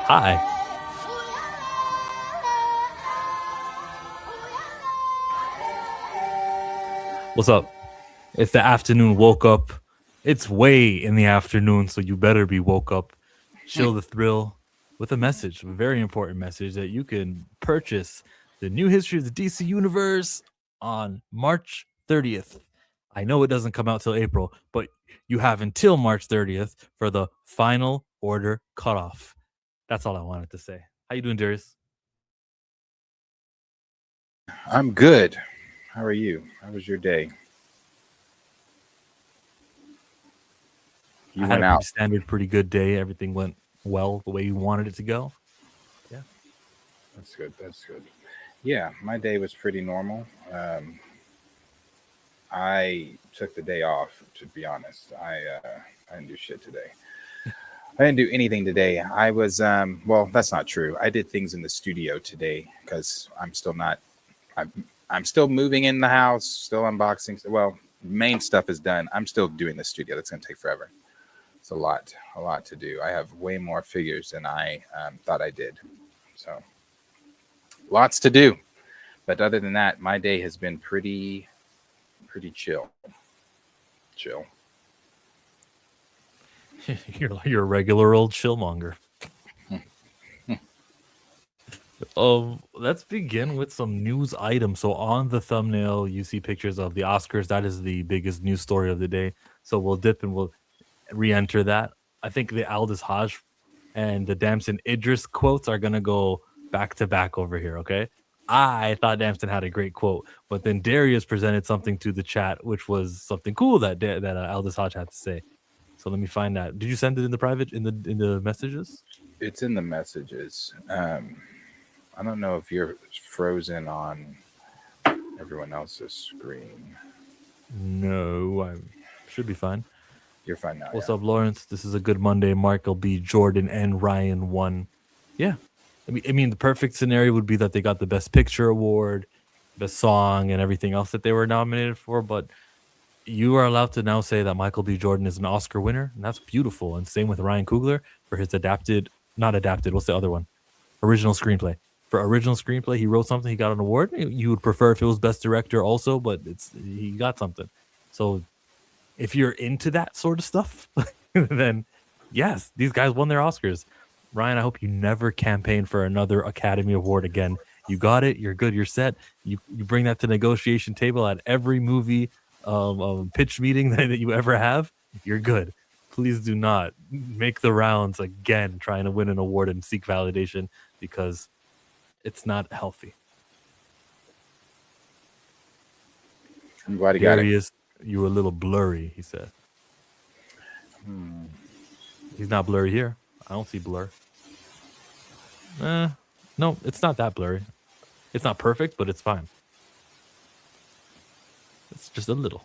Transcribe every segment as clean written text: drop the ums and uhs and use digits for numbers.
Hi. What's up? It's the afternoon woke up. It's way in the afternoon, so you better be woke up. Chill the thrill with a message, a very important message that you can purchase the new history of the DC universe on March 30th. I know it doesn't come out till April, but you have until March 30th for the final order cutoff. That's all I wanted to say. How you doing, Darius? I'm good. How are you? How was your day? I You had went a pretty out. standard, pretty good day. Everything went well the way you wanted it to go. Yeah. That's good. That's good. Yeah, my day was pretty normal. I took the day off. To be honest, I didn't do shit today. I didn't do anything today. I was well, that's not true. I did things in the studio today because I'm still not. I'm still moving in the house. Still unboxing. Well, main stuff is done. I'm still doing the studio. That's gonna take forever. It's a lot to do. I have way more figures than I thought I did. So lots to do. But other than that, my day has been pretty chill. Chill. You're a regular old chillmonger. Let's begin with some news items. So on the thumbnail, you see pictures of the Oscars. That is the biggest news story of the day. So we'll dip and we'll re-enter that. I think the Aldous Hodge and the Damson Idris quotes are gonna go back to back over here. Okay. I thought Damson had a great quote, but then Darius presented something to the chat, which was something cool that Aldous Hodge had to say. So let me find that. Did you send it in the private in the messages? It's in the messages. I don't know if you're frozen on everyone else's screen. No, I should be fine. You're fine now, What's yeah. up, Lawrence? This is a good Monday. Michael B. Jordan and Ryan won. Yeah, I mean, the perfect scenario would be that they got the Best Picture award, best song, and everything else that they were nominated for. But you are allowed to now say that Michael B. Jordan is an Oscar winner, and that's beautiful. And same with Ryan Coogler for his not adapted. What's the other one? Original screenplay. For original screenplay, he wrote something. He got an award. You would prefer if it was Best Director also, but he got something. So if you're into that sort of stuff, then yes, these guys won their Oscars. Ryan, I hope you never campaign for another Academy Award again. You got it. You're good. You're set. You bring that to negotiation table at every movie pitch meeting that you ever have. You're good. Please do not make the rounds again trying to win an award and seek validation because it's not healthy. I'm glad he got it. Darius, you were a little blurry, he said. Hmm. He's not blurry here. I don't see blur. No, it's not that blurry. It's not perfect, but it's fine. It's just a little.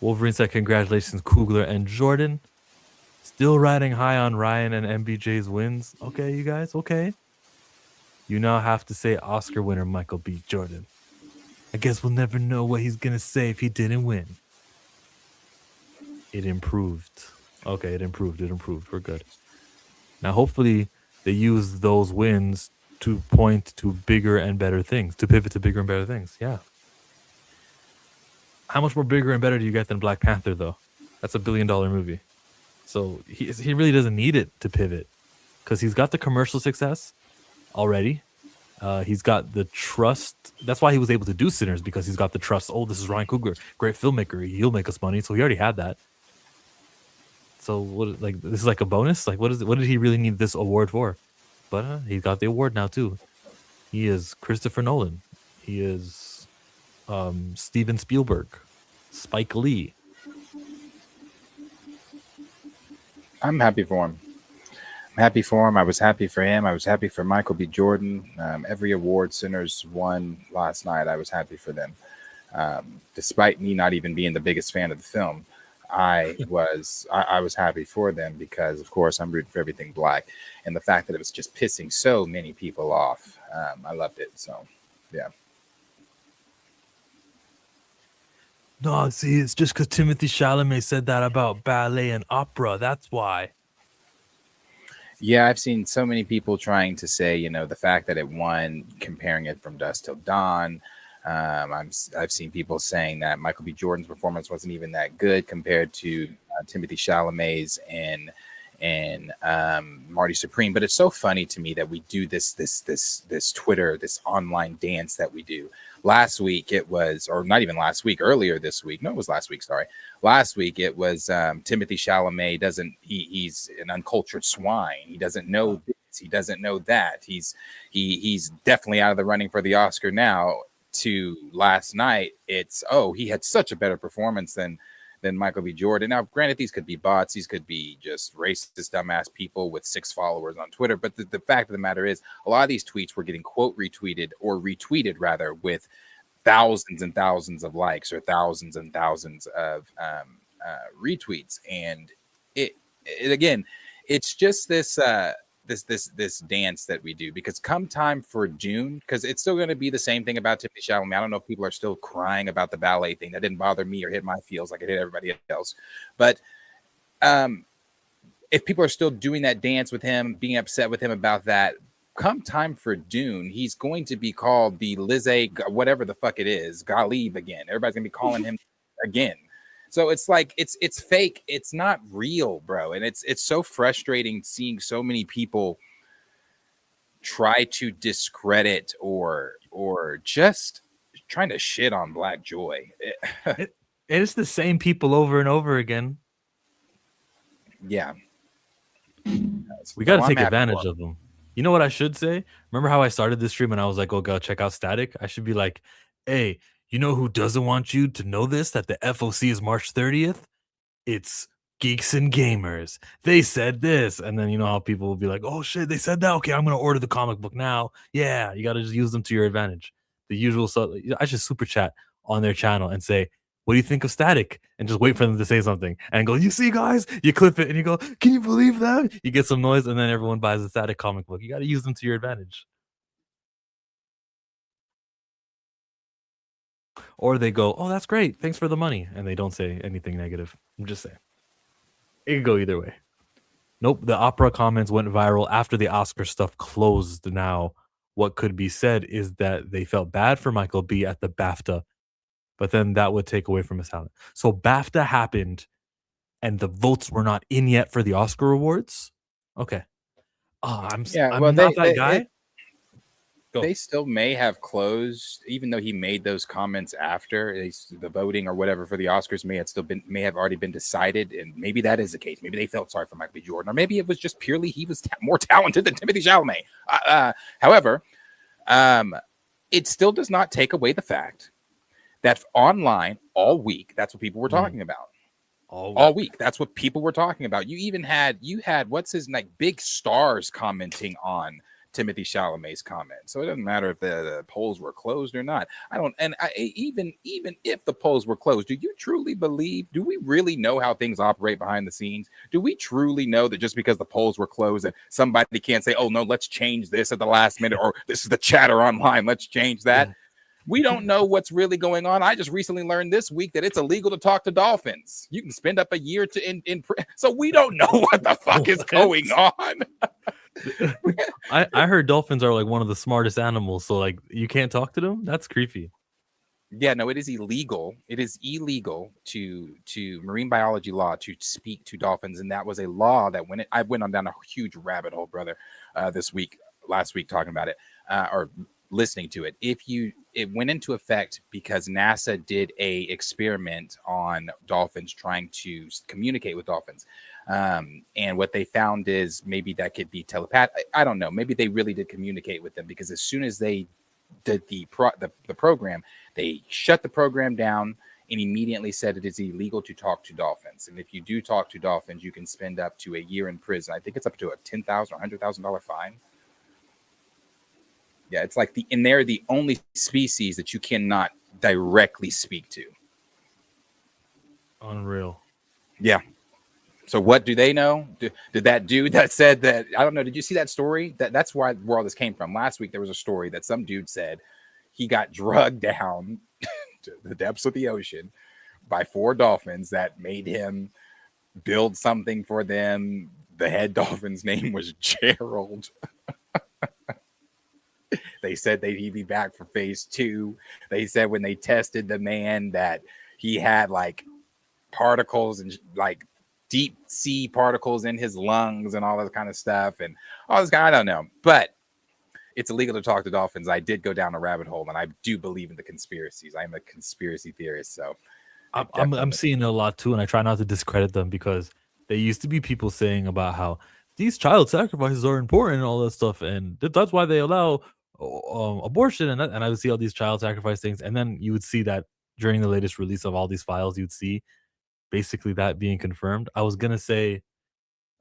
Wolverine said, congratulations, Coogler and Jordan. Still riding high on Ryan and MBJ's wins. Okay, you guys, okay. You now have to say Oscar winner Michael B. Jordan. I guess we'll never know what he's going to say if he didn't win. It improved. Okay, it improved. It improved. We're good. Now, hopefully, they use those wins to point to bigger and better things, to pivot to bigger and better things. Yeah. How much more bigger and better do you get than Black Panther, though? That's $1 billion movie. So he really doesn't need it to pivot because he's got the commercial success already. He's got the trust. That's why he was able to do Sinners, because he's got the trust. Oh, this is Ryan Coogler, great filmmaker. He'll make us money. So he already had that. So what? Like this is like a bonus. Like what is it? What did he really need this award for? But he got the award now too. He is Christopher Nolan. He is Steven Spielberg, Spike Lee. I'm happy for him. I'm happy for him. I was happy for him. I was happy for Michael B. Jordan. Every award Sinners won last night, I was happy for them. Despite me not even being the biggest fan of the film, I was happy for them because, of course, I'm rooting for everything black, and the fact that it was just pissing so many people off, I loved it. So, yeah. No, see, it's just because Timothy Chalamet said that about ballet and opera. That's why. Yeah, I've seen so many people trying to say, the fact that it won, comparing it from dusk till dawn. I've seen people saying that Michael B. Jordan's performance wasn't even that good compared to Timothy Chalamet's and Marty Supreme. But it's so funny to me that we do this Twitter, this online dance that we do. Last week it was, or not even last week, earlier this week. No, it was last week. Sorry. Last week it was Timothy Chalamet he's an uncultured swine. He doesn't know this. He doesn't know that. He's definitely out of the running for the Oscar now. To last night, it's he had such a better performance than Michael B. Jordan. Now, granted, these could be bots. These could be just racist, dumbass people with 6 followers on Twitter. But the fact of the matter is, a lot of these tweets were getting quote retweeted or retweeted rather with thousands and thousands of likes or thousands and thousands of retweets. And it again, it's just this dance that we do, because come time for Dune, because it's still going to be the same thing about Timothy Chalamet. I don't know if people are still crying about the ballet thing. That didn't bother me or hit my feels like it hit everybody else. But if people are still doing that dance with him, being upset with him about that, come time for Dune, he's going to be called the Lizzie, whatever the fuck it is, Ghalib again. Everybody's going to be calling him again. So it's like it's fake. It's not real, bro. And it's so frustrating seeing so many people try to discredit or just trying to shit on Black Joy. It is the same people over and over again. Yeah. We got to take advantage of them. You know what I should say? Remember how I started this stream and I was like, oh, go check out Static? I should be like, hey, you know who doesn't want you to know this? That the FOC is March 30th? It's Geeks and Gamers. They said this. And then you know how people will be like, oh, shit, they said that? Okay, I'm going to order the comic book now. Yeah, you got to just use them to your advantage. The usual stuff. I should super chat on their channel and say, what do you think of Static? And just wait for them to say something. And go, you see, guys? You clip it and you go, can you believe that? You get some noise and then everyone buys the Static comic book. You got to use them to your advantage. Or they go, oh, that's great. Thanks for the money. And they don't say anything negative. I'm just saying. It could go either way. Nope. The opera comments went viral after the Oscar stuff closed. Now, what could be said is that they felt bad for Michael B at the BAFTA, but then that would take away from his talent. So BAFTA happened and the votes were not in yet for the Oscar awards. Okay. Oh, I'm not that guy. They still may have closed, even though he made those comments after the voting or whatever for the Oscars may have already been decided, and maybe that is the case. Maybe they felt sorry for Michael B. Jordan, or maybe it was just purely he was more talented than Timothy Chalamet. However, it still does not take away the fact that online all week, that's what people were talking about. All week, that's what people were talking about. You had what's his big stars commenting on Timothy Chalamet's comment. So it doesn't matter if the polls were closed or not. Even if the polls were closed, do you truly believe? Do we really know how things operate behind the scenes? Do we truly know that just because the polls were closed, that somebody can't say, "Oh no, let's change this at the last minute," or "This is the chatter online, let's change that"? Yeah. We don't know what's really going on. I just recently learned this week that it's illegal to talk to dolphins. You can spend up a year in so we don't know what the fuck is going on. I heard dolphins are like one of the smartest animals, so like you can't talk to them. That's creepy. Yeah, no, it is illegal. It is illegal to marine biology law to speak to dolphins, and that was a law that I went on down a huge rabbit hole, brother, last week talking about it or listening to it. It went into effect because NASA did a experiment on dolphins trying to communicate with dolphins. And what they found is maybe that could be telepathic. I don't know. Maybe they really did communicate with them, because as soon as they did the program, they shut the program down and immediately said it is illegal to talk to dolphins. And if you do talk to dolphins, you can spend up to a year in prison. I think it's up to a $10,000 or $100,000 fine. Yeah, it's like they're the only species that you cannot directly speak to. Unreal. Yeah. So what do they know? Did that dude that said that, I don't know, did you see that story? That's where all this came from. Last week, there was a story that some dude said he got drugged down to the depths of the ocean by 4 dolphins that made him build something for them, the head dolphin's name was Gerald. They said that he'd be back for phase 2. They said when they tested the man that he had like particles and like deep sea particles in his lungs and all that kind of stuff. And all this guy, I don't know. But it's illegal to talk to dolphins. I did go down a rabbit hole, and I do believe in the conspiracies. I'm a conspiracy theorist, so I'm seeing it a lot too, and I try not to discredit them because there used to be people saying about how these child sacrifices are important and all that stuff, and that's why they allow abortion. And I would see all these child sacrifice things, and then you would see that during the latest release of all these files, you'd see basically that being confirmed. I was gonna say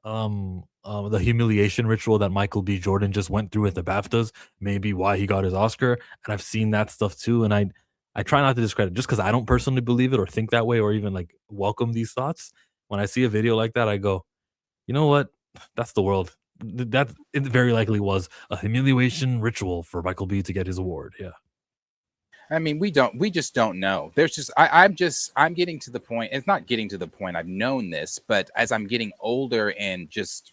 the humiliation ritual that Michael B. Jordan just went through at the BAFTAs, maybe why he got his Oscar. And I've seen that stuff too. And I try not to discredit just because I don't personally believe it or think that way or even like welcome these thoughts. When I see a video like that, I go, you know what? That's the world. That it very likely was a humiliation ritual for Michael B. to get his award. Yeah. I mean, we just don't know. There's just, I'm getting to the point. It's not getting to the point. I've known this, but as I'm getting older and just,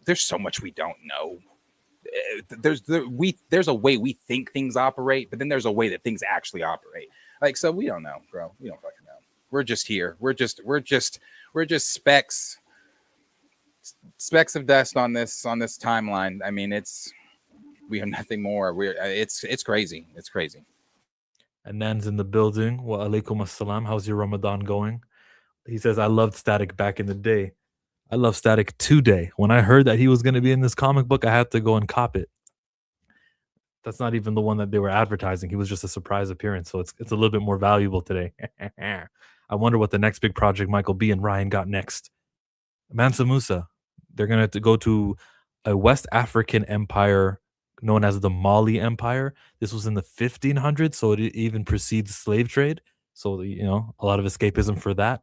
there's so much we don't know. There's a way we think things operate, but then there's a way that things actually operate. Like, so we don't know, bro. We don't fucking know. We're just here. We're just specks of dust on this timeline. I mean, we have nothing more. It's crazy. It's crazy. And Nan's in the building. Wa alaikum assalam. How's your Ramadan going? He says, I loved Static back in the day. I love Static today. When I heard that he was going to be in this comic book, I had to go and cop it. That's not even the one that they were advertising. He was just a surprise appearance, so it's a little bit more valuable today. I wonder what the next big project Michael B. and Ryan got next. Mansa Musa. They're going to go to a West African empire known as the Mali Empire. This was in the 1500s, so it even precedes slave trade. So, a lot of escapism for that.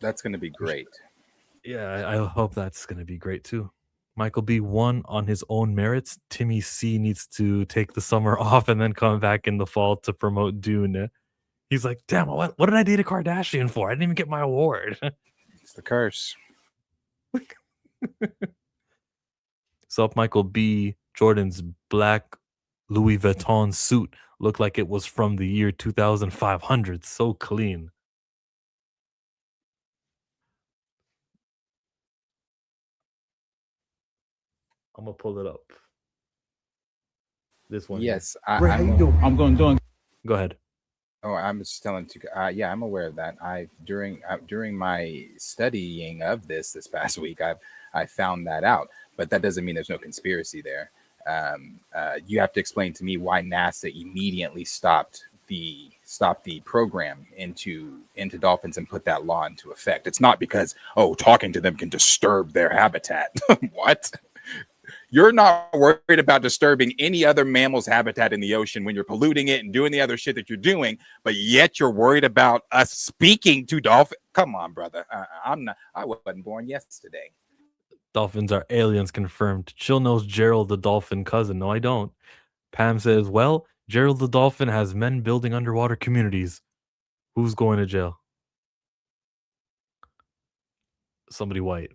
That's going to be great. Yeah, I hope that's going to be great too. Michael B. won on his own merits. Timmy C needs to take the summer off and then come back in the fall to promote Dune. He's like, damn, what did I date a Kardashian for? I didn't even get my award. It's the curse. So Michael B. Jordan's black Louis Vuitton suit looked like it was from the year 2500. So clean. I'm gonna pull it up. This one. Yes, I'm going to Go ahead. Oh, I'm just telling you. Yeah, I'm aware of that. During my studying of this past week, I found that out. But that doesn't mean there's no conspiracy there. You have to explain to me why NASA immediately stopped the program into dolphins and put that law into effect. It's not because talking to them can disturb their habitat. What? You're not worried about disturbing any other mammal's habitat in the ocean when you're polluting it and doing the other shit that you're doing, but yet you're worried about us speaking to dolphins. Come on, brother. I wasn't born yesterday. Dolphins are aliens confirmed. Chill knows Gerald the dolphin cousin. No, I don't. Pam says, well, Gerald the dolphin has men building underwater communities. Who's going to jail? Somebody white.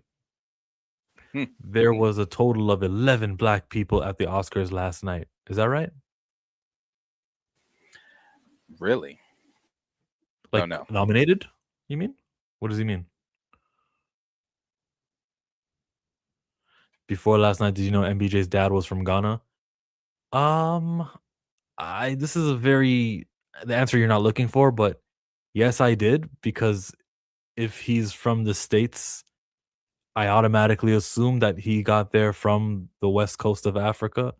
There was a total of 11 black people at the Oscars last night. Is that right? Really? Like, no. Nominated? You mean? What does he mean? Before last night, did you know MBJ's dad was from Ghana? This is the answer you're not looking for, but yes, I did, because if he's from the States, I automatically assume that he got there from the west coast of Africa.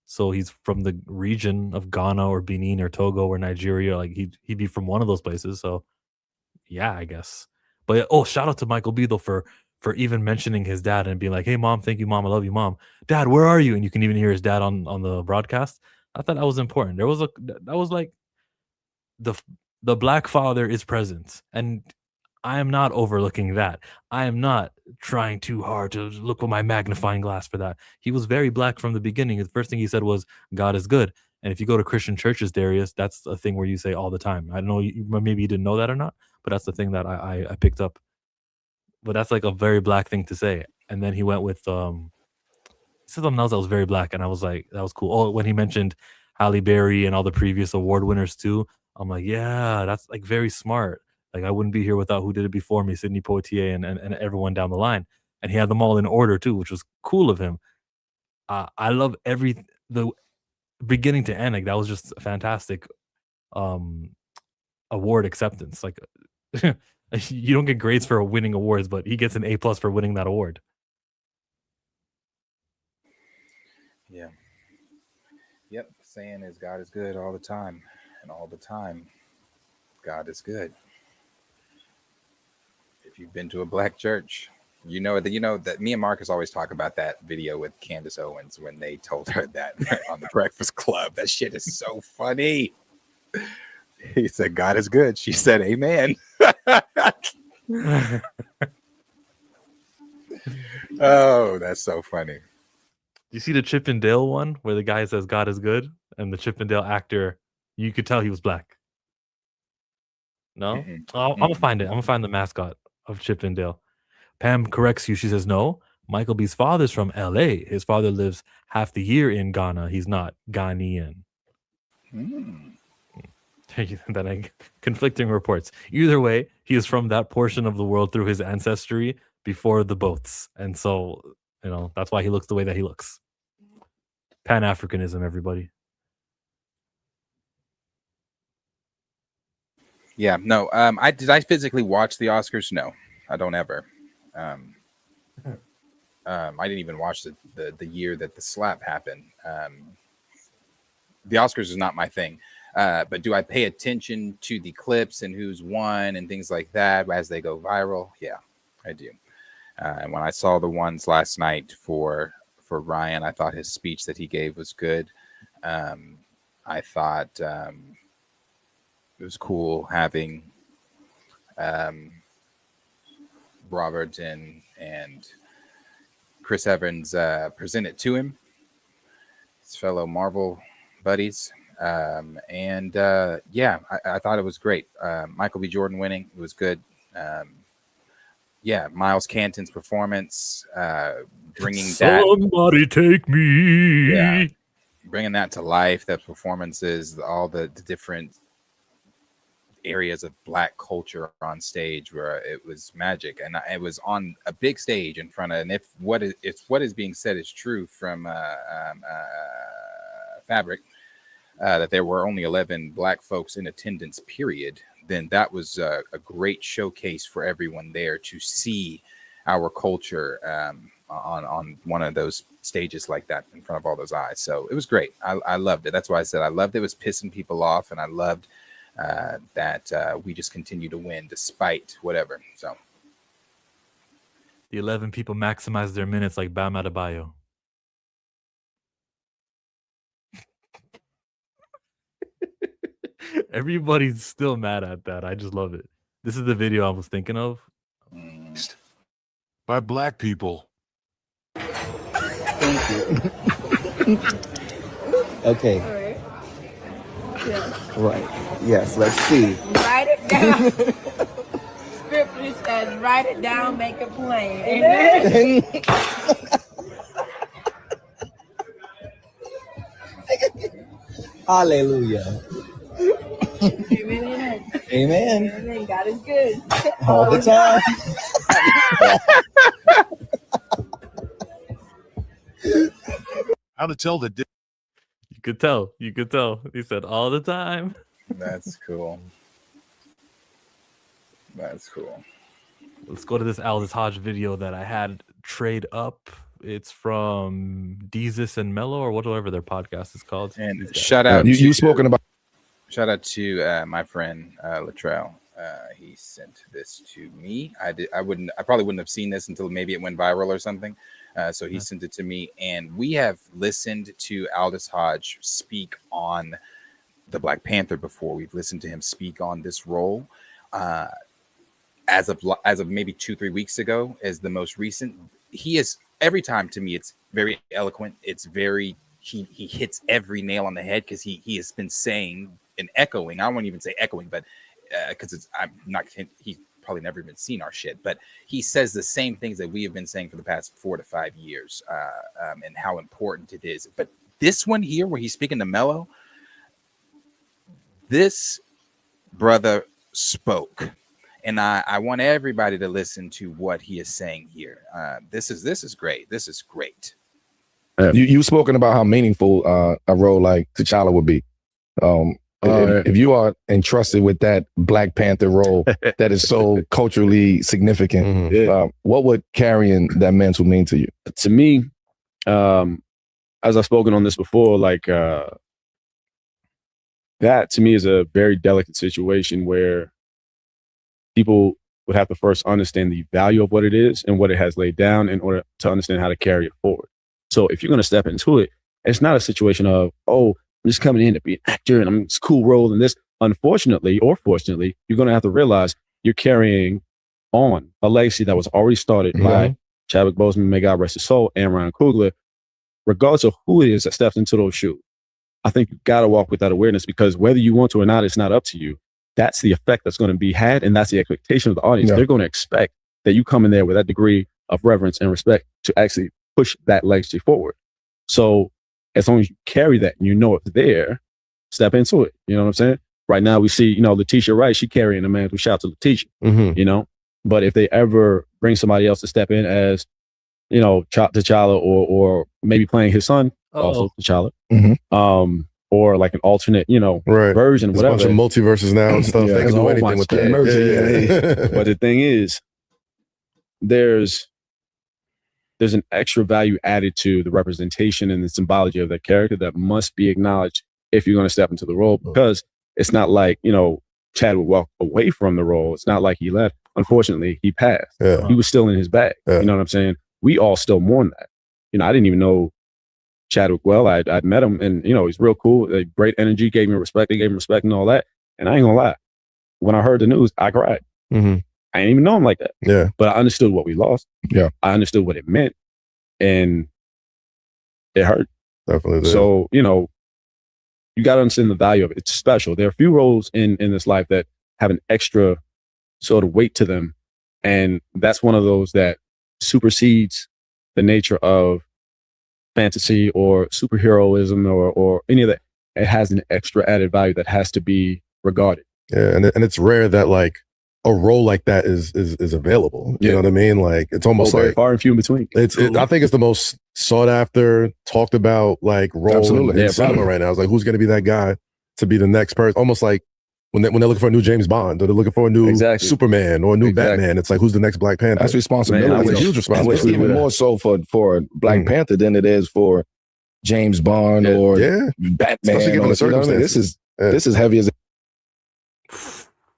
So he's from the region of Ghana or Benin or Togo or Nigeria. Like he'd be from one of those places. So yeah, I guess. But shout out to Michael B though for even mentioning his dad and being like, hey mom, thank you, mom. I love you, mom. Dad, where are you? And you can even hear his dad on the broadcast. I thought that was important. That was like the black father is present. And I am not overlooking that. I am not trying too hard to look with my magnifying glass for that. He was very black from the beginning. The first thing he said was, God is good. And if you go to Christian churches, Darius, that's a thing where you say all the time. I don't know, maybe you didn't know that or not, but that's the thing that I picked up. But that's like a very black thing to say. and then he went with he said something else that was very black, and I was like, that was cool. Oh, when he mentioned Halle Berry and all the previous award winners too, I'm like, yeah, that's like very smart. Like I wouldn't be here without who did it before me, Sidney Poitier and everyone down the line. And he had them all in order too, which was cool of him. I love the beginning to end. Like that was just a fantastic um award acceptance. Like you don't get grades for winning awards, but he gets an A+ for winning that award. Yeah. Yep. Saying is God is good all the time, and all the time, God is good. If you've been to a black church, you know that me and Marcus always talk about that video with Candace Owens when they told her that on the Breakfast Club. That shit is so funny. He said, God is good. She said, Amen. Oh, that's so funny. You see the Chip and Dale one where the guy says God is good, and the Chip and Dale actor, you could tell he was black. No, I'm gonna find it. I'm gonna find the mascot of Chip and Dale. Pam corrects you. She says no. Michael B's father's from L.A. His father lives half the year in Ghana. He's not Ghanaian. Then conflicting reports. Either way, he is from that portion of the world through his ancestry before the boats, and so that's why he looks the way that he looks. Pan-Africanism, everybody. Yeah, no. I physically watch the Oscars? No, I don't ever. I didn't even watch the year that the slap happened. The Oscars is not my thing. But do I pay attention to the clips and who's won and things like that as they go viral? Yeah, I do. And when I saw the ones last night for Ryan, I thought his speech that he gave was good. I thought it was cool having Robert and Chris Evans present it to him, his fellow Marvel buddies. Yeah, I thought it was great. Michael B. Jordan winning, it was good. Yeah, Miles Canton's performance, bringing somebody take me, bringing that to life. That performances, all the different areas of black culture on stage, where it was magic, and it was on a big stage in front of. And if what is being said is true from Fabric, that there were only 11 black folks in attendance, period, then that was a great showcase for everyone there to see our culture on one of those stages like that in front of all those eyes. So it was great. I loved it. That's why I said I loved it. It was pissing people off, and I loved that we just continue to win despite whatever. So the 11 people maximize their minutes like Bam Adebayo. Everybody's still mad at that. I just love it. This is the video I was thinking of. By black people. Thank you. Okay. All right. Yeah. Right. Yes, let's see. Write it down. Scripture says, write it down, make it plain. Amen. Hallelujah. Amen. Amen. Amen. God is good. All the time. How to tell the difference. You could tell. He said all the time. that's cool. That's cool. Let's go to this Aldous Hodge video that I had trade up. It's from Deezus and Mello, or whatever their podcast is called. And shout out you spoken about. Shout out to my friend Latrell. He sent this to me. I probably wouldn't have seen this until maybe it went viral or something. So he sent it to me, and we have listened to Aldous Hodge speak on the Black Panther before. We've listened to him speak on this role. As of maybe 2-3 weeks ago, as the most recent. He is, every time to me, it's very eloquent. It's very, he hits every nail on the head, because he has been saying and echoing. I won't even say echoing, but because he's probably never even seen our shit, but he says the same things that we have been saying for the past 4 to 5 years, and how important it is. But this one here, where he's speaking to Mello, this brother spoke, and I want everybody to listen to what he is saying here. This is great. This is great. You've spoken about how meaningful a role like T'Challa would be. If you are entrusted with that Black Panther role that is so culturally significant, what would carrying that mantle mean to you? To me, as I've spoken on this before, like that to me is a very delicate situation where people would have to first understand the value of what it is and what it has laid down in order to understand how to carry it forward. So if you're going to step into it, it's not a situation of, oh, I'm just coming in to be an actor and I'm this cool role in this. Unfortunately, or fortunately, you're going to have to realize you're carrying on a legacy that was already started by Chadwick Boseman, may God rest his soul, and Ryan Coogler. Regardless of who it is that steps into those shoes, I think you got to walk with that awareness, because whether you want to or not, it's not up to you. That's the effect that's going to be had, and that's the expectation of the audience. They're going to expect that you come in there with that degree of reverence and respect to actually push that legacy forward. So as long as you carry that and you know it's there, step into it. You know what I'm saying? Right now we see, Letitia Wright, she carrying the man. We shout to Letitia, but if they ever bring somebody else to step in as, T'Challa or maybe playing his son, also T'Challa, or like an alternate, version, There's whatever. a bunch of multiverses now and stuff. They can do anything with that. But the thing is, there's an extra value added to the representation and the symbology of that character that must be acknowledged if you're going to step into the role, because it's not like, Chad would walk away from the role. It's not like he left. Unfortunately, he passed. He was still in his bag. You know what I'm saying? We all still mourn that. I didn't even know Chadwick well. I'd met him, and he's real cool. Great energy, gave me respect. They gave him respect and all that. And I ain't gonna lie, when I heard the news, I cried. I didn't even know him like that. But I understood what we lost. I understood what it meant, and it hurt. Definitely. So you got to understand the value of it. It's special. There are a few roles in this life that have an extra sort of weight to them, and that's one of those that supersedes the nature of fantasy or superheroism or any of that. It has an extra added value that has to be regarded. And it's rare that like a role like that is available. You know what I mean? Like it's almost like far and few in between. I think it's the most sought after, talked about like role in cinema right now. It's like, who's going to be that guy to be the next person? Almost like when they're looking for a new James Bond, or they're looking for a new Superman or a new Batman. It's like, who's the next Black Panther? That's responsibility. That's a huge responsibility. Even more so for Black Panther than it is for James Bond or Batman. Or, this is heavy as.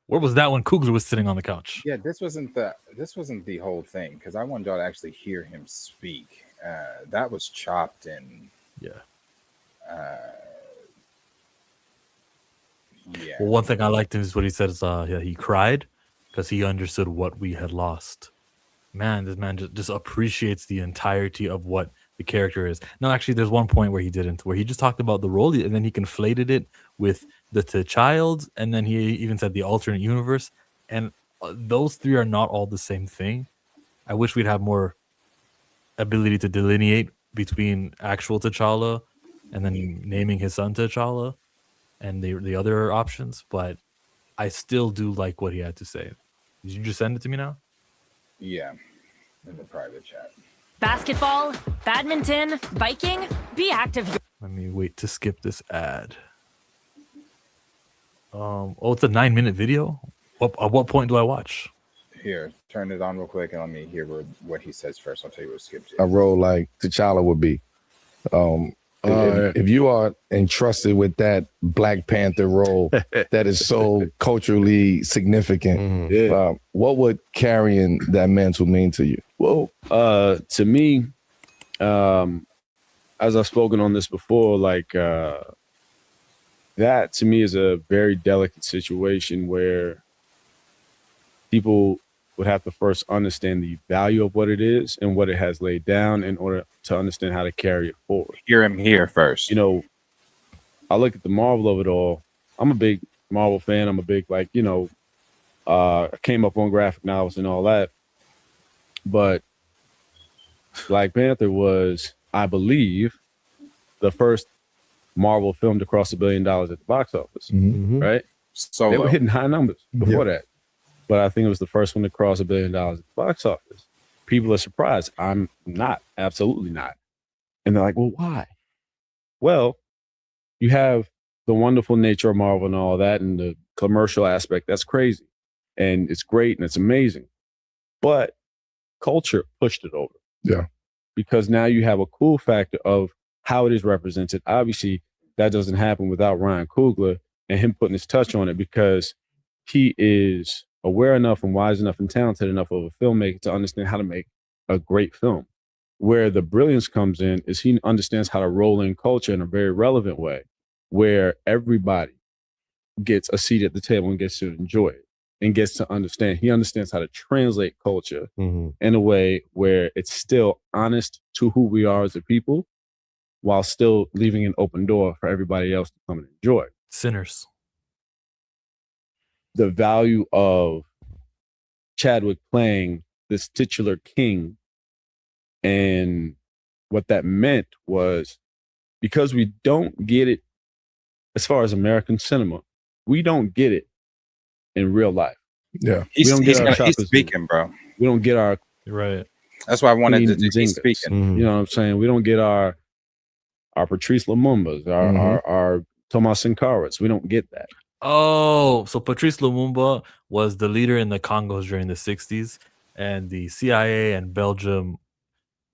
Where was that when Coogler was sitting on the couch? Yeah, this wasn't the whole thing, because I wanted y'all to actually hear him speak. That was chopped and Well, one thing I liked is what he said is he cried because he understood what we had lost. Man, this man just appreciates the entirety of what the character is. No, actually, there's one point where he didn't, where he just talked about the role and then he conflated it with the child, and then he even said the alternate universe, and those three are not all the same thing. I wish we'd have more ability to delineate between actual T'Challa and then naming his son T'Challa and the other options, but I still do like what he had to say. Did you just send it to me now? Yeah, in the private chat. Basketball, badminton, biking, be active. Let me wait to skip this ad. It's a 9-minute video. At what point do I watch? Here, turn it on real quick and let me hear what he says first. I'll tell you what skip to. A role like T'Challa would be. If you are entrusted with that Black Panther role that is so culturally significant, what would carrying that mantle mean to you? Well, to me, as I've spoken on this before, like that to me is a very delicate situation where people would have to first understand the value of what it is and what it has laid down in order to understand how to carry it forward. Hear him here first. I look at the Marvel of it all. I'm a big Marvel fan. I'm a big, I came up on graphic novels and all that, but Black Panther was, I believe, the first Marvel film to cross $1 billion at the box office, right? So they were hitting high numbers before that, but I think it was the first one to cross $1 billion at the box office. People are surprised. I'm not, absolutely not. And they're like, well, why? Well, you have the wonderful nature of Marvel and all that, and the commercial aspect. That's crazy, and it's great and it's amazing. But culture pushed it over. Yeah, because now you have a cool factor of how it is represented. Obviously, that doesn't happen without Ryan Coogler and him putting his touch on it, because he is aware enough and wise enough and talented enough of a filmmaker to understand how to make a great film. Where the brilliance comes in is he understands how to roll in culture in a very relevant way, where everybody gets a seat at the table and gets to enjoy it and gets to understand. He understands how to translate culture in a way where it's still honest to who we are as a people, while still leaving an open door for everybody else to come and enjoy. Sinners. The value of Chadwick playing this titular king, and what that meant was, because we don't get it as far as American cinema, we don't get it in real life. Yeah, he's Chaka speaking, bro. We don't get our Right. That's why I wanted to Queen he's Zingas. speaking. You know what I'm saying? We don't get our Patrice Lumumbas, our Tomas Sankaras. We don't get that. Oh, so Patrice Lumumba was the leader in the Congos during the 60s, and the CIA and Belgium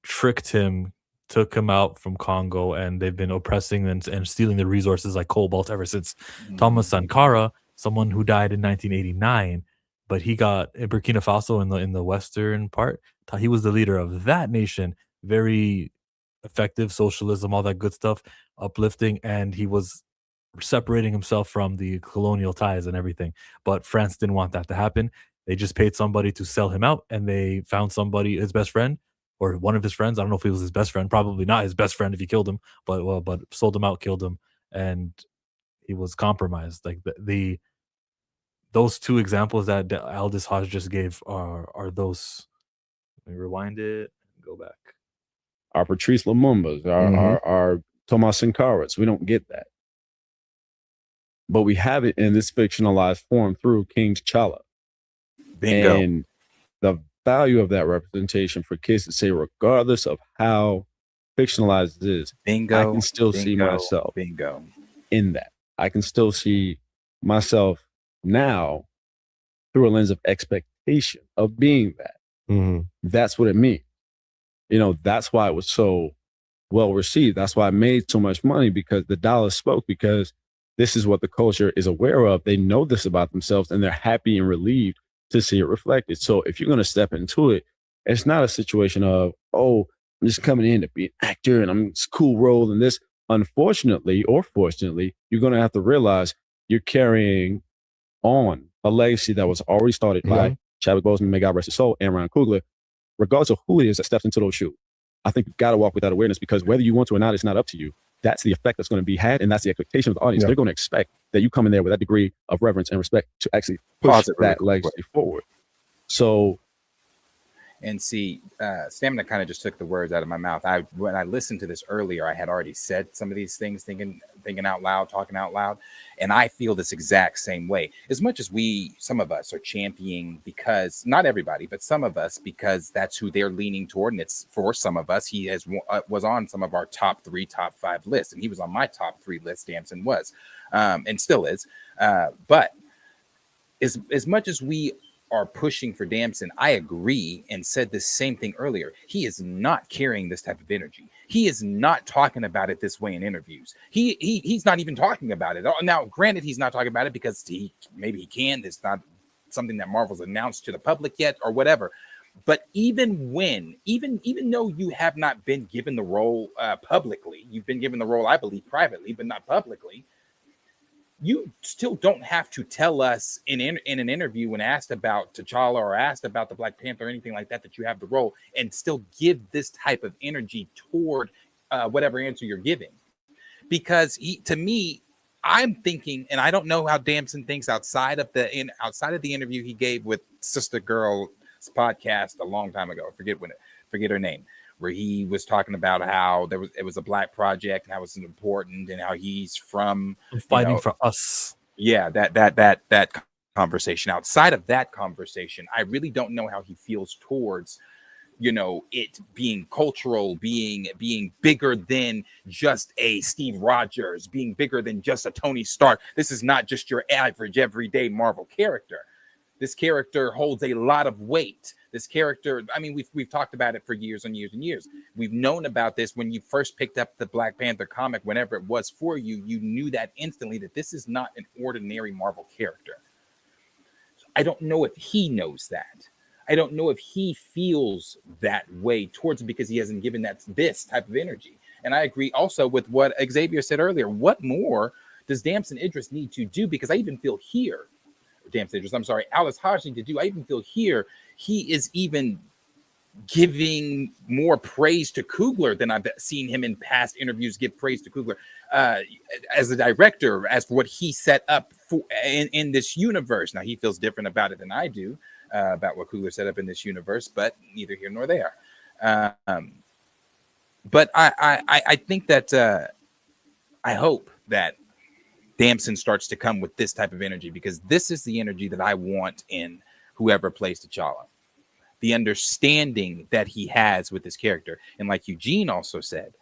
tricked him, took him out from Congo, and they've been oppressing and stealing the resources like cobalt ever since. Thomas Sankara, someone who died in 1989, but he got in Burkina Faso in the western part. He was the leader of that nation. Very effective socialism, all that good stuff, uplifting, and he was separating himself from the colonial ties and everything. But France didn't want that to happen. They just paid somebody to sell him out, and they found somebody, his best friend or one of his friends. I don't know if he was his best friend. Probably not his best friend if he killed him, but sold him out, killed him, and he was compromised. Like those two examples that Aldous Hodge just gave are those. Let me rewind it and go back. Our Patrice Lumumbas, our Tomas Sankaras. We don't get that. But we have it in this fictionalized form through King T'Challa. Bingo. And the value of that representation for kids to say, regardless of how fictionalized it is, Bingo. I can still see myself in that. I can still see myself now through a lens of expectation of being that. That's what it means. You know, that's why it was so well received. That's why I made so much money, because the dollar spoke, because this is what the culture is aware of. They know this about themselves, and they're happy and relieved to see it reflected. So if you're going to step into it, it's not a situation of, oh, I'm just coming in to be an actor and I'm this cool role in this. Unfortunately or fortunately, you're going to have to realize you're carrying on a legacy that was already started by Chadwick Boseman, may God rest his soul, and Ryan Coogler, regardless of who it is that steps into those shoes. I think you've got to walk with that awareness, because whether you want to or not, it's not up to you. That's the effect that's going to be had, and that's the expectation of the audience. They're going to expect that you come in there with that degree of reverence and respect to actually push that legacy forward. So, and see, Stamina kind of just took the words out of my mouth. When I listened to this earlier, I had already said some of these things, thinking out loud, talking out loud, and I feel this exact same way. As much as some of us are championing, because not everybody, but some of us, because that's who they're leaning toward, and it's for some of us. He was on some of our top 3, top 5 lists, and he was on my top 3 list. Damson was, and still is. But as much as we are pushing for Damson, I agree, and said the same thing earlier. He is not carrying this type of energy. He is not talking about it this way in interviews. He's not even talking about it. Now, granted, he's not talking about it because maybe he can. It's not something that Marvel's announced to the public yet or whatever. But even though you have not been given the role publicly, you've been given the role, I believe, privately, but not publicly. You still don't have to tell us in an interview when asked about T'Challa or asked about the Black Panther or anything like that you have the role, and still give this type of energy toward whatever answer you're giving. Because to me, I'm thinking, and I don't know how Damson thinks outside of the interview he gave with Sister Girl's podcast a long time ago. Forget her name, where he was talking about how it was a black project and how it's important and how he's from fighting for us. Yeah, that conversation. Outside of that conversation, I really don't know how he feels towards it being cultural, being bigger than just a Steve Rogers, being bigger than just a Tony Stark. This is not just your average everyday Marvel character. This character holds a lot of weight. This character, I mean, we've talked about it for years and years and years. We've known about this when you first picked up the Black Panther comic, whenever it was for you, you knew that instantly that this is not an ordinary Marvel character. I don't know if he knows that. I don't know if he feels that way towards it because he hasn't given this type of energy. And I agree also with what Xavier said earlier. What more does Damson Idris need to do? Because I even feel here, Alice Hodge need to do. I even feel here he is even giving more praise to Coogler than I've seen him in past interviews give praise to Coogler as a director, as for what he set up for in this universe. Now he feels different about it than I do. About what Coogler set up in this universe, but neither here nor there. But I think that I hope that Damson starts to come with this type of energy, because this is the energy that I want in whoever plays T'Challa. The understanding that he has with this character. And like Eugene also said,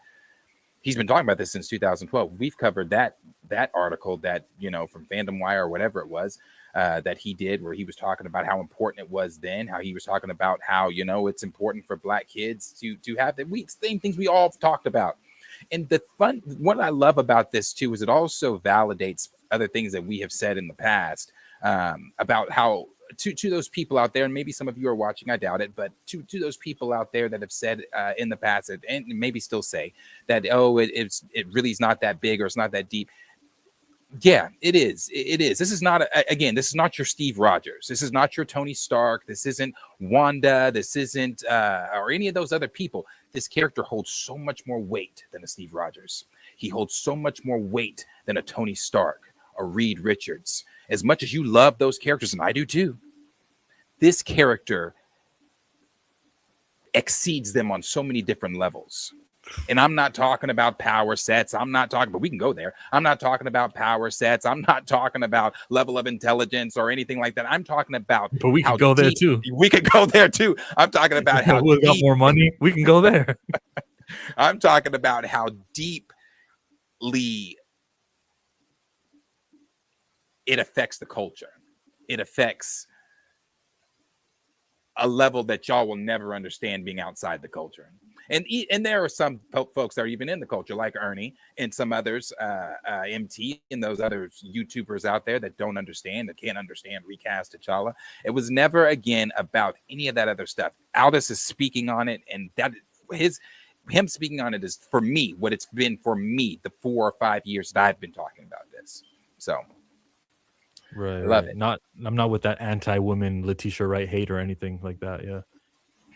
he's been talking about this since 2012. We've covered that article that, from Fandom Wire or whatever it was, that he did, where he was talking about how important it was then, how he was talking about how, it's important for Black kids to have the same things we all talked about. And what I love about this too, is it also validates other things that we have said in the past about how to those people out there, and maybe some of you are watching, I doubt it, but to those people out there that have said in the past, and maybe still say that, it really is not that big or it's not that deep. Yeah, it is. It is. This is not, this is not your Steve Rogers. This is not your Tony Stark. This isn't Wanda. This isn't, or any of those other people. This character holds so much more weight than a Steve Rogers. He holds so much more weight than a Tony Stark or Reed Richards. As much as you love those characters, and I do too, this character exceeds them on so many different levels. And I'm not talking about power sets. But we can go there. I'm not talking about power sets. I'm not talking about level of intelligence or anything like that. I'm talking about. But we can go there too. We can go there too. I'm talking about how we got more money. We can go there. I'm talking about how deeply it affects the culture. It affects a level that y'all will never understand being outside the culture. And there are some folks that are even in the culture, like Ernie and some others, MT and those other YouTubers out there that don't understand, that can't understand recast T'Challa. It was never, again, about any of that other stuff. Aldous is speaking on it, and that him speaking on it is, for me, what it's been for me the 4 or 5 years that I've been talking about this. So, right, love it. I'm not with that anti-woman Letitia Wright hate or anything like that. Yeah.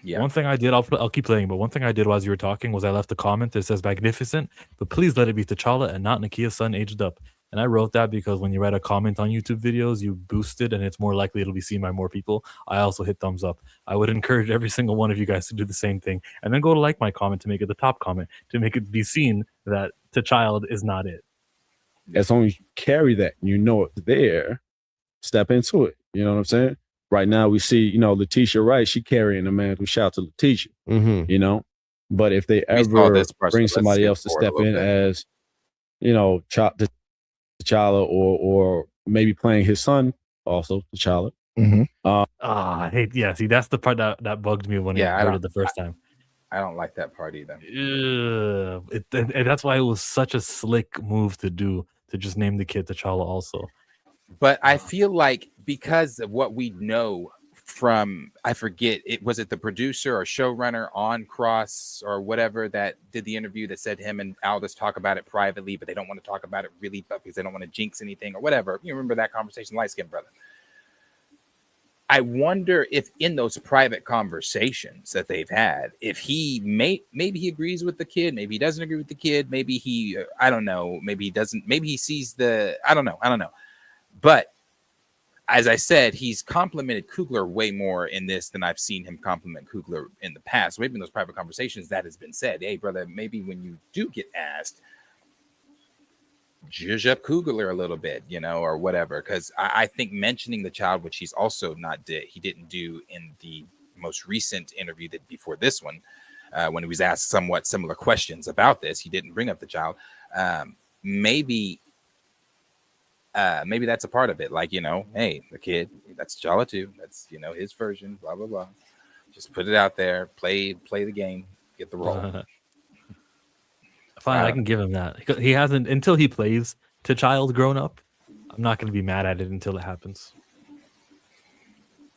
Yeah. One thing I did, I'll keep playing, but one thing I did while you were talking was I left a comment that says magnificent, but please let it be T'Challa and not Nakia's son aged up. And I wrote that because when you write a comment on YouTube videos, you boost it and it's more likely it'll be seen by more people. I also hit thumbs up. I would encourage every single one of you guys to do the same thing. And then go to like my comment to make it the top comment, to make it be seen that T'Challa is not it. As long as you carry that, it's there, step into it. You know what I'm saying? Right now, we see, Letitia Wright, she carrying a man who shout to Letitia, But if they ever bring somebody else to step in as, T'Challa or maybe playing his son, also T'Challa. I hate, see, that's the part that bugged me when I heard it the first time. I don't like that part either. And that's why it was such a slick move to do, to just name the kid T'Challa also. But I feel like because of what we know from, I forget, was it the producer or showrunner on Cross or whatever that did the interview that said him and Aldous talk about it privately, but they don't want to talk about it really because they don't want to jinx anything or whatever. You remember that conversation, light skinned brother. I wonder if in those private conversations that they've had, if he maybe he agrees with the kid, maybe he doesn't agree with the kid, maybe he I don't know, maybe he doesn't, maybe he sees the I don't know. But as I said, he's complimented Coogler way more in this than I've seen him compliment Coogler in the past. Maybe in those private conversations that has been said, hey brother, maybe when you do get asked, judge up Coogler a little bit, or whatever. Because I think mentioning the child, which he's also he didn't do in the most recent interview that before this one, when he was asked somewhat similar questions about this, he didn't bring up the child. Maybe that's a part of it. Like, hey, the kid, that's T'Challa too. That's, his version, blah, blah, blah. Just put it out there, play the game, get the role. Fine, I can give him that. He hasn't until he plays T'Challa grown up. I'm not going to be mad at it until it happens.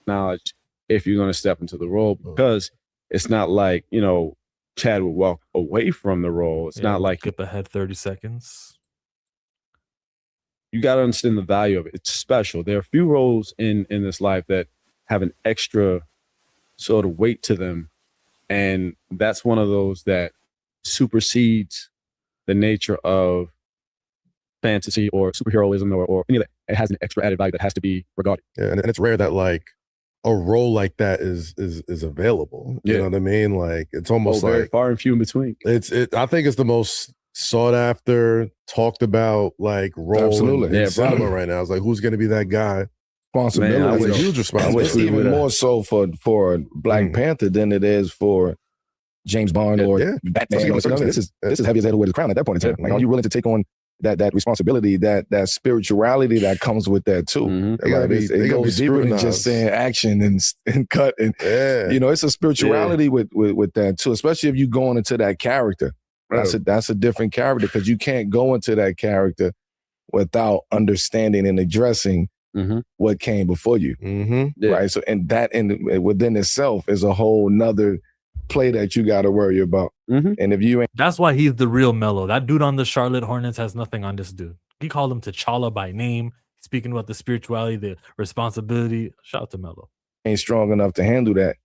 Knowledge if you're going to step into the role, because it's not like Chad would walk away from the role. It's not like skip ahead 30 seconds. You got to understand the value of it. It's special. There are a few roles in this life that have an extra sort of weight to them, and that's one of those that supersedes the nature of fantasy or superheroism or any of that. It has an extra added value that has to be regarded. Yeah, and it's rare that like a role like that is available. You know what I mean? Like it's almost like very far and few in between. I think it's the most sought after, talked about like role in cinema right now. It's like, who's going to be that guy? Responsibility. It's a huge responsibility. It's even more so for Black Panther than it is for James Bond or Batman. This is heavy as head with his crown at that point in time. Like, are you willing to take on that responsibility, that spirituality that comes with that too? It goes deeper than just saying action and cut and it's a spirituality with that too, especially if you going into that character. That's a different character, because you can't go into that character without understanding and addressing what came before you, right? So, and that within itself is a whole nother play that you got to worry about. And if you ain't, that's why he's the real Mello. That dude on the Charlotte Hornets has nothing on this dude. He called him T'Challa by name, speaking about the spirituality, the responsibility. Shout out to Mello. Ain't strong enough to handle that,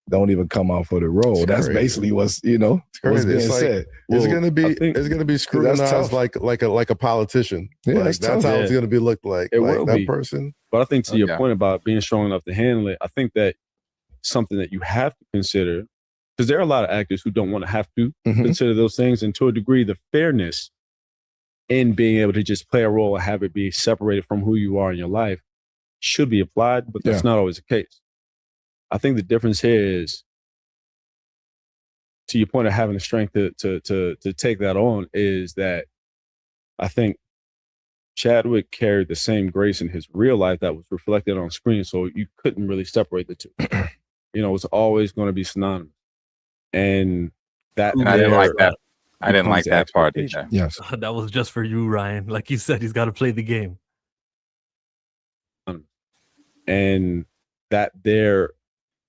don't even come out for the role. That's basically what's what's being said. It's gonna be scrutinized like a politician. Yeah, that's how it's gonna be looked like. It like will that be. person. But I think to your point about being strong enough to handle it, I think that something that you have to consider, because there are a lot of actors who don't want to have to consider those things, and to a degree, the fairness in being able to just play a role and have it be separated from who you are in your life should be applied, but that's not always the case. I think the difference here is, to your point of having the strength to take that on, is that I think Chadwick carried the same grace in his real life that was reflected on screen, so you couldn't really separate the two. It's always going to be synonymous. And I didn't like that. I didn't like that part either. Yes. That was just for you, Ryan. Like you said, he's got to play the game. And that there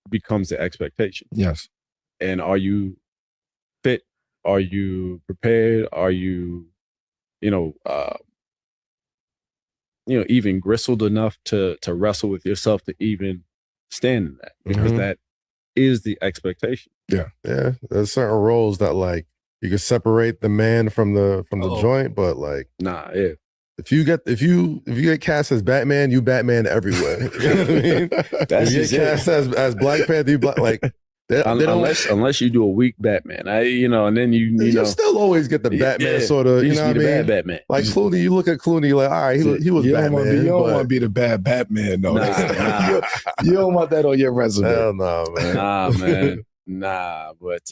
becomes the expectation. Yes. And are you fit? Are you prepared? Are you, even gristled enough to wrestle with yourself to even stand in that? Because that is the expectation. Yeah. There's certain roles that like you can separate the man from the joint, but like If you get cast as Batman, you Batman everywhere. You know what I mean? If you get cast as Black Panther, you unless you do a weak Batman, and then you still always get the Batman sort of. You know what I mean? Bad Batman. Like Clooney, you look at Clooney, you're like, all right, he was Batman. You don't want to be the bad Batman, though. Nah. You don't want that on your resume. Hell no, man. Nah, man. Nah, but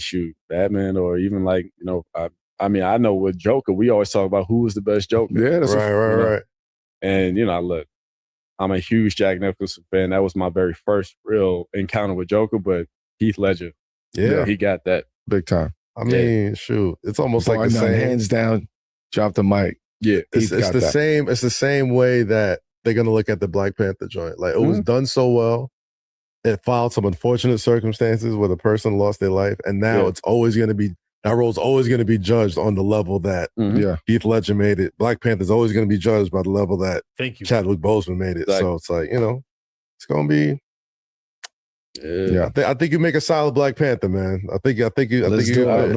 shoot, Batman, or even like I know with Joker, we always talk about who was the best Joker. Yeah, that's right. And look, I'm a huge Jack Nicholson fan. That was my very first real encounter with Joker, but Heath Ledger, he got that big time. I mean, shoot, it's almost like the same. Hands down, drop the mic. Yeah, it's the same. It's the same way that they're gonna look at the Black Panther joint. Like it was done so well. It followed some unfortunate circumstances where the person lost their life, and now it's always gonna be. That role's always going to be judged on the level that Heath Ledger made it. Black Panther's always going to be judged by the level that Chadwick Boseman made it. Exactly. So it's like, It's gonna be. Yeah, I think you make a solid Black Panther, man. I think you. I appreciate that.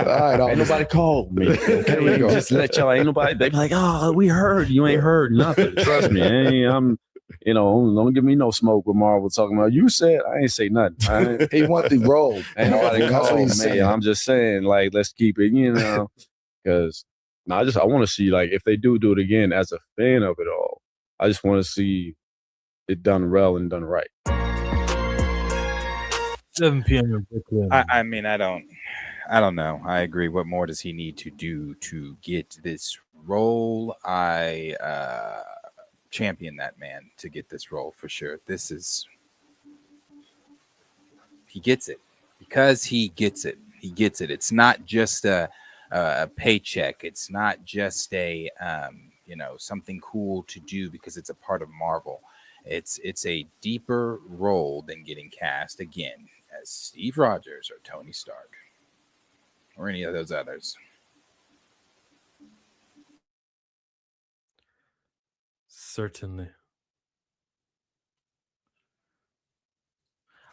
All right, Ain't nobody called me. Okay, just let y'all. Ain't nobody. They be like, oh, we heard. You ain't heard nothing. Trust me. I'm. Don't give me no smoke with Marvel talking about. You said I ain't say nothing. He want the role. Ain't nobody That's what called he's me. saying. I'm just saying, like, let's keep it. Because I want to see, like, if they do it again as a fan of it all. I just want to see it done well and done right. 7 p.m. in Brooklyn. I mean, I don't know. I agree. What more does he need to do to get this role? I champion that man to get this role for sure. He gets it because he gets it. He gets it. It's not just a paycheck. It's not just a something cool to do because it's a part of Marvel. It's a deeper role than getting cast again as Steve Rogers or Tony Stark or any of those others. Certainly.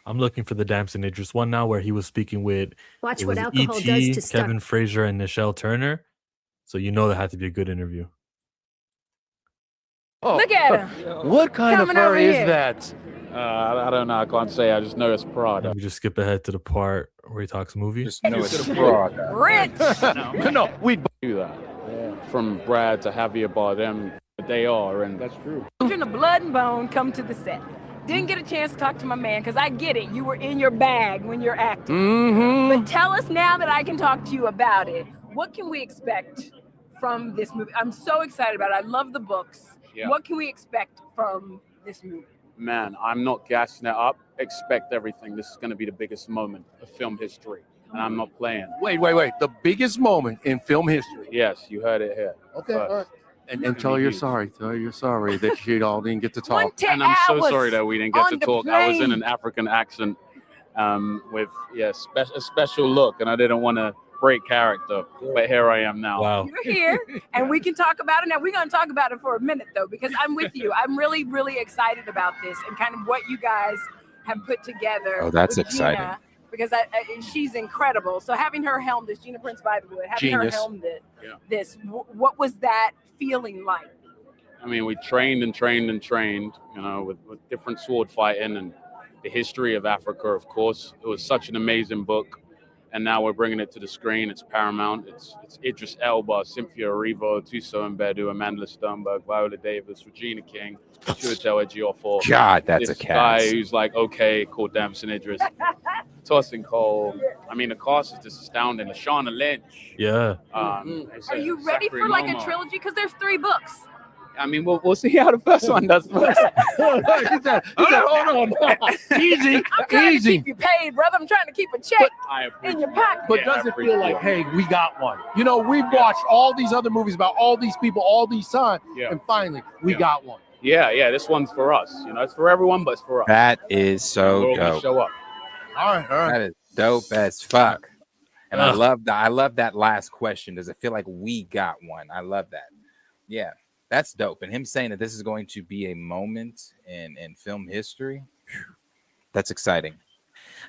I'm looking for the Damson Idris one now where he was speaking with Watch what alcohol does to stuff. Kevin Frazier and Nichelle Turner. So that had to be a good interview. Oh, Look at him. What kind Coming of fur over is here. that? I don't know. I can't say. I just know it's Prada. Let me just skip ahead to the part where he talks movie. Just know it's Prada. Rich. No, we do that. Yeah. From Brad to Javier Bardem, they are, and that's true. Children of blood and bone come to the set. Didn't get a chance to talk to my man because I get it. You were in your bag when you're acting. Mm-hmm. But tell us now that I can talk to you about it. What can we expect from this movie? I'm so excited about it. I love the books. Yeah. What can we expect from this movie? Man, I'm not gassing it up. Expect everything. This is going to be the biggest moment of film history, and I'm not playing. Wait. The biggest moment in film history. Yes, you heard it here. Okay. First. All right. And tell her you're sorry. Tell her you're sorry that you all didn't get to talk. And I'm so sorry that we didn't get on to the talk. I was in plane. an African accent with a special look, and I didn't want to break character, but here I am now. Wow. You're here, and we can talk about it now. We're going to talk about it for a minute, though, because I'm with you. I'm really, really excited about this and kind of what you guys have put together. Oh, that's with exciting. Gina, because she's incredible. So having her helm this, Gina Prince Bythewood, having her Genius. helmed this, what was that feeling like? I mean, we trained, with different sword fighting and the history of Africa, of course. It was such an amazing book. And now we're bringing it to the screen. It's Paramount. It's Idris Elba, Cynthia Erivo, Tuso Mbedu, Amanda Sternberg, Viola Davis, Regina King, Chiwetel Ejiofor. God, that's this a guy cast. who's like, okay, called Damson Idris. Tossing Cole. I mean, the cast is just astounding. Lashana Lynch. Yeah. Are you ready for like a trilogy? Because there's 3 books. I mean, we'll see how the first one does. he said, hold on. Easy. I'm trying to keep you paid, brother. I'm trying to keep a check in your pocket. But does it feel like, hey, we got one? We've watched all these other movies about all these people all these times, and finally, we got one. Yeah, this one's for us. It's for everyone, but it's for us. That is so We're gonna dope. show up. All right. That is dope as fuck. And I love that last question. Does it feel like we got one? I love that. Yeah, that's dope. And him saying that this is going to be a moment in film history, that's exciting.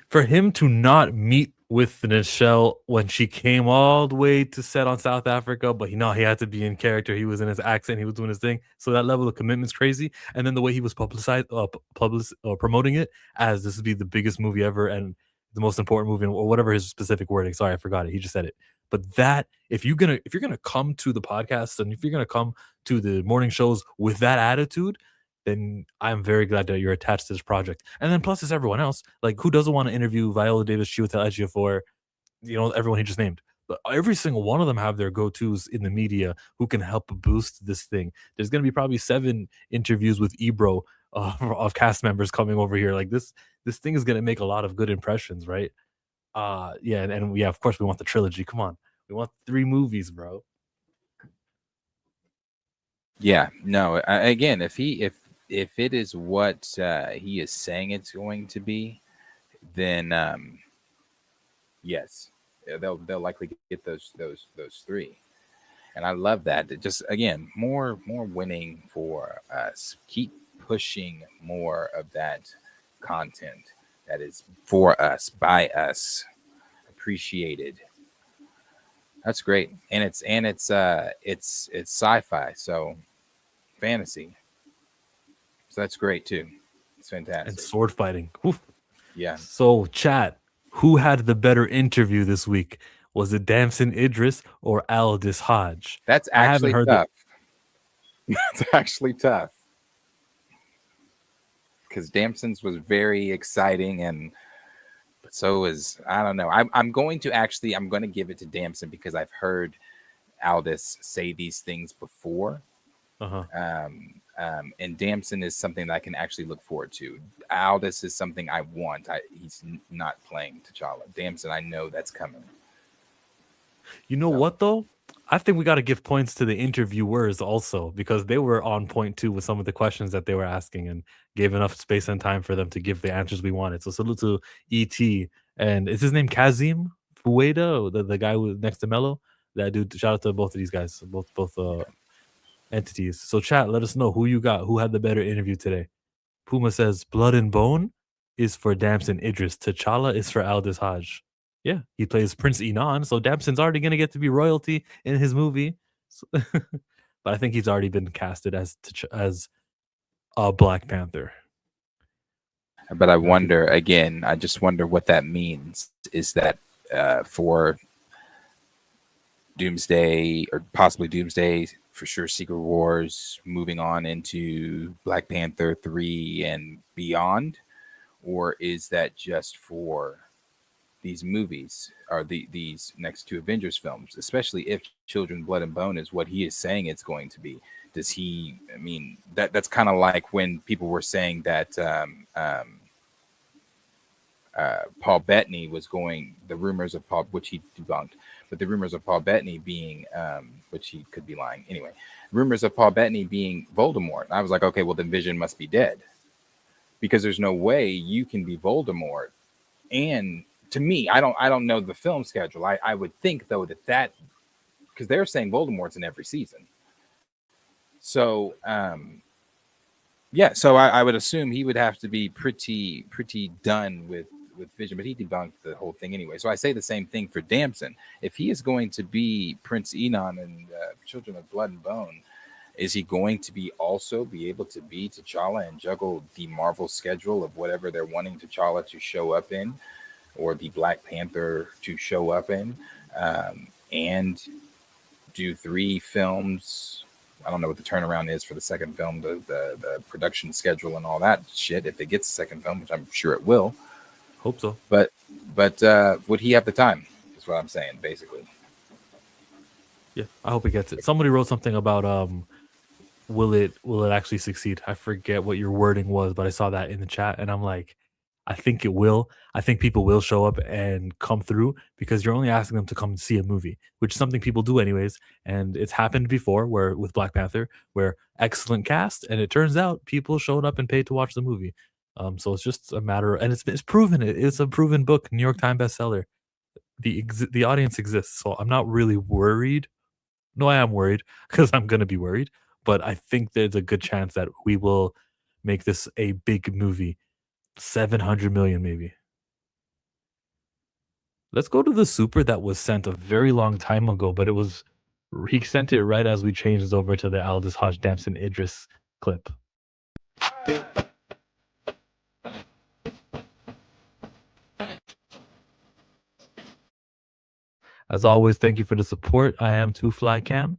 For him to not meet with Nichelle when she came all the way to set on South Africa, but he had to be in character. He was in his accent. He was doing his thing. So that level of commitment's crazy. And then the way he was promoting it as this would be the biggest movie ever and the most important movie, or whatever his specific wording. Sorry, I forgot it. He just said it. But that if you're gonna come to the podcast and if you're gonna come to the morning shows with that attitude, then I'm very glad that you're attached to this project. And then plus it's everyone else. Like, who doesn't want to interview Viola Davis, Chiwetel Ejiofor, everyone he just named. But every single one of them have their go-tos in the media who can help boost this thing. There's going to be probably 7 interviews with Ebro of cast members coming over here. Like this thing is going to make a lot of good impressions, right? And of course we want the trilogy. Come on. We want 3 movies, bro. Yeah, no. Again, if it is what he is saying it's going to be, then yes, they'll likely get those 3. And I love that. It just again more winning for us. Keep pushing more of that content that is for us, by us, appreciated. That's great. And it's sci-fi, so fantasy. So that's great too. It's fantastic. And sword fighting. Oof. Yeah. So, chat, who had the better interview this week? Was it Damson Idris or Aldis Hodge? That's actually tough. That's actually tough. Because Damson's was very exciting, and so is, I don't know. I'm going to give it to Damson because I've heard Aldis say these things before. And Damson is something that I can actually look forward to. Aldis is something I want. He's not playing T'Challa. Damson, I know that's coming. You know what, though? I think we got to give points to the interviewers also, because they were on point too with some of the questions that they were asking and gave enough space and time for them to give the answers we wanted. So salute to E.T. And is his name Kazim Fueda, the guy next to Mello? That dude. Shout out to both of these guys, both entities. So chat, let us know who you got. Who had the better interview today? Puma says Blood and Bone is for Damson Idris. T'Challa is for Aldis Hodge. Yeah, he plays Prince Enon, so Damson's already going to get to be royalty in his movie. So, but I think he's already been casted as a Black Panther. But I wonder, again, I just wonder what that means. Is that for Doomsday, or possibly Doomsday, for sure Secret Wars, moving on into Black Panther 3 and beyond? Or is that just for these movies, or these next two Avengers films, especially if Children, Blood and Bone is what he is saying it's going to be? Does he, I mean, that's kind of like when people were saying that Paul Bettany was going, the rumors of Paul, which he debunked, but the rumors of Paul Bettany being, which he could be lying anyway, rumors of Paul Bettany being Voldemort. And I was like, okay, well then Vision must be dead, because there's no way you can be Voldemort. And to me, I don't know the film schedule. I would think though that because they're saying Voldemort's in every season. So yeah, so I would assume he would have to be pretty done with Vision, but he debunked the whole thing anyway. So I say the same thing for Damson. If he is going to be Prince Enon and Children of Blood and Bone, is he going to be able to be T'Challa and juggle the Marvel schedule of whatever they're wanting T'Challa to show up in, or the Black Panther to show up in, and do 3 films? I don't know what the turnaround is for the second film, the production schedule and all that shit, if it gets a second film, which I'm sure it will. Hope so. But would he have the time? Is what I'm saying, basically. Yeah, I hope he gets it. Somebody wrote something about will it actually succeed? I forget what your wording was, but I saw that in the chat, and I'm like, I think it will. I think people will show up and come through, because you're only asking them to come and see a movie, which is something people do anyways. And it's happened before, where with Black Panther, where excellent cast, and it turns out people showed up and paid to watch the movie. So it's just a matter, and it's proven. It's a proven book, New York Times bestseller. The audience exists, so I'm not really worried. No, I am worried, because I'm gonna be worried. But I think there's a good chance that we will make this a big movie. 700 million maybe. Let's go to the super that was sent a very long time ago, but he sent it right as we changed over to the Aldis Hodge Damson Idris clip. As always, thank you for the support. I am 2FlyCam.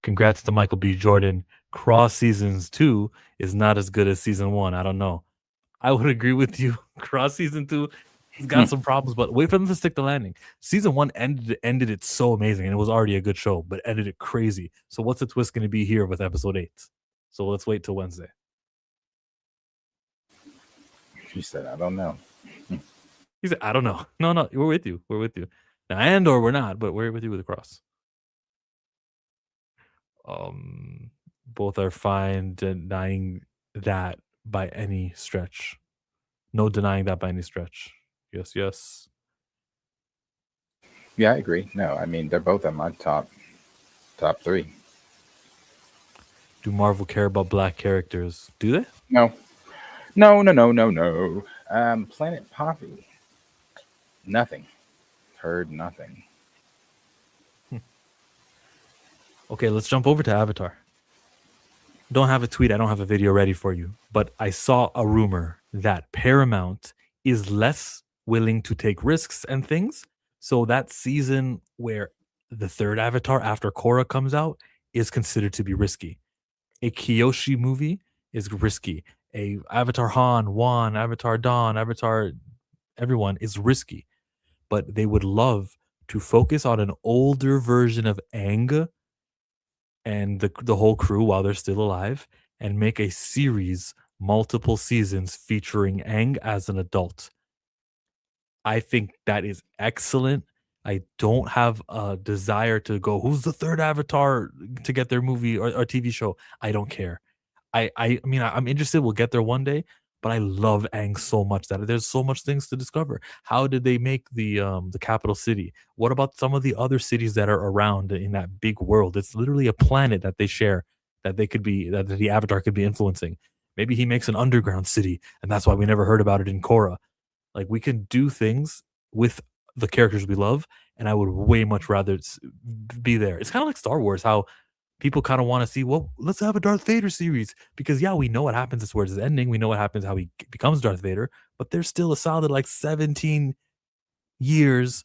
Congrats to Michael B. Jordan. Cross Seasons 2 is not as good as Season 1. I don't know. I would agree with you. Cross Season 2 has got some problems, but wait for them to stick the landing. Season 1 ended it so amazing, and it was already a good show, but ended it crazy. So what's the twist going to be here with episode 8? So let's wait till Wednesday. He said, I don't know. He said, I don't know. No, we're with you. We're with you. Now, and or we're not, but we're with you with the cross. Both are fine denying that by any stretch. No denying that by any stretch. Yes. Yeah, I agree. No, I mean, they're both on my top 3. Do Marvel care about black characters? Do they? No. Planet Poppy. Nothing. Heard nothing. Okay, let's jump over to Avatar. Don't have a tweet. I don't have a video ready for you. But I saw a rumor that Paramount is less willing to take risks and things. So that season where the third Avatar after Korra comes out is considered to be risky. A Kyoshi movie is risky. A Avatar Han, Wan, Avatar Dawn, Avatar everyone is risky. But they would love to focus on an older version of Aang and the whole crew while they're still alive and make a series, multiple seasons featuring Aang as an adult. I think that is excellent. I don't have a desire to go, who's the third Avatar to get their movie or TV show? I don't care. I mean, I'm interested. We'll get there one day, but I love Aang so much that there's so much things to discover. How did they make the capital city? What about some of the other cities that are around in that big world? It's literally a planet that they share that they could be that the Avatar could be influencing. Maybe he makes an underground city, and that's why we never heard about it in Korra. Like we can do things with the characters we love, and I would way much rather be there. It's kind of like Star Wars, how people kind of want to see, well, let's have a Darth Vader series because yeah, we know what happens towards his ending. We know what happens, how he becomes Darth Vader, but there's still a solid like 17 years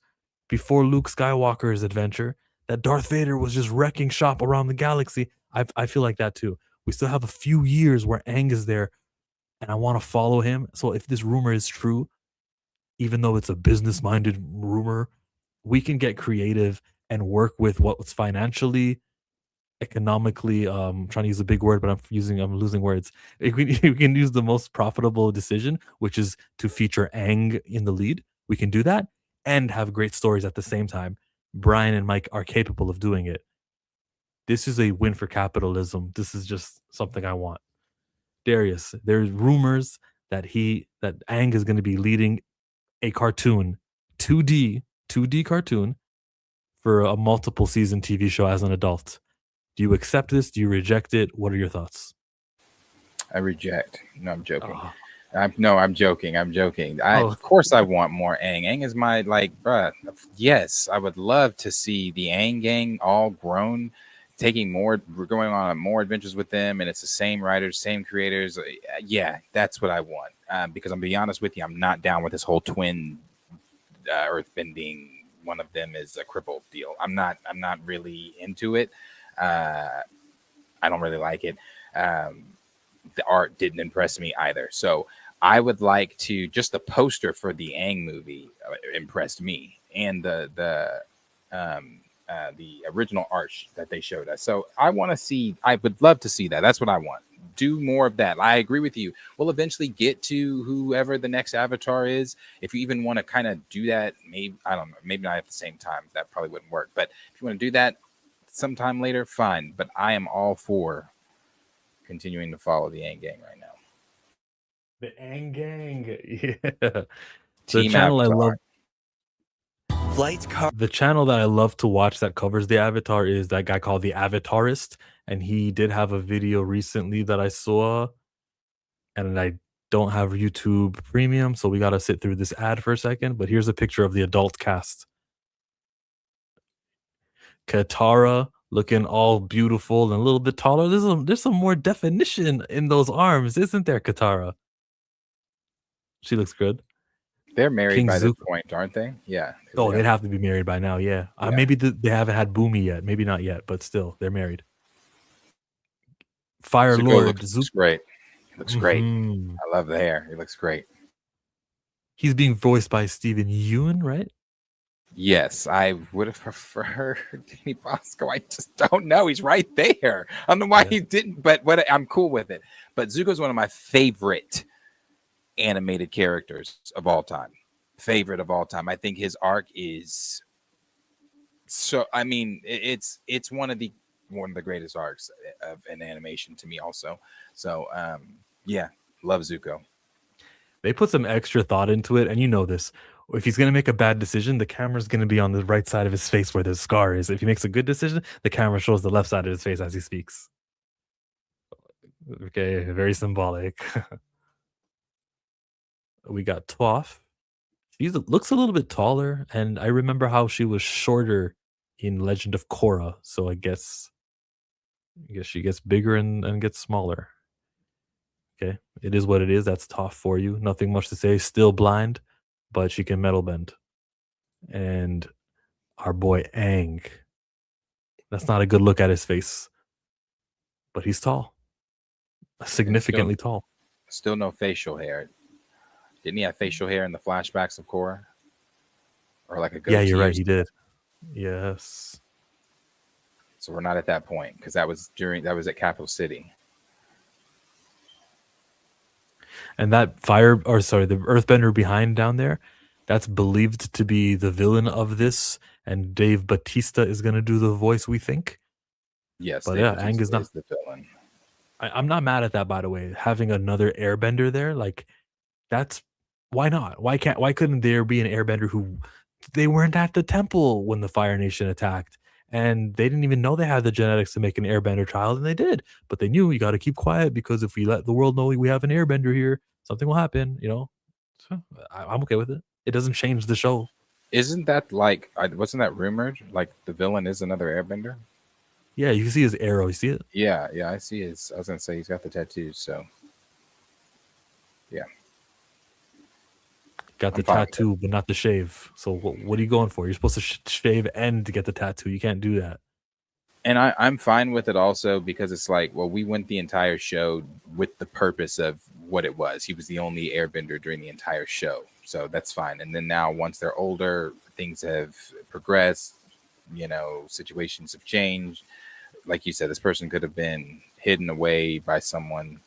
before Luke Skywalker's adventure that Darth Vader was just wrecking shop around the galaxy. I feel like that too. We still have a few years where Aang is there and I want to follow him. So if this rumor is true, even though it's a business-minded rumor, we can get creative and work with what's financially, economically, trying to use a big word, but I'm losing words. We can use the most profitable decision, which is to feature Aang in the lead. We can do that and have great stories at the same time. Brian and Mike are capable of doing it. This is a win for capitalism. This is just something I want. Darius, there's rumors that Aang is going to be leading a cartoon, 2D cartoon for a multiple season TV show as an adult. Do you accept this? Do you reject it? What are your thoughts? I reject. No, I'm joking. I'm joking. Of course I want more Aang. Aang is my, bruh. Yes, I would love to see the Aang gang all grown, we're going on more adventures with them, and it's the same writers, same creators. Yeah, that's what I want. Because I'm be honest with you, I'm not down with this whole twin earthbending. One of them is a crippled deal. I'm not really into it. I don't really like it. The art didn't impress me either. So I would like to, just the poster for the Aang movie impressed me, and the original art that they showed us. So I would love to see that. That's what I want. Do more of that. I agree with you. We'll eventually get to whoever the next Avatar is. If you even want to kind of do that, maybe, I don't know, maybe not at the same time. That probably wouldn't work. But if you want to do that sometime later, fine. But I am all for continuing to follow the Aang gang right now. The Aang gang. Yeah. The channel Avatar. I love. The channel that I love to watch that covers the Avatar is that guy called the Avatarist, and he did have a video recently that I saw, and I don't have YouTube Premium, so we got to sit through this ad for a second, but here's a picture of the adult cast. Katara looking all beautiful and a little bit taller. There's some more definition in those arms, isn't there, Katara? She looks good. They're married by this point, aren't they? Yeah. Oh, they'd have to be married by now. Yeah. Maybe they haven't had Boomy yet. Maybe not yet, but still, they're married. Fire Lord looks great. Looks great. I love the hair. He looks great. He's being voiced by Steven Yeun, right? Yes, I would have preferred Danny Bosco. I just don't know. He's right there. I don't know why he didn't, but I'm cool with it. But Zuko's one of my favorite animated characters of all time. I think his arc is so, I mean, it's one of the greatest arcs of an animation to me also. So yeah, love Zuko. They put some extra thought into it, and you know this. If he's going to make a bad decision, the camera's going to be on the right side of his face where the scar is. If he makes a good decision, the camera shows the left side of his face as he speaks. Okay, very symbolic. We got Toph. She looks a little bit taller, and I remember how she was shorter in Legend of Korra. So I guess she gets bigger and gets smaller. Okay, it is what it is. That's Toph for you. Nothing much to say. Still blind, but she can metal bend. And our boy Aang. That's not a good look at his face, but he's tall, significantly tall. Still no facial hair. Didn't he have facial hair in the flashbacks of Korra? Or like a goatee? Yeah, you're right. or He did. Yes. So we're not at that point because that was at Capital City. And that the earthbender behind down there, that's believed to be the villain of this. And Dave Bautista is going to do the voice, we think. Yes, but Dave yeah, Bautista Aang is not the villain. I'm not mad at that, by the way. Having another airbender there, like, that's why not? Why couldn't there be an airbender who they weren't at the temple when the Fire Nation attacked? And they didn't even know they had the genetics to make an airbender child, and they did. But they knew you got to keep quiet because if we let the world know we have an airbender here, something will happen, So I'm okay with it. It doesn't change the show. Isn't that wasn't that rumored? Like the villain is another airbender? Yeah, you can see his arrow. You see it? Yeah, I see his. I was gonna say he's got the tattoos, so yeah. Got the tattoo, but not the shave. So what are you going for? You're supposed to shave and to get the tattoo. You can't do that. And I'm fine with it also because it's like, well, we went the entire show with the purpose of what it was. He was the only airbender during the entire show. So that's fine. And then now once they're older, things have progressed, situations have changed. Like you said, this person could have been hidden away by someone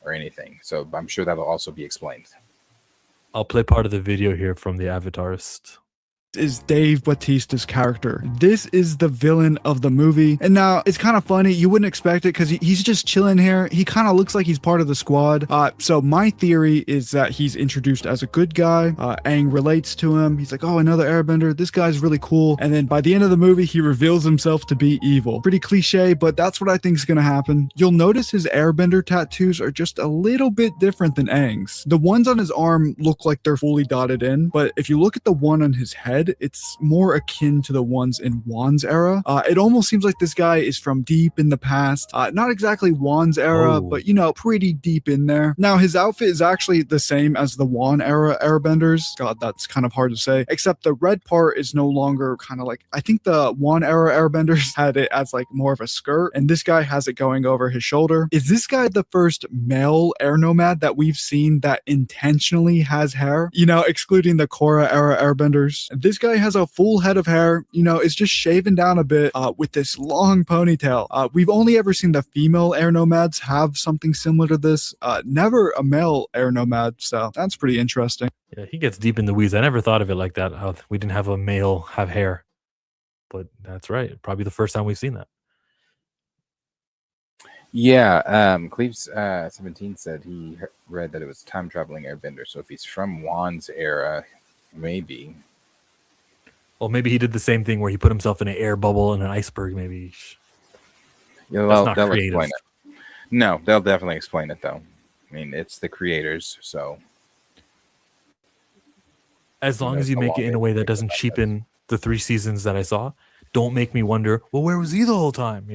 or anything. So I'm sure that'll also be explained. I'll play part of the video here from the Avatarist. Is Dave Bautista's character. This is the villain of the movie. And now it's kind of funny. You wouldn't expect it because he's just chilling here. He kind of looks like he's part of the squad. So my theory is that he's introduced as a good guy. Aang relates to him. He's like, oh, another airbender. This guy's really cool. And then by the end of the movie, he reveals himself to be evil. Pretty cliche, but that's what I think is going to happen. You'll notice his airbender tattoos are just a little bit different than Aang's. The ones on his arm look like they're fully dotted in, but if you look at the one on his head, it's more akin to the ones in Wan's era. It almost seems like this guy is from deep in the past. Not exactly Wan's era, but pretty deep in there. Now, his outfit is actually the same as the Wan era airbenders. God, that's kind of hard to say. Except the red part is no longer kind of like, I think the Wan era airbenders had it as like more of a skirt, and this guy has it going over his shoulder. Is this guy the first male air nomad that we've seen that intentionally has hair? Excluding the Korra era airbenders. This guy has a full head of hair, it's just shaven down a bit with this long ponytail. We've only ever seen the female air nomads have something similar to this, never a male air nomad, so that's pretty interesting. Yeah, he gets deep in the weeds. I never thought of it like that, how we didn't have a male have hair. But that's right. Probably the first time we've seen that. Yeah, Cleves 17 said he read that it was time traveling airbender. So if he's from Wan's era, maybe. Well, maybe he did the same thing where he put himself in an air bubble and an iceberg. Maybe. Yeah, well, they'll explain it. No, they'll definitely explain it, though. I mean, it's the creators, so. As long as you make it in a way that doesn't cheapen the 3 seasons that I saw, don't make me wonder, well, where was he the whole time?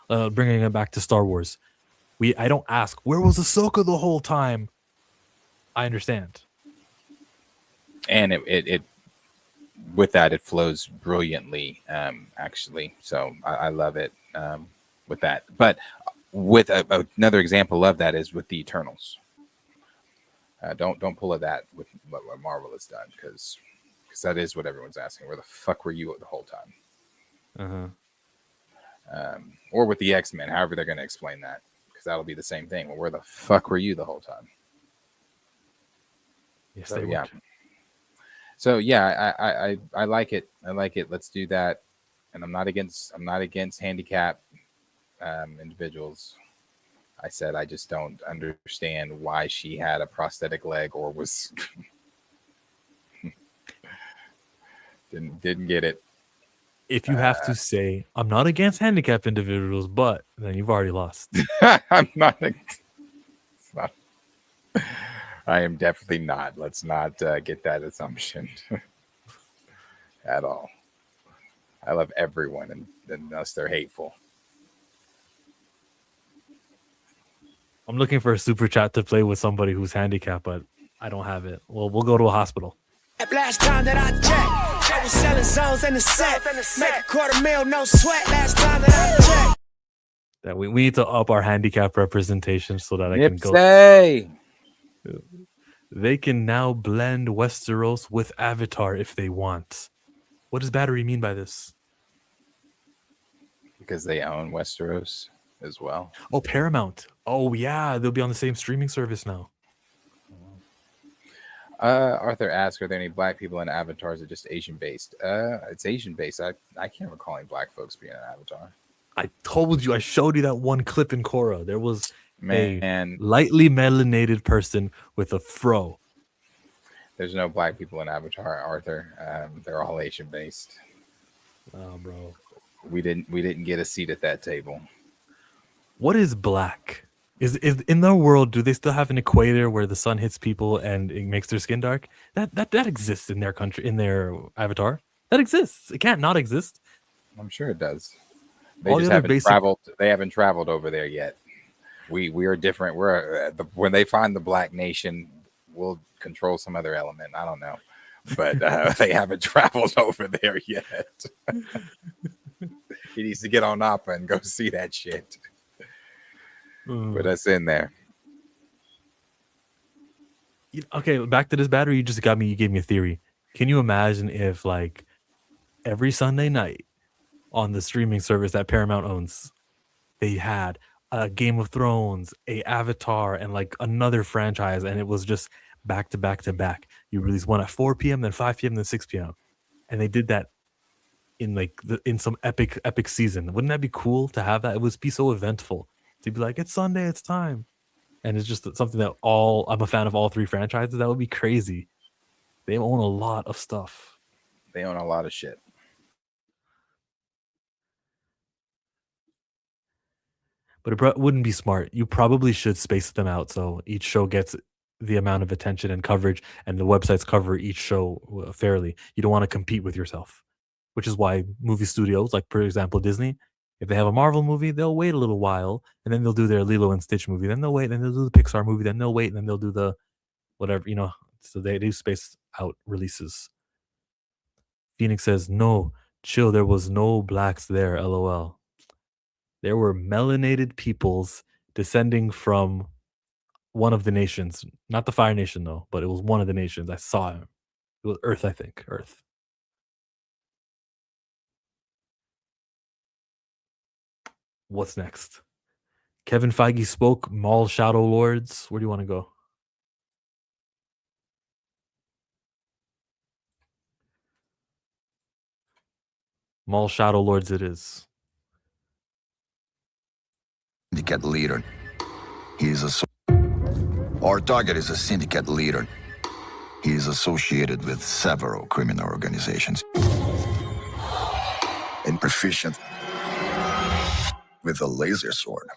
Bringing it back to Star Wars. I don't ask, where was Ahsoka the whole time? I understand. And it with that, it flows brilliantly, actually. So I love it with that. But with another example of that is with the Eternals. Don't pull at that with what Marvel has done, because that is what everyone's asking. Where the fuck were you the whole time? Or with the X-Men, however they're going to explain that, because that'll be the same thing. Well, where the fuck were you the whole time? Yes, they would. So yeah, I like it. I like it. Let's do that. And I'm not against handicap individuals. I said I just don't understand why she had a prosthetic leg or was didn't get it. If you have to say, I'm not against handicapped individuals, but then you've already lost. I'm not. It's not. I am definitely not. Let's not get that assumption at all. I love everyone, unless they're hateful. I'm looking for a super chat to play with somebody who's handicapped, but I don't have it. Well, we'll go to a hospital. Last time that I checked, they were selling zones in the set. Make $250,000, no sweat. Last time that I checked. That we need to up our handicap representation so that I can go. They can now blend Westeros with Avatar if they want. What does Battery mean by this? Because they own Westeros as well. Oh, Paramount. Oh, yeah. They'll be on the same streaming service now. Arthur asked, are there any black people in Avatar? Is it just Asian based? It's Asian based. I can't recall any black folks being in Avatar. I told you, I showed you that one clip in Korra. There was a lightly melanated person with a fro. There's no black people in Avatar, Arthur. They're all Asian based. Oh, bro. We didn't get a seat at that table. What is black? Is in their world, do they still have an equator where the sun hits people and it makes their skin dark? That exists in their country, in their Avatar. That exists. It can't not exist. I'm sure it does. They just haven't traveled. They haven't traveled over there yet. We are different. When they find the black nation, we'll control some other element. I don't know, but they haven't traveled over there yet. He needs to get on Nappa and go see that shit. Put us in there. Okay, back to this Battery. You gave me a theory. Can you imagine if like every Sunday night on the streaming service that Paramount owns, they had a Game of Thrones, a Avatar, and like another franchise, and it was just back to back to back. You release one at 4 p.m., then 5 p.m., then 6 p.m. And they did that in like in some epic season. Wouldn't that be cool to have that? It would be so eventful to be like, it's Sunday, it's time. And it's just something that I'm a fan of all three franchises. That would be crazy. They own a lot of stuff. They own a lot of shit. But it wouldn't be smart. You probably should space them out so each show gets the amount of attention and coverage, and the websites cover each show fairly. You don't want to compete with yourself, which is why movie studios, like for example Disney, if they have a Marvel movie, they'll wait a little while, and then they'll do their Lilo and Stitch movie. Then they'll wait, and they'll do the Pixar movie. Then they'll wait, and then they'll do the whatever, So they do space out releases. Phoenix says, no, chill. There was no blacks there. LOL. There were melanated peoples descending from one of the nations. Not the Fire Nation, though, but it was one of the nations. I saw him. It was Earth, I think. Earth. What's next? Kevin Feige spoke. Maul Shadow Lords. Where do you want to go? Maul Shadow Lords it is. Syndicate leader. Our target is a syndicate leader. He is associated with several criminal organizations. And proficient with a laser sword.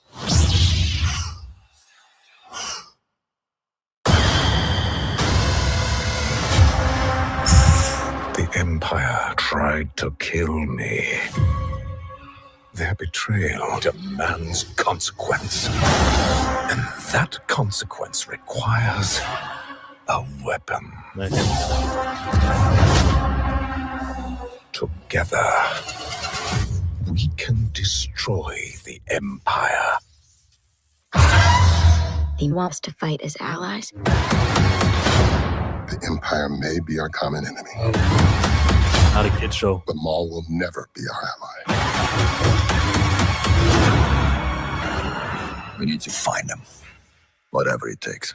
The Empire tried to kill me. Their betrayal demands consequence. And that consequence requires a weapon. Together, we can destroy the Empire. He wants to fight as allies. The Empire may be our common enemy. Not a kid show. But Maul will never be our ally. We need to find him. Whatever it takes.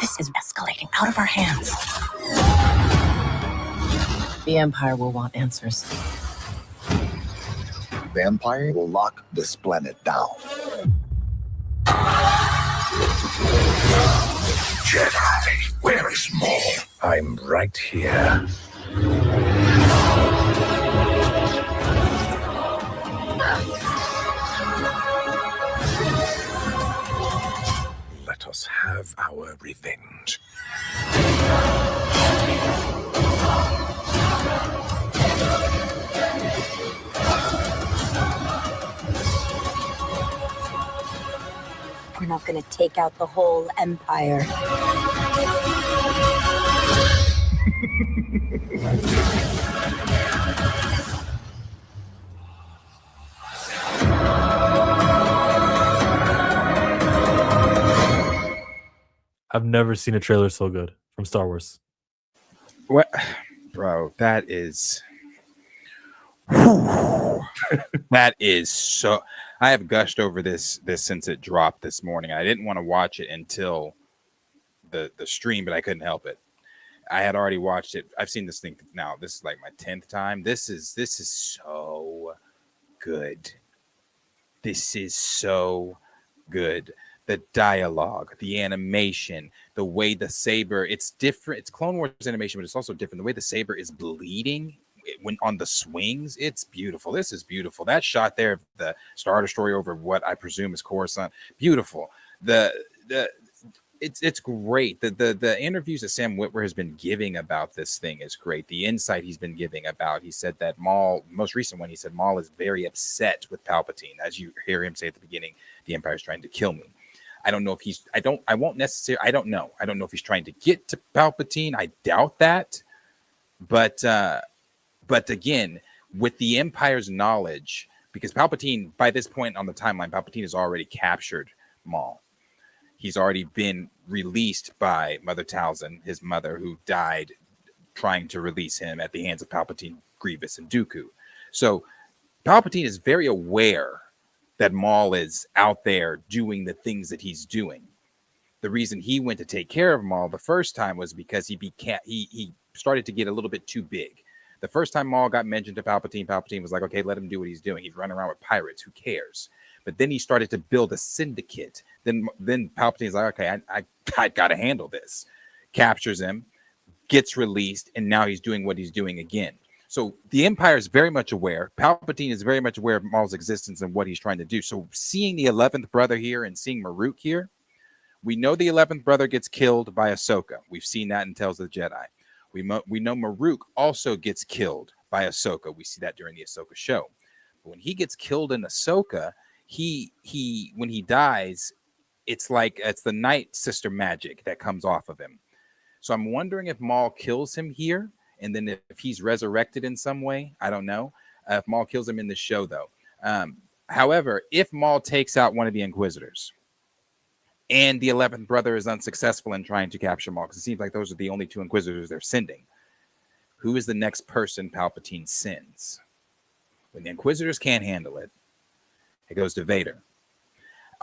This is escalating out of our hands. The Empire will want answers. The Empire will lock this planet down. Jedi, where is Maul? I'm right here. not going to take out the whole empire. I've never seen a trailer so good from Star Wars. What, bro? That is that is so. I have gushed over this since it dropped this morning. I didn't want to watch it until the stream, but I couldn't help it. I had already watched it. I've seen this thing now. This is like my 10th time. This is so good. This is so good. The dialogue, the animation, the way the saber, it's different. It's Clone Wars animation, but it's also different. The way the saber is bleeding when on the swings, it's beautiful. This is beautiful. That shot there, the Star Destroyer over what I presume is Coruscant, beautiful. It's great. The interviews that Sam Witwer has been giving about this thing is great. The insight he's been giving about, he said that Maul, most recent one, he said Maul is very upset with Palpatine. As you hear him say at the beginning, the Empire's trying to kill me. I don't know if he's, I don't know if he's trying to get to Palpatine. I doubt that. But again, with the Empire's knowledge, because Palpatine, by this point on the timeline, Palpatine has already captured Maul. He's already been released by Mother Talzin, his mother, who died trying to release him at the hands of Palpatine, Grievous, and Dooku. So Palpatine is very aware that Maul is out there doing the things that he's doing. The reason he went to take care of Maul the first time was because he started to get a little bit too big. The first time Maul got mentioned to Palpatine, Palpatine was like, okay, let him do what he's doing. He's running around with pirates. Who cares? But then he started to build a syndicate. Then Palpatine's like, okay, I got to handle this. Captures him, gets released, and now he's doing what he's doing again. So the Empire is very much aware. Palpatine is very much aware of Maul's existence and what he's trying to do. So seeing the 11th brother here and seeing Maruk here, we know the 11th brother gets killed by Ahsoka. We've seen that in Tales of the Jedi. We know Maruk also gets killed by Ahsoka. We see that during the Ahsoka show. But when he gets killed in Ahsoka, when he dies, it's the Night Sister magic that comes off of him. So I'm wondering if Maul kills him here, and then if he's resurrected in some way. I don't know if Maul kills him in the show, though. However, if Maul takes out one of the Inquisitors and the 11th brother is unsuccessful in trying to capture Maul, because it seems like those are the only two Inquisitors they're sending, who is the next person Palpatine sends? When the Inquisitors can't handle it, it goes to Vader.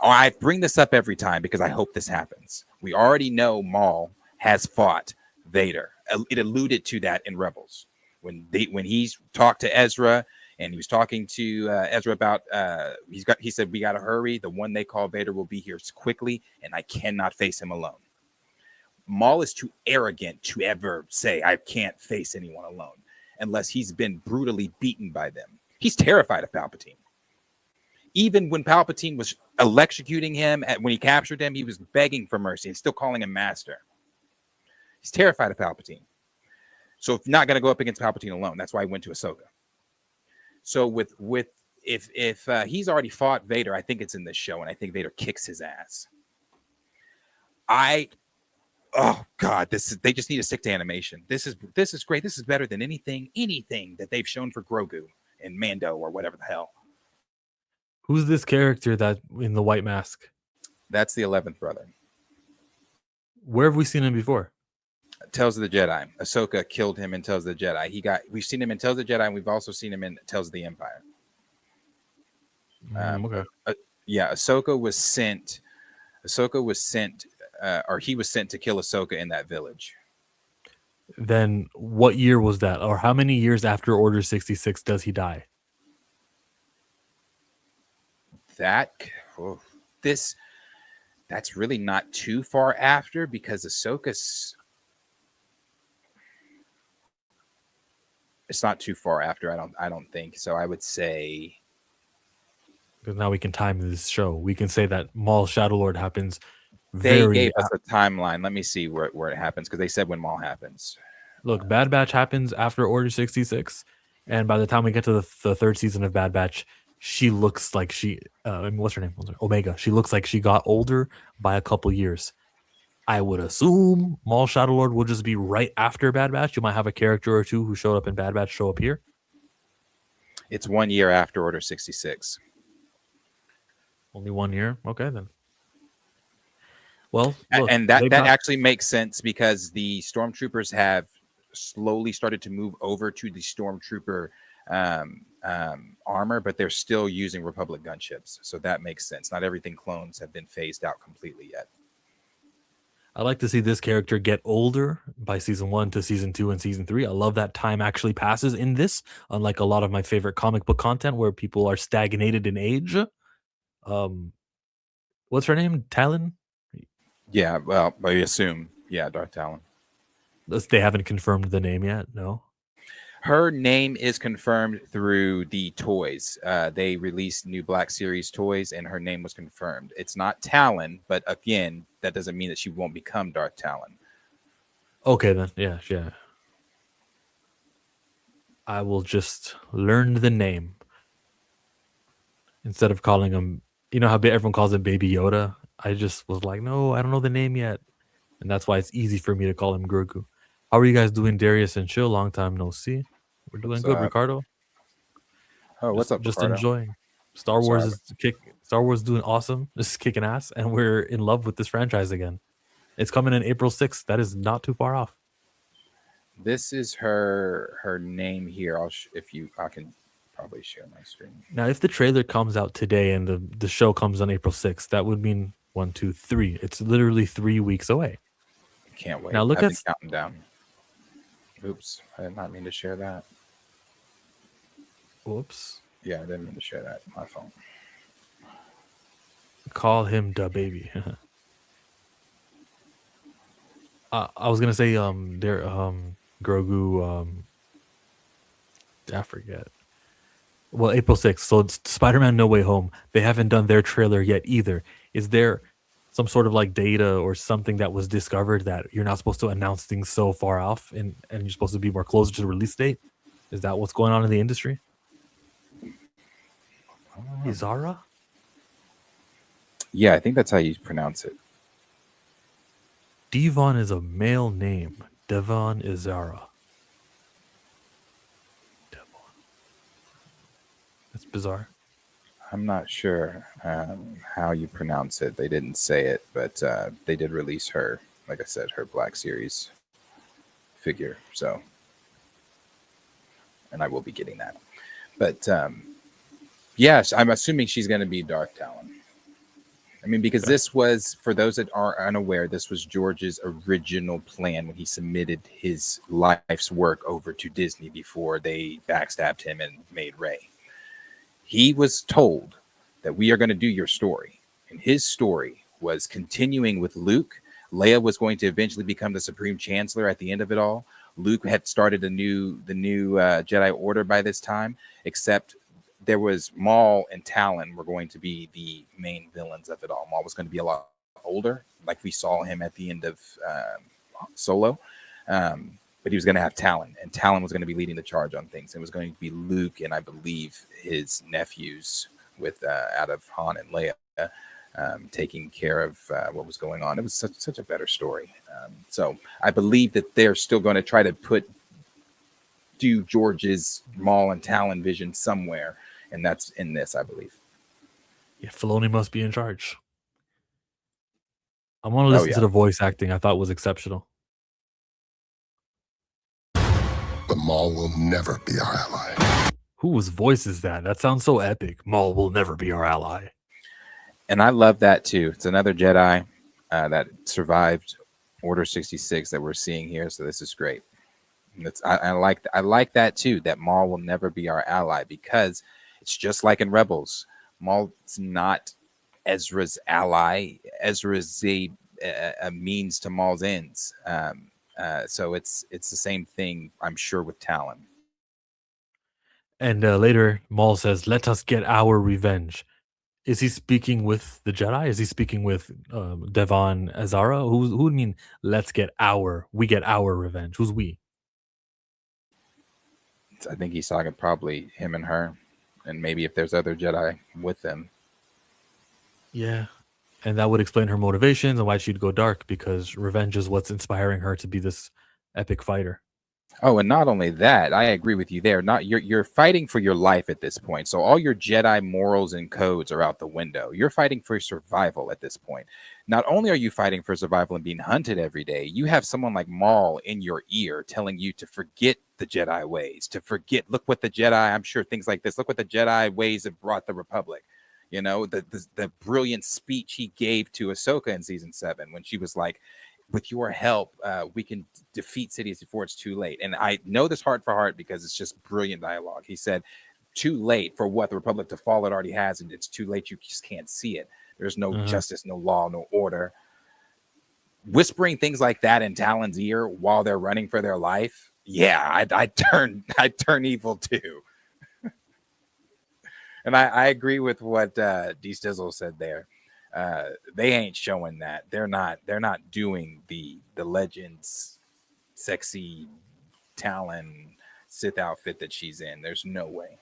I bring this up every time because I hope this happens. We already know Maul has fought Vader. It alluded to that in Rebels when he's talked to Ezra and he was talking to Ezra about he said we got to hurry. The one they call Vader will be here quickly, and I cannot face him alone. Maul is too arrogant to ever say I can't face anyone alone unless he's been brutally beaten by them. He's terrified of Palpatine. Even when Palpatine was electrocuting him, when he captured him, he was begging for mercy and still calling him master. He's terrified of Palpatine. So if not going to go up against Palpatine alone, that's why he went to Ahsoka. So if he's already fought Vader, I think it's in this show, and I think Vader kicks his ass. Oh God, they just need to stick to animation. This is great. This is better than anything that they've shown for Grogu and Mando or whatever the hell. Who's this character that in the white mask? That's the 11th brother. Where have we seen him before? Tales of the Jedi. Ahsoka killed him in Tales of the Jedi. We've seen him in Tales of the Jedi, and we've also seen him in Tales of the Empire. Okay. Ahsoka was sent, or he was sent to kill Ahsoka in that village. Then what year was that? Or how many years after Order 66 does he die? That's really not too far after, because Ahsoka's, it's not too far after. I don't think so. I would say, because now we can time this show. We can say that Maul Shadow Lord happens. They gave us a timeline. Let me see where it happens, because they said when Maul happens. Look, Bad Batch happens after Order 66, and by the time we get to the third season of Bad Batch, she looks like what's her name? Omega. She looks like she got older by a couple years. I would assume Maul Shadow Lord will just be right after Bad Batch. You might have a character or two who showed up in Bad Batch show up here. It's 1 year after Order 66. Only 1 year? Okay, then. Well, look, and that actually makes sense because the stormtroopers have slowly started to move over to the stormtrooper armor, but they're still using Republic gunships. So that makes sense. Not everything clones have been phased out completely yet. I like to see this character get older by season 1 to season 2 and season 3. I love that time actually passes in this, unlike a lot of my favorite comic book content where people are stagnated in age. What's her name? Talon? Yeah, well, I assume. Yeah, Darth Talon. They haven't confirmed the name yet, no? Her name is confirmed through the toys. They released new Black Series toys, and her name was confirmed. It's not Talon, but again, that doesn't mean that she won't become Darth Talon. Okay, then. Yeah. I will just learn the name instead of calling him. You know how everyone calls him Baby Yoda? I just was like, no, I don't know the name yet. And that's why it's easy for me to call him Grogu. How are you guys doing, Darius and Chill? Long time no see. We're doing good, Ricardo. Oh, what's up, Just Ricardo? enjoying. Star Wars is doing awesome. This is kicking ass, and we're in love with this franchise again. It's coming in April 6th. That is not too far off. This is her name here. I can probably share my screen. Now, if the trailer comes out today and the show comes on April 6th, that would mean 1, 2, 3. It's literally 3 weeks away. Can't wait. Now look I've at been counting down. Oops, I did not mean to share that. Whoops. Yeah, I didn't mean to share that. My phone. Call him da baby. I was gonna say Grogu. I forget. Well, April 6th. So it's Spider-Man No Way Home. They haven't done their trailer yet either. Is there some sort of like data or something that was discovered that you're not supposed to announce things so far off and you're supposed to be more closer to the release date? Is that what's going on in the industry? Izara? Yeah, I think that's how you pronounce it. Devon is a male name. Devon Izara. That's bizarre. I'm not sure how you pronounce it. They didn't say it, but they did release her, like I said, her Black Series figure. So, and I will be getting that. But yes, I'm assuming she's going to be Darth Talon. I mean, because this was, for those that are unaware, this was George's original plan when he submitted his life's work over to Disney before they backstabbed him and made Rey. He was told that we are going to do your story. And his story was continuing with Luke. Leia was going to eventually become the Supreme Chancellor at the end of it all. Luke had started the new Jedi Order by this time, except there was Maul and Talon were going to be the main villains of it all. Maul was going to be a lot older, like we saw him at the end of Solo. But he was going to have Talon, and Talon was going to be leading the charge on things. It was going to be Luke and I believe his nephews with out of Han and Leia taking care of what was going on. It was such a better story. So I believe that they're still going to try to do George's Maul and Talon vision somewhere, and that's in this, I believe. Yeah, Filoni must be in charge. I want to listen to the voice acting. I thought was exceptional. The Maul will never be our ally. Whose voice is that? That sounds so epic. Maul will never be our ally. And I love that too. It's another Jedi that survived Order 66 that we're seeing here. So this is great. I like that too. That Maul will never be our ally, because it's just like in Rebels. Maul's not Ezra's ally. Ezra's a means to Maul's ends. So it's the same thing, I'm sure, with Talon. And later, Maul says, "Let us get our revenge." Is he speaking with the Jedi? Is he speaking with Devon Azara? Who would mean, "Let's get we get our revenge"? Who's we? I think he's talking probably him and her. and maybe if there's other Jedi with them. Yeah. And that would explain her motivations and why she'd go dark, because revenge is what's inspiring her to be this epic fighter. Oh, and not only that, I agree with you there. Not you're fighting for your life at this point. So all your Jedi morals and codes are out the window. You're fighting for survival at this point. Not only are you fighting for survival and being hunted every day, you have someone like Maul in your ear telling you to forget the Jedi ways, to forget. Look what the Jedi. I'm sure things like this. Look what the Jedi ways have brought the Republic. You know, the brilliant speech he gave to Ahsoka in season 7 when she was like, with your help, we can defeat cities before it's too late. And I know this heart for heart because it's just brilliant dialogue. He said, too late for what the Republic to fall, it already has, and it's too late. You just can't see it. There's no justice, no law, no order. Whispering things like that in Talon's ear while they're running for their life. Yeah, I'd turn evil too. And I agree with what D Stizzle said there. They ain't showing that. They're not doing the Legends sexy Talon Sith outfit that she's in. There's no way.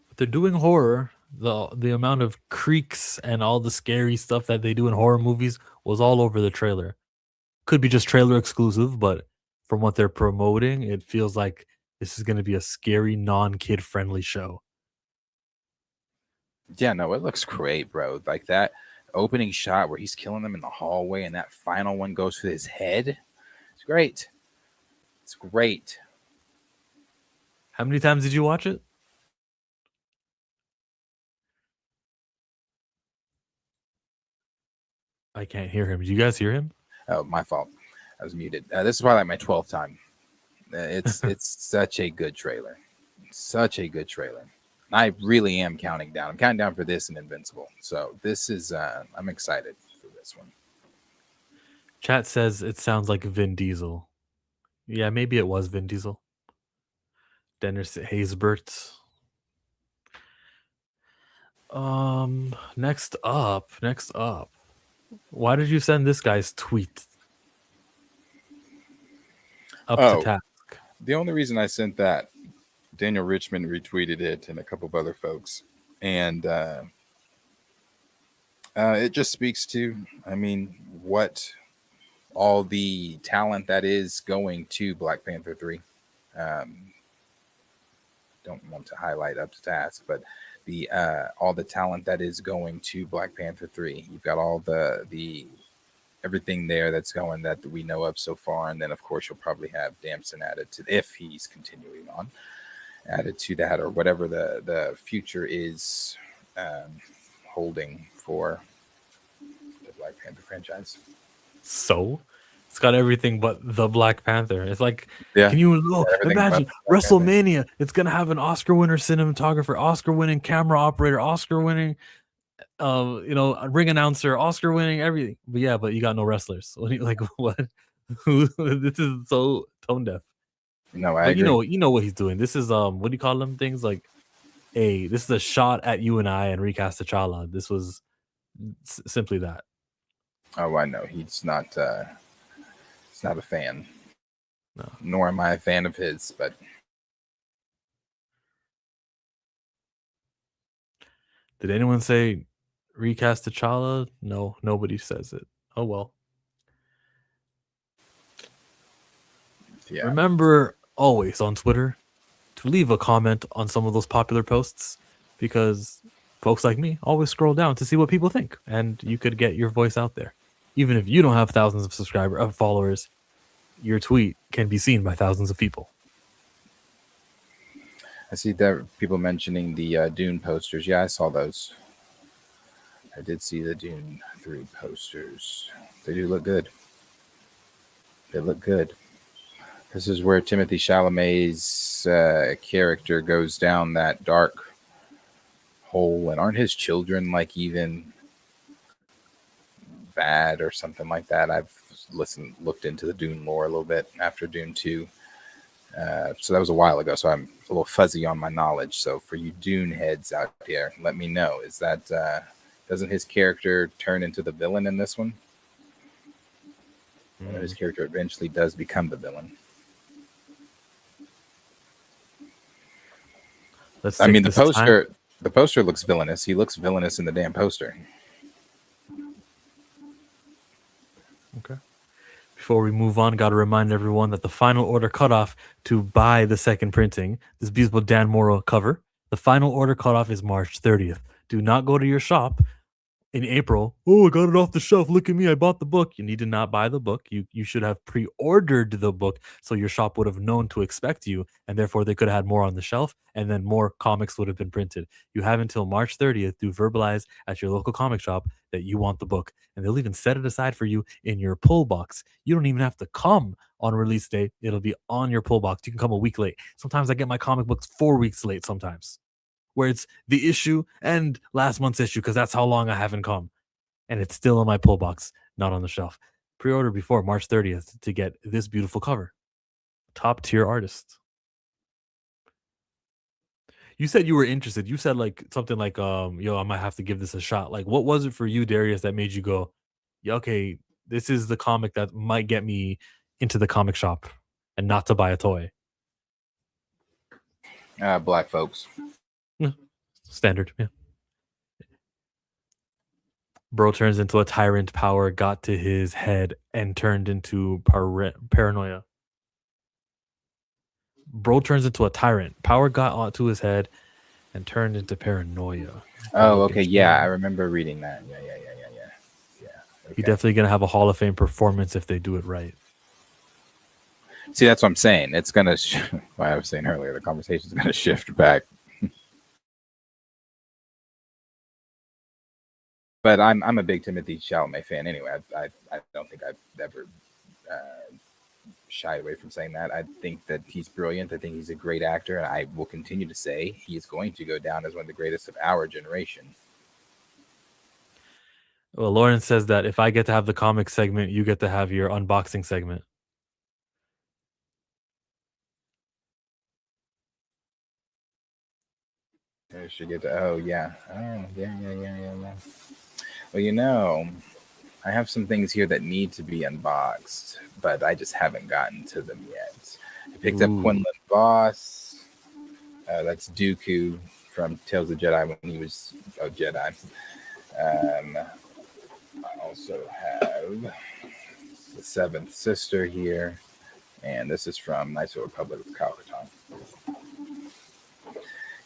But they're doing horror. The amount of creaks and all the scary stuff that they do in horror movies was all over the trailer. Could be just trailer exclusive, but from what they're promoting, it feels like this is going to be a scary, non-kid friendly show. Yeah, no, it looks great, bro. Like that opening shot where he's killing them in the hallway and that final one goes through his head. It's great. It's great. How many times did you watch it? I can't hear him. Do you guys hear him? Oh, my fault. I was muted. This is probably like my 12th time. It's such a good trailer. Such a good trailer. I really am counting down. I'm counting down for this and Invincible. So this is, I'm excited for this one. Chat says it sounds like Vin Diesel. Yeah, maybe it was Vin Diesel. Dennis Haysbert. Next up. Why did you send this guy's tweet up to task? The only reason I sent that, Daniel Richmond retweeted it and a couple of other folks. And it just speaks to, I mean, what all the talent that is going to Black Panther 3. Don't want to highlight up to task, but the all the talent that is going to Black Panther 3. You've got all the everything there that's going that we know of so far. And then, of course, you'll probably have Damson added to, if he's continuing on, added to that, or whatever the future is holding for the Black Panther franchise. So it's got everything but the Black Panther. It's like, yeah. Can you imagine WrestleMania? It's gonna have an Oscar winner cinematographer, Oscar winning camera operator, Oscar winning a ring announcer, Oscar winning everything. But yeah, but you got no wrestlers. What? This is so tone deaf. No, I agree. You know what he's doing. This is what do you call them things like? This is a shot at you and I and recast T'Challa. This was simply that. Oh, I know. He's not a fan. No. Nor am I a fan of his, but did anyone say recast T'Challa? No, nobody says it. Oh well. Yeah. Remember always on Twitter to leave a comment on some of those popular posts, because folks like me always scroll down to see what people think, and you could get your voice out there. Even if you don't have thousands of followers, your tweet can be seen by thousands of people. I see that people mentioning the Dune posters. Yeah, I saw those. I did see the Dune 3 posters. They do look good. They look good. This is where Timothée Chalamet's character goes down that dark hole. And aren't his children like even bad or something like that? I've looked into the Dune lore a little bit after Dune 2. So that was a while ago, so I'm a little fuzzy on my knowledge. So for you Dune heads out there, let me know. Is that doesn't his character turn into the villain in this one? His character eventually does become the villain. Let's I take mean, the this time. poster looks villainous. He looks villainous in the damn poster. Okay. Before we move on, got to remind everyone that the final order cutoff to buy the second printing, this beautiful Dan Morrow cover, the final order cutoff is March 30th. Do not go to your shop in April. Oh, I got it off the shelf. Look at me. I bought the book. You need to not buy the book. You should have pre-ordered the book so your shop would have known to expect you, and therefore they could have had more on the shelf, and then more comics would have been printed. You have until March 30th to verbalize at your local comic shop that you want the book, and they'll even set it aside for you in your pull box. You don't even have to come on release day. It'll be on your pull box. You can come a week late. Sometimes I get my comic books 4 weeks late sometimes, where it's the issue and last month's issue because that's how long I haven't come. And it's still in my pull box, not on the shelf. Pre-order before March 30th to get this beautiful cover. Top tier artist. You said you were interested. You said like something like, yo, I might have to give this a shot. Like, what was it for you, Darius, that made you go, yeah, okay, this is the comic that might get me into the comic shop and not to buy a toy? Black folks. Standard, yeah. Bro turns into a tyrant. Power got to his head and turned into paranoia. Bro turns into a tyrant. Power got onto his head and turned into paranoia. Oh, okay. Yeah, I remember reading that. Yeah. Okay. He's definitely going to have a Hall of Fame performance if they do it right. See, that's what I'm saying. It's going to, I was saying earlier, the conversation's going to shift back. But I'm a big Timothy Chalamet fan anyway. I don't think I've ever shied away from saying that. I think that he's brilliant. I think he's a great actor, and I will continue to say he is going to go down as one of the greatest of our generation. Well, Lauren says that if I get to have the comic segment, you get to have your unboxing segment. I should get to, yeah. Well, I have some things here that need to be unboxed, but I just haven't gotten to them yet. I picked up Quinlan Voss. That's Dooku from Tales of Jedi when he was a Jedi. I also have the Seventh Sister here, and this is from Knights of the Republic of Calcutta.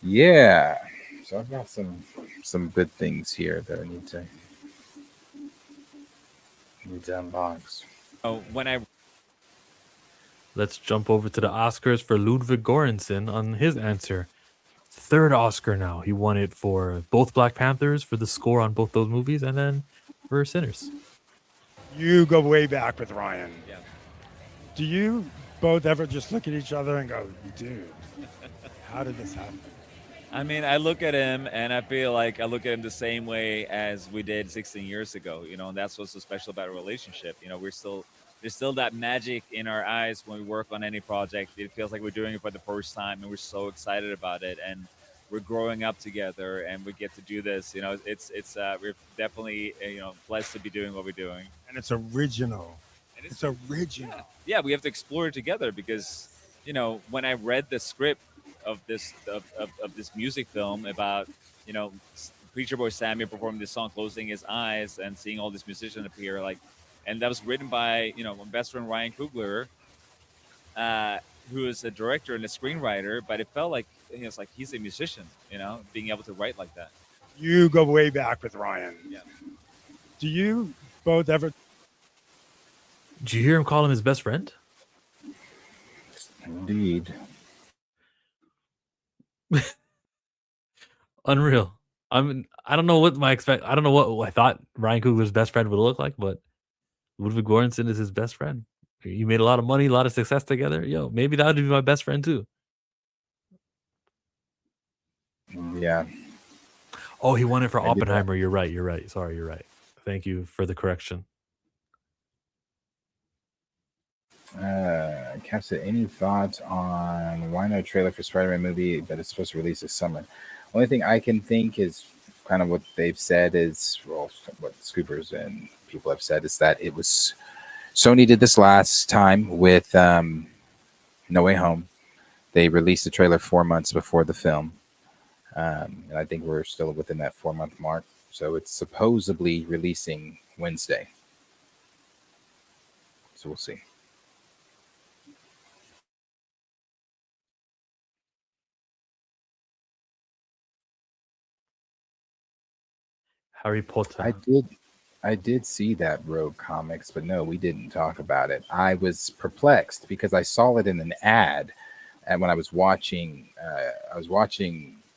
Yeah, so I've got some good things here that I need to unbox. Let's jump over to the Oscars for Ludwig Göransson on his answer. Third Oscar now. He won it for both Black Panthers for the score on both those movies, and then for Sinners. You go way back with Ryan. Yeah. Do you both ever just look at each other and go, dude, how did this happen? I mean, I look at him and I feel like I look at him the same way as we did 16 years ago, and that's what's so special about a relationship. There's still that magic in our eyes when we work on any project. It feels like we're doing it for the first time and we're so excited about it, and we're growing up together and we get to do this. We're definitely, blessed to be doing what we're doing. And it's original. It's original. Yeah, we have to explore it together because, when I read the script of this music film about Preacher Boy Sammy performing this song, closing his eyes and seeing all these musicians appear, and that was written by my best friend Ryan Coogler, who is a director and a screenwriter, but it felt like it's like he's a musician, being able to write like that. You go way back with Ryan. Yeah. Do you both ever? Did you hear him call him his best friend? Indeed. Unreal. I don't know what I don't know what I thought Ryan Coogler's best friend would look like, but Ludwig Göransson is his best friend. You made a lot of money, a lot of success together. Yo, maybe that would be my best friend too. Yeah. Oh, he won it for Oppenheimer. You're right. Sorry, you're right. Thank you for the correction. Captain, any thoughts on why no trailer for Spider-Man movie that is supposed to release this summer? Only thing I can think is kind of what they've said is, well, what Scoopers and people have said is that it was Sony did this last time with No Way Home. They released the trailer 4 months before the film. And I think we're still within that 4-month mark. So it's supposedly releasing Wednesday. So we'll see. Harry Potter. I did see that Rogue Comics, but no, we didn't talk about it. I was perplexed because I saw it in an ad, and when I was watching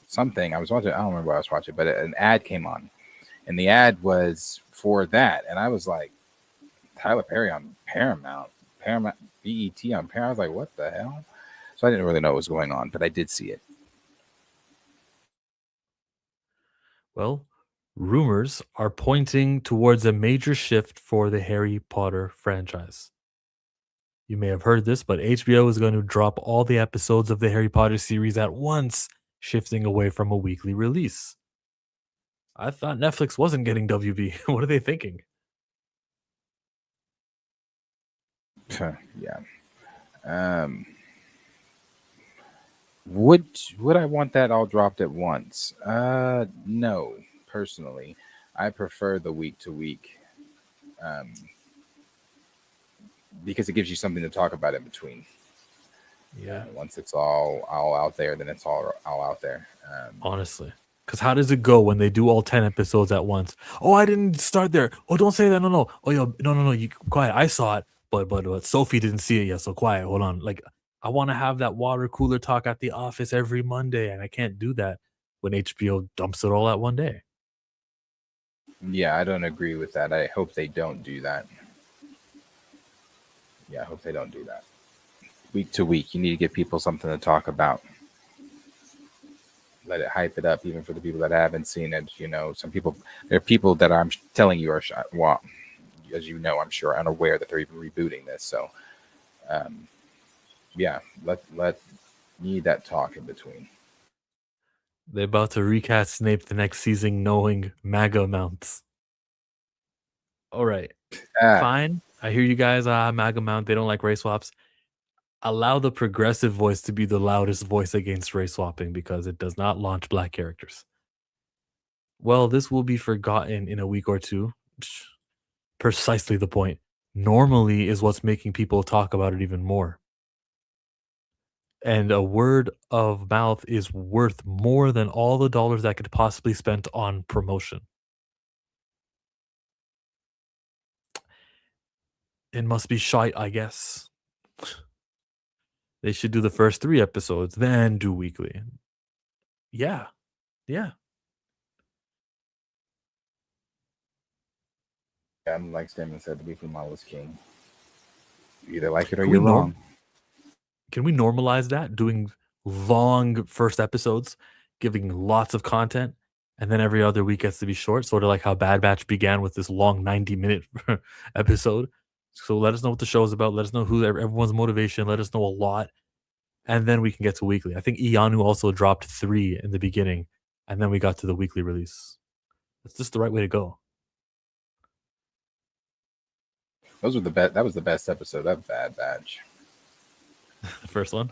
something. I don't remember what I was watching, but an ad came on, and the ad was for that, and I was like, Tyler Perry on Paramount BET on Paramount. I was like, what the hell? So I didn't really know what was going on, but I did see it. Well, rumors are pointing towards a major shift for the Harry Potter franchise. You may have heard this, but HBO is going to drop all the episodes of the Harry Potter series at once, shifting away from a weekly release. I thought Netflix wasn't getting WB. What are they thinking? Yeah. Would I want that all dropped at once? No, personally. I prefer the week to week. Because it gives you something to talk about in between. Yeah. Once it's all out there, then it's all out there. Honestly. Because how does it go when they do all 10 episodes at once? Oh, I didn't start there. Oh, don't say that. No. Oh, no. You quiet. I saw it, but Sophie didn't see it yet. So quiet. Hold on. Like, I want to have that water cooler talk at the office every Monday, and I can't do that when HBO dumps it all at one day. Yeah, I don't agree with that. I hope they don't do that. Yeah, I hope they don't do that. Week to week, you need to give people something to talk about. Let it hype it up, even for the people that haven't seen it. You know, there are people that I'm telling you are, well, as you know, I'm sure unaware that they're even rebooting this. So, yeah, let need that talk in between. They're about to recast Snape the next season, knowing MAGA amounts. All right, fine. I hear you guys. MAGA mount. They don't like race swaps. Allow the progressive voice to be the loudest voice against race swapping because it does not launch black characters. Well, this will be forgotten in a week or two. Precisely the point. Normally is what's making people talk about it even more. And a word of mouth is worth more than all the dollars that could possibly spent on promotion. It must be shite, I guess. They should do the first 3 episodes, then do weekly. Yeah. I'm like Stammen said, the weekly model is king. You either like it or you're wrong. Can we normalize that? Doing long first episodes, giving lots of content, and then every other week gets to be short, sort of like how Bad Batch began with this long 90-minute episode. So let us know what the show is about. Let us know who everyone's motivation. Let us know a lot. And then we can get to weekly. I think Ianu also dropped 3 in the beginning, and then we got to the weekly release. That's just the right way to go. Those were the best. That was the best episode of Bad Batch. The first one?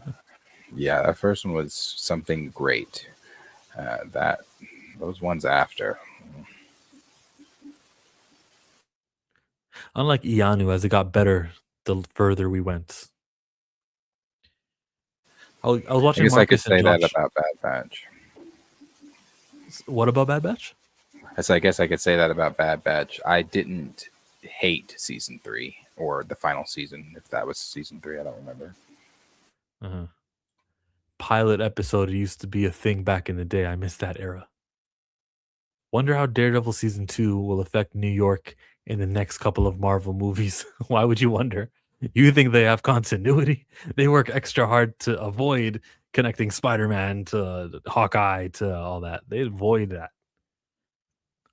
Yeah, that first one was something great. Those ones after. Unlike Ianu, as it got better the further we went. I was watching. I guess Marcus I could say and that Josh. about Bad Batch. What about Bad Batch? I guess I could say that about Bad Batch. I didn't hate season 3 or the final season. If that was season 3, I don't remember. Pilot episode used to be a thing back in the day. I miss that era. Wonder how Daredevil season 2 will affect New York in the next couple of Marvel movies. Why would you wonder? You think they have continuity? They work extra hard to avoid connecting Spider-Man to Hawkeye to all that. They avoid that.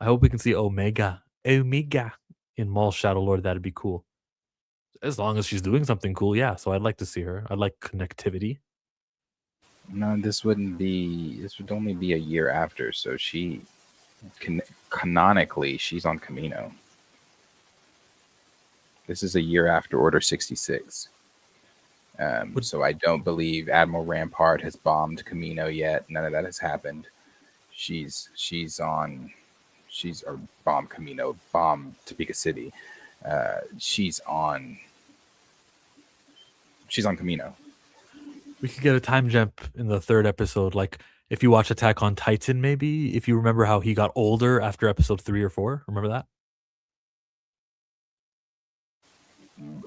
I hope we can see Omega in Maul Shadow Lord. That'd be cool. As long as she's doing something cool, yeah. So I'd like to see her. I'd like connectivity. No, this would only be a year after. So she canonically, she's on Camino. This is a year after Order 66. So I don't believe Admiral Rampart has bombed Camino yet. None of that has happened. she's on or Bomb Camino, Bomb Topeka City. She's on Camino. We could get a time jump in the third episode, like if you watch Attack on Titan, maybe if you remember how he got older after episode 3 or 4. Remember that?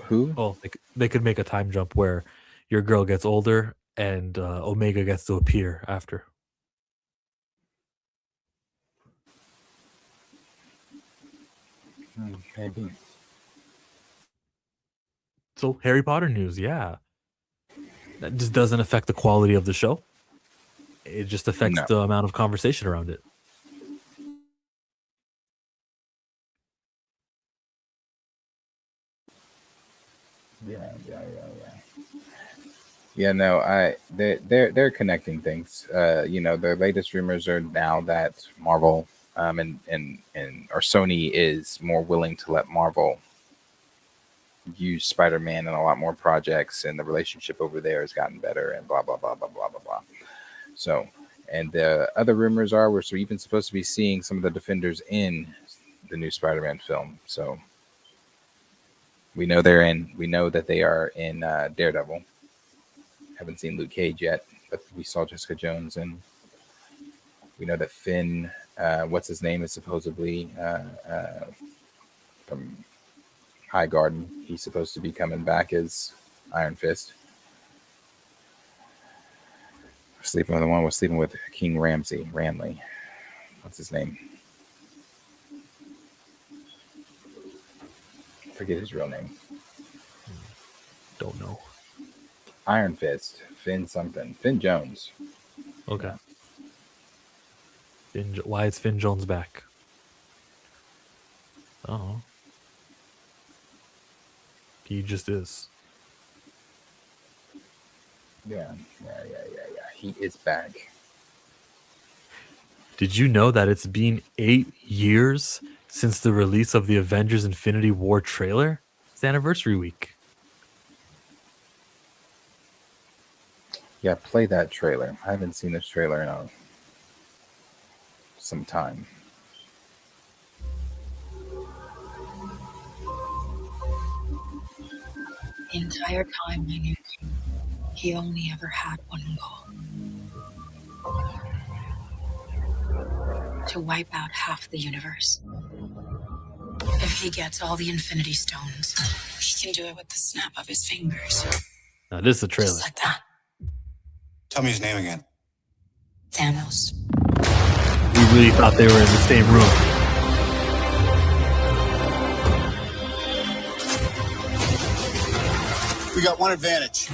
Who? Oh, they could make a time jump where your girl gets older and Omega gets to appear after. Maybe. So Harry Potter news, yeah. That just doesn't affect the quality of the show. It just affects the amount of conversation around it. Yeah, no, they're connecting things. Their latest rumors are now that Marvel and or Sony is more willing to let Marvel use Spider-Man in a lot more projects, and the relationship over there has gotten better, and blah blah blah blah blah blah blah. So, and the other rumors are we're even supposed to be seeing some of the Defenders in the new Spider-Man film. So we know that they are in Daredevil. Haven't seen Luke Cage yet, but we saw Jessica Jones, and we know that Finn, what's his name, is supposedly from High Garden. He's supposed to be coming back as Iron Fist. Sleeping with the one was sleeping with King Ramley. What's his name? Forget his real name. Don't know. Iron Fist. Finn something. Finn Jones. Okay. Why is Finn Jones back? Oh. He just is. Yeah. He is back. Did you know that it's been 8 years since the release of the Avengers Infinity War trailer? It's anniversary week. Yeah, play that trailer. I haven't seen this trailer in some time. The entire time I knew him, he only ever had one goal. To wipe out half the universe. If he gets all the Infinity Stones, he can do it with the snap of his fingers. Now, this is a trailer. Just like that. Tell me his name again. Thanos. We really thought they were in the same room. We got one advantage.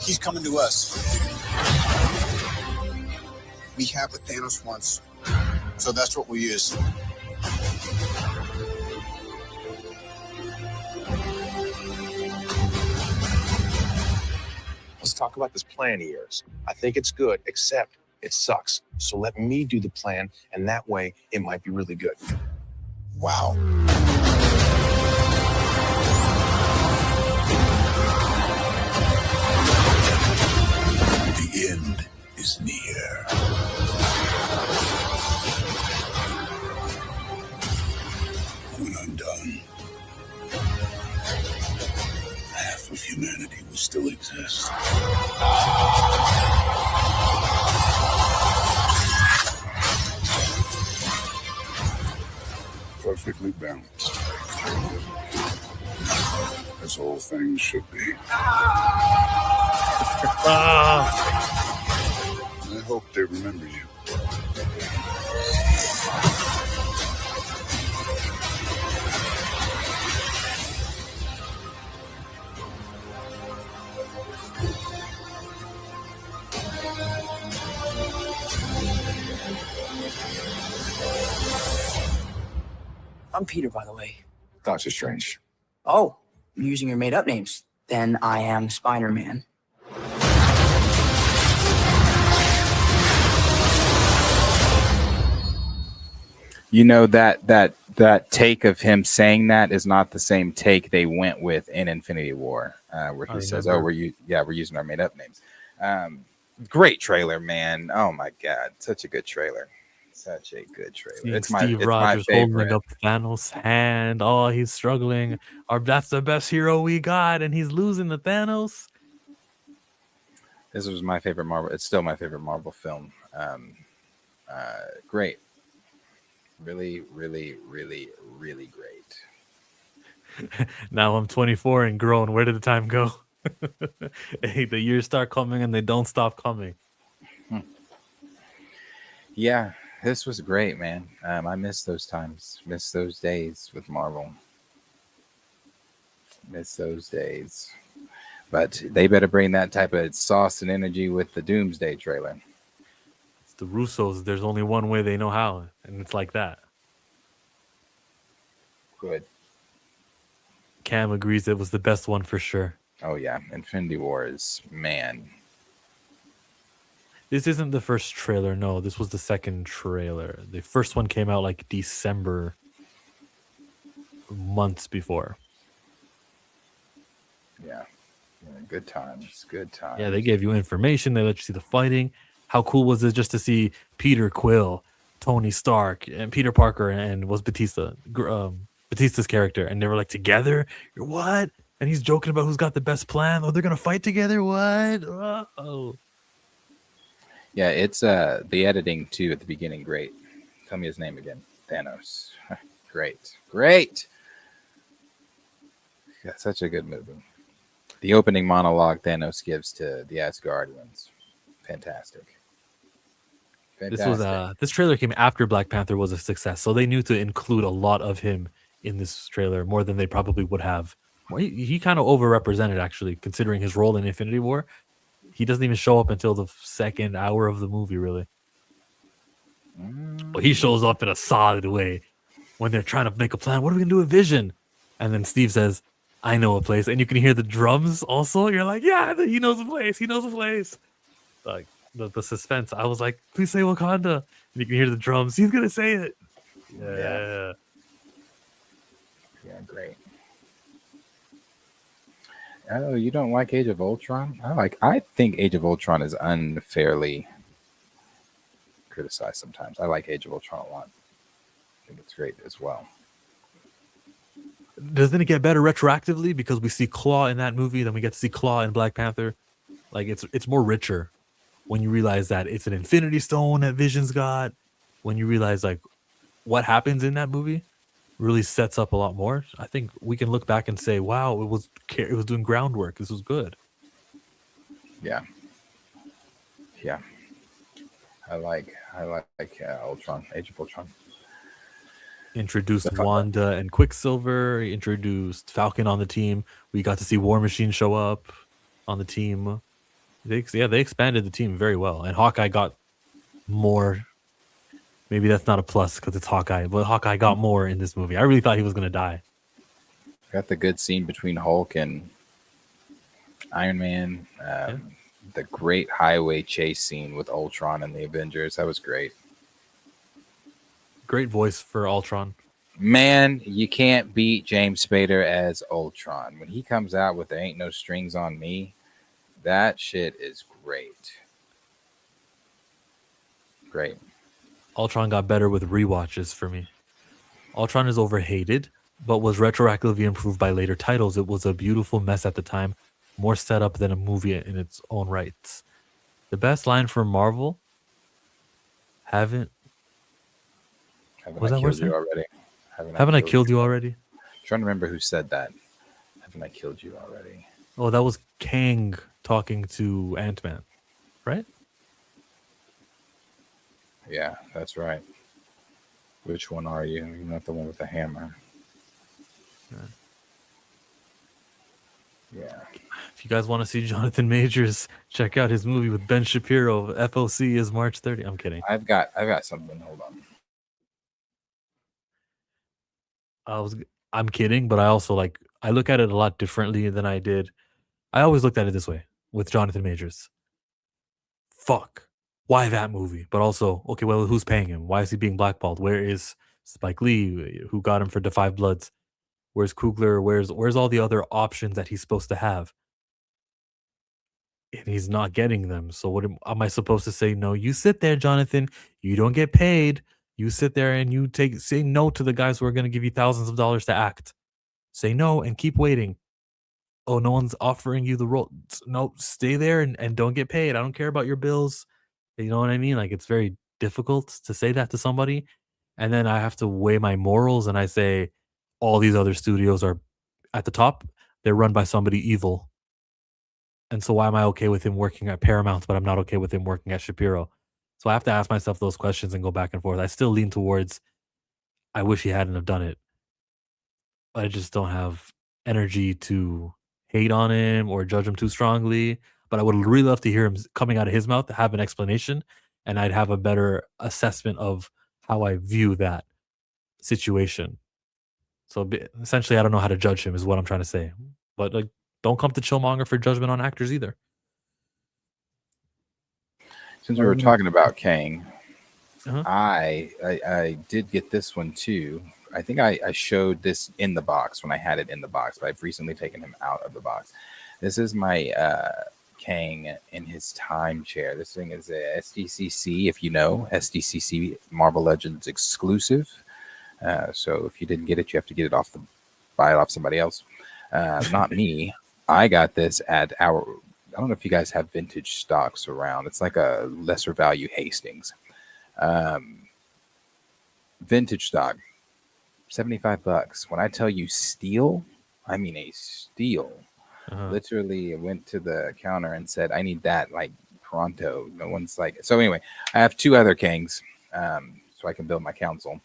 He's coming to us. We have what Thanos wants, so that's what we use. Let's talk about this plan of yours. I think it's good, except it sucks. So let me do the plan, and that way it might be really good. Wow. The end is near. When I'm done, half of humanity will still exist. Perfectly balanced. As all things should be. I hope they remember you. I'm Peter, by the way. Doctor Strange. Oh, you're using your made-up names. Then I am Spider-Man. You know that take of him saying that is not the same take they went with in Infinity War, where he says, "Oh, we're using our made-up names." Great trailer, man. Oh my god, such a good trailer. Such a good trailer. Seeing It's my Steve it's Rogers my holding favorite. up Thanos' hand. Oh, he's struggling. That's the best hero we got, and he's losing to Thanos. This was my favorite Marvel. It's still my favorite Marvel film. Great. Really, really, really, really great. Now I'm 24 and grown. Where did the time go? Hey, the years start coming and they don't stop coming. Yeah, this was great, man. I miss those times. Miss those days with Marvel. Miss those days. But they better bring that type of sauce and energy with the Doomsday trailer. It's the Russos. There's only one way they know how, and it's like that. Good. Cam agrees it was the best one for sure. Oh yeah, Infinity War is, man. This isn't the first trailer. No, this was the second trailer. The first one came out like December, months before. Yeah. Good times. Good times. Yeah, they gave you information. They let you see the fighting. How cool was it just to see Peter Quill, Tony Stark, and Peter Parker, and was Batista's character, and they were like together. You're what? And he's joking about who's got the best plan. Oh, they're gonna fight together. What? Oh. Yeah, it's the editing too at the beginning. Great. Tell me his name again. Thanos. Great. Yeah, such a good movie. The opening monologue Thanos gives to the Asgardians. Fantastic. This trailer came after Black Panther was a success, so they knew to include a lot of him in this trailer more than they probably would have. Well, he kind of overrepresented, actually, considering his role in Infinity War. He doesn't even show up until the second hour of the movie, really. But he shows up in a solid way when they're trying to make a plan. What are we gonna do with Vision? And then Steve says, I know a place. And you can hear the drums also. You're like, yeah, he knows a place. He knows a place. Like the suspense. I was like, please say Wakanda. And you can hear the drums. He's gonna say it. Yeah. Yeah, great. Oh, you don't like Age of Ultron? I think Age of Ultron is unfairly criticized sometimes. I like Age of Ultron a lot. I think it's great as well. Doesn't it get better retroactively because we see Claw in that movie, then we get to see Claw in Black Panther? Like it's more richer when you realize that it's an Infinity Stone that Vision's got. When you realize like what happens in that movie really sets up a lot more. I think we can look back and say, wow, it was doing groundwork. This was good. Yeah. I like Ultron, Age of Ultron. Introduced Wanda and Quicksilver. He introduced Falcon on the team. We got to see War Machine show up on the team. They expanded the team very well. And Hawkeye got more. Maybe that's not a plus because it's Hawkeye, but Hawkeye got more in this movie. I really thought he was going to die. Got the good scene between Hulk and Iron Man. The great highway chase scene with Ultron and the Avengers. That was great. Great voice for Ultron. Man, you can't beat James Spader as Ultron. When he comes out with There Ain't No Strings on Me, that shit is great. Great. Ultron got better with rewatches for me. Ultron is overhated, but was retroactively improved by later titles. It was a beautiful mess at the time, more set up than a movie in its own rights. The best line from Marvel, Haven't was I that killed worse? you already? Haven't I killed you already? I'm trying to remember who said that. Haven't I killed you already? Oh, that was Kang talking to Ant-Man, right? Yeah, that's right. Which one are you? You're not the one with the hammer. Yeah. If you guys want to see Jonathan Majors, check out his movie with Ben Shapiro. FOC is March 30th. I'm kidding. I've got something. Hold on. I'm kidding, but I also I look at it a lot differently than I did. I always looked at it this way with Jonathan Majors. Fuck. Why that movie? But also, okay, well, who's paying him? Why is he being blackballed? Where is Spike Lee? Who got him for The Five Bloods? Where's Coogler? Where's all the other options that he's supposed to have? and he's not getting them. So what am I supposed to say? No, you sit there, Jonathan. You don't get paid. You sit there and you say no to the guys who are going to give you thousands of dollars to act. Say no and keep waiting. Oh, no one's offering you the role. No, stay there and don't get paid. I don't care about your bills. You know what I mean? Like, it's very difficult to say that to somebody. And then I have to weigh my morals and I say, all these other studios are at the top. They're run by somebody evil. And so why am I okay with him working at Paramount, but I'm not okay with him working at Shapiro? So I have to ask myself those questions and go back and forth. I still lean towards, I wish he hadn't have done it. I just don't have energy to hate on him or judge him too strongly. But I would really love to hear him coming out of his mouth to have an explanation, and I'd have a better assessment of how I view that situation. So essentially, I don't know how to judge him, is what I'm trying to say. But like, don't come to Chillmonger for judgment on actors either. Since we were talking about Kang, Uh-huh. I did get this one too. I think I showed this in the box when I had it in the box, but I've recently taken him out of the box. This is my Kang in his time chair. This thing is a SDCC, if you know, SDCC Marvel Legends exclusive. So if you didn't get it, you have to get it buy it off somebody else. Not me. I got this at I don't know if you guys have vintage stocks around. It's like a lesser value Hastings. Vintage stock, $75. When I tell you steal, I mean a steal. Literally went to the counter and said, I need that like pronto. No one's like, so anyway, I have 2 other Kangs, so I can build my council.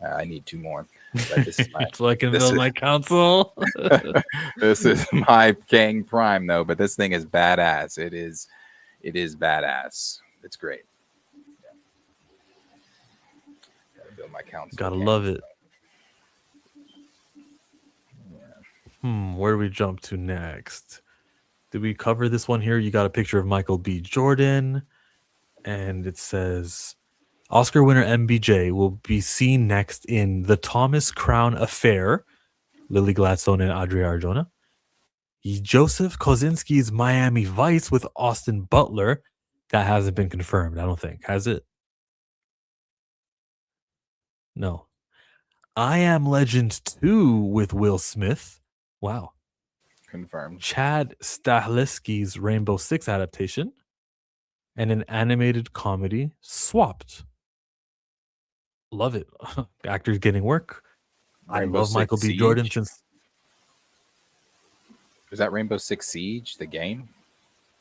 I need 2 more. But this is my, so I can build my council. This is my Kang Prime though, but this thing is badass. It is badass. It's great. Yeah. Gotta build my council. Gotta love it. Where do we jump to next? Did we cover this one here? You got a picture of Michael B. Jordan, and it says Oscar winner MBJ will be seen next in The Thomas Crown Affair, Lily Gladstone and Adria Arjona. Joseph Kosinski's Miami Vice with Austin Butler. That hasn't been confirmed, I don't think. Has it? No. I Am Legend 2 with Will Smith. Wow. Confirmed. Chad Stahelski's Rainbow Six adaptation. And an animated comedy, Swapped. Love it. Actors getting work. Rainbow I love Six Michael B. Siege? Jordan since Is that Rainbow Six Siege, the game?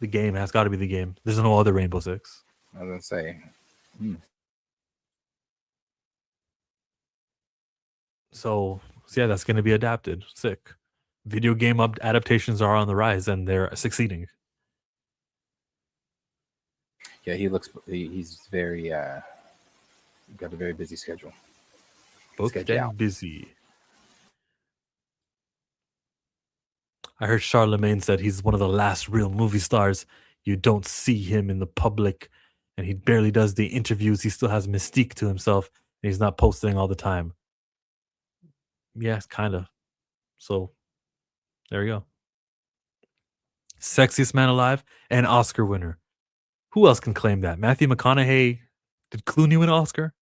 the game has got to be the game. There's no other Rainbow Six. I was gonna say. So yeah, that's going to be adapted. Sick. Video game adaptations are on the rise and they're succeeding. Yeah, he's very got a very busy schedule. Booked Schedule and out. busy. I heard Charlemagne said he's one of the last real movie stars. You don't see him in the public, and he barely does the interviews. He still has mystique to himself, and he's not posting all the time. Yes, kind of. So, there you go. Sexiest man alive and Oscar winner. Who else can claim that? Matthew McConaughey. Did Clooney win an Oscar?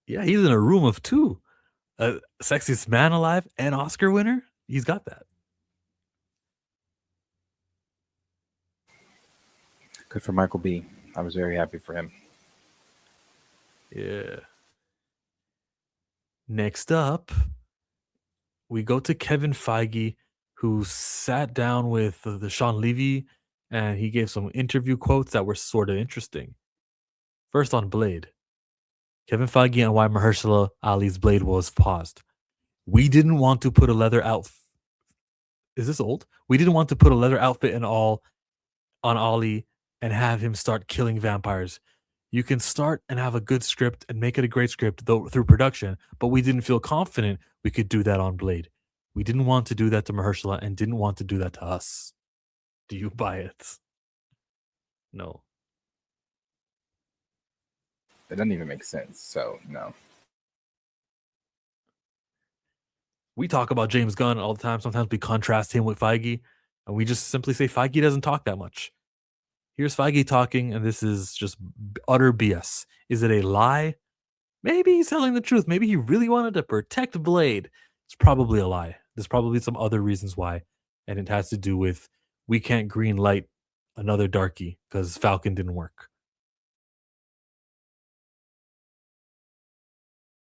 Yeah, he's in a room of 2. Sexiest man alive and Oscar winner. He's got that. Good for Michael B. I was very happy for him. Yeah. Next up, we go to Kevin Feige, who sat down with the Sean Levy, and he gave some interview quotes that were sort of interesting. First on Blade. Kevin Feige and why Mahershala Ali's Blade was paused. We didn't want to put a leather outfit. Is this old? We didn't want to put a leather outfit and all on Ali and have him start killing vampires. You can start and have a good script and make it a great script through production, but we didn't feel confident we could do that on Blade. We didn't want to do that to Mahershala and didn't want to do that to us. Do you buy it? No. It doesn't even make sense. So no. We talk about James Gunn all the time. Sometimes we contrast him with Feige, and we just simply say Feige doesn't talk that much. Here's Feige talking, and this is just utter BS. Is it a lie? Maybe he's telling the truth. Maybe he really wanted to protect Blade. It's probably a lie. There's probably some other reasons why, and it has to do with we can't green light another Darky because Falcon didn't work.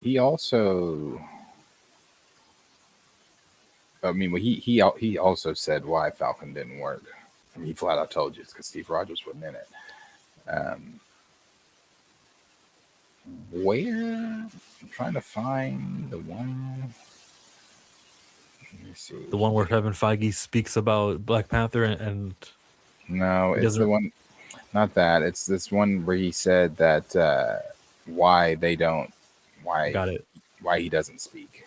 He also, I mean, he also said why Falcon didn't work. I mean, he flat out told you it's because Steve Rogers wasn't in it. Where? I'm trying to find the one. Let me see. The one where Kevin Feige speaks about Black Panther and no, it's the one. Not that. It's this one where he said that why they don't. Why got it. Why he doesn't speak.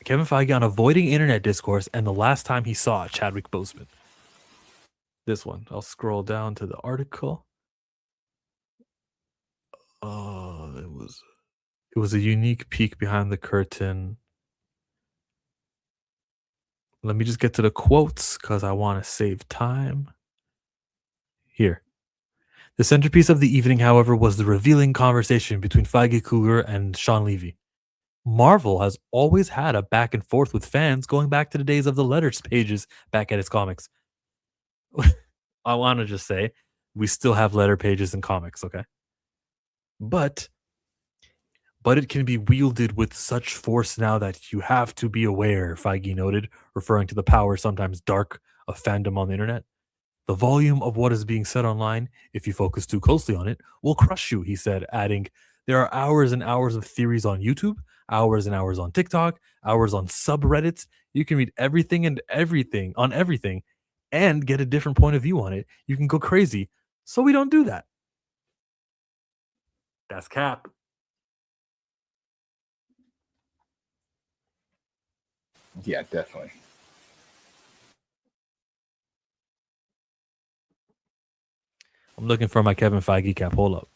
Kevin Feige on avoiding internet discourse and the last time he saw Chadwick Boseman. This one. I'll scroll down to the article. It was a unique peek behind the curtain. Let me just get to the quotes because I want to save time. Here. The centerpiece of the evening, however, was the revealing conversation between Feige, Coogler, and Sean Levy. Marvel has always had a back and forth with fans going back to the days of the letters pages back at its comics. I want to just say, we still have letter pages in comics, okay? But it can be wielded with such force now that you have to be aware, Feige noted, referring to the power, sometimes dark, of fandom on the internet. The volume of what is being said online, if you focus too closely on it, will crush you, he said, adding, there are hours and hours of theories on YouTube, hours and hours on TikTok, hours on subreddits. You can read everything and everything on everything and get a different point of view on it. You can go crazy. So we don't do that. That's cap. Yeah, definitely. I'm looking for my Kevin Feige cap. Hold up.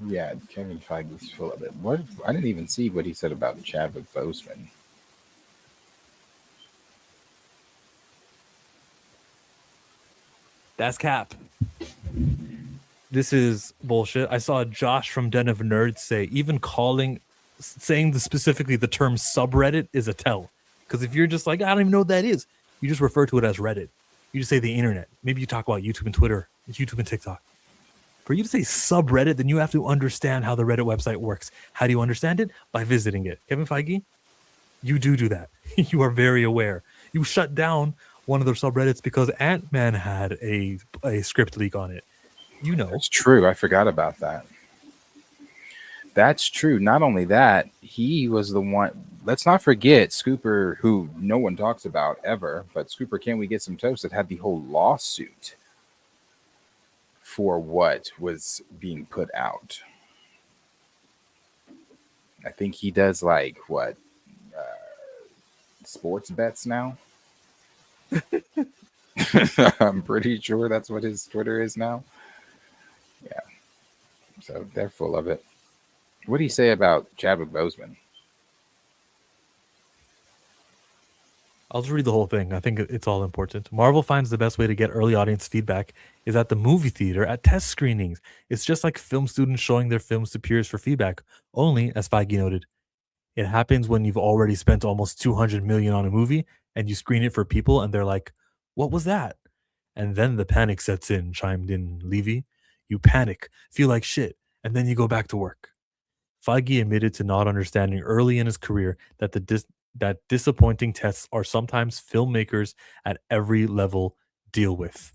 Yeah, Kevin Feige's full of it. What? I didn't even see what he said about Chadwick Boseman. That's cap. This is bullshit. I saw Josh from Den of Nerds say even saying specifically the term subreddit is a tell. Because if you're just like, I don't even know what that is, you just refer to it as Reddit. You just say the internet. Maybe you talk about YouTube and Twitter, YouTube and TikTok. For you to say subreddit, then you have to understand how the Reddit website works. How do you understand it? By visiting it. Kevin Feige, you do that. You are very aware. You shut down one of the subreddits because Ant-Man had a script leak on it. You know. It's true. I forgot about that. That's true. Not only that, he was the one. Let's not forget Scooper, who no one talks about ever, but Scooper, Can We Get Some Toast, that had the whole lawsuit for what was being put out. I think he does like what sports bets now. I'm pretty sure that's what his Twitter is now. Yeah. So they're full of it. What do you say about Chadwick Boseman? I'll just read the whole thing. I think it's all important. Marvel finds the best way to get early audience feedback is at the movie theater at test screenings. It's just like film students showing their films to peers for feedback. Only, as Feige noted, it happens when you've already spent almost $200 million on a movie and you screen it for people and they're like, what was that? And then the panic sets in, chimed in Levy. You panic, feel like shit, and then you go back to work. Feige admitted to not understanding early in his career that that disappointing tests are sometimes filmmakers at every level deal with.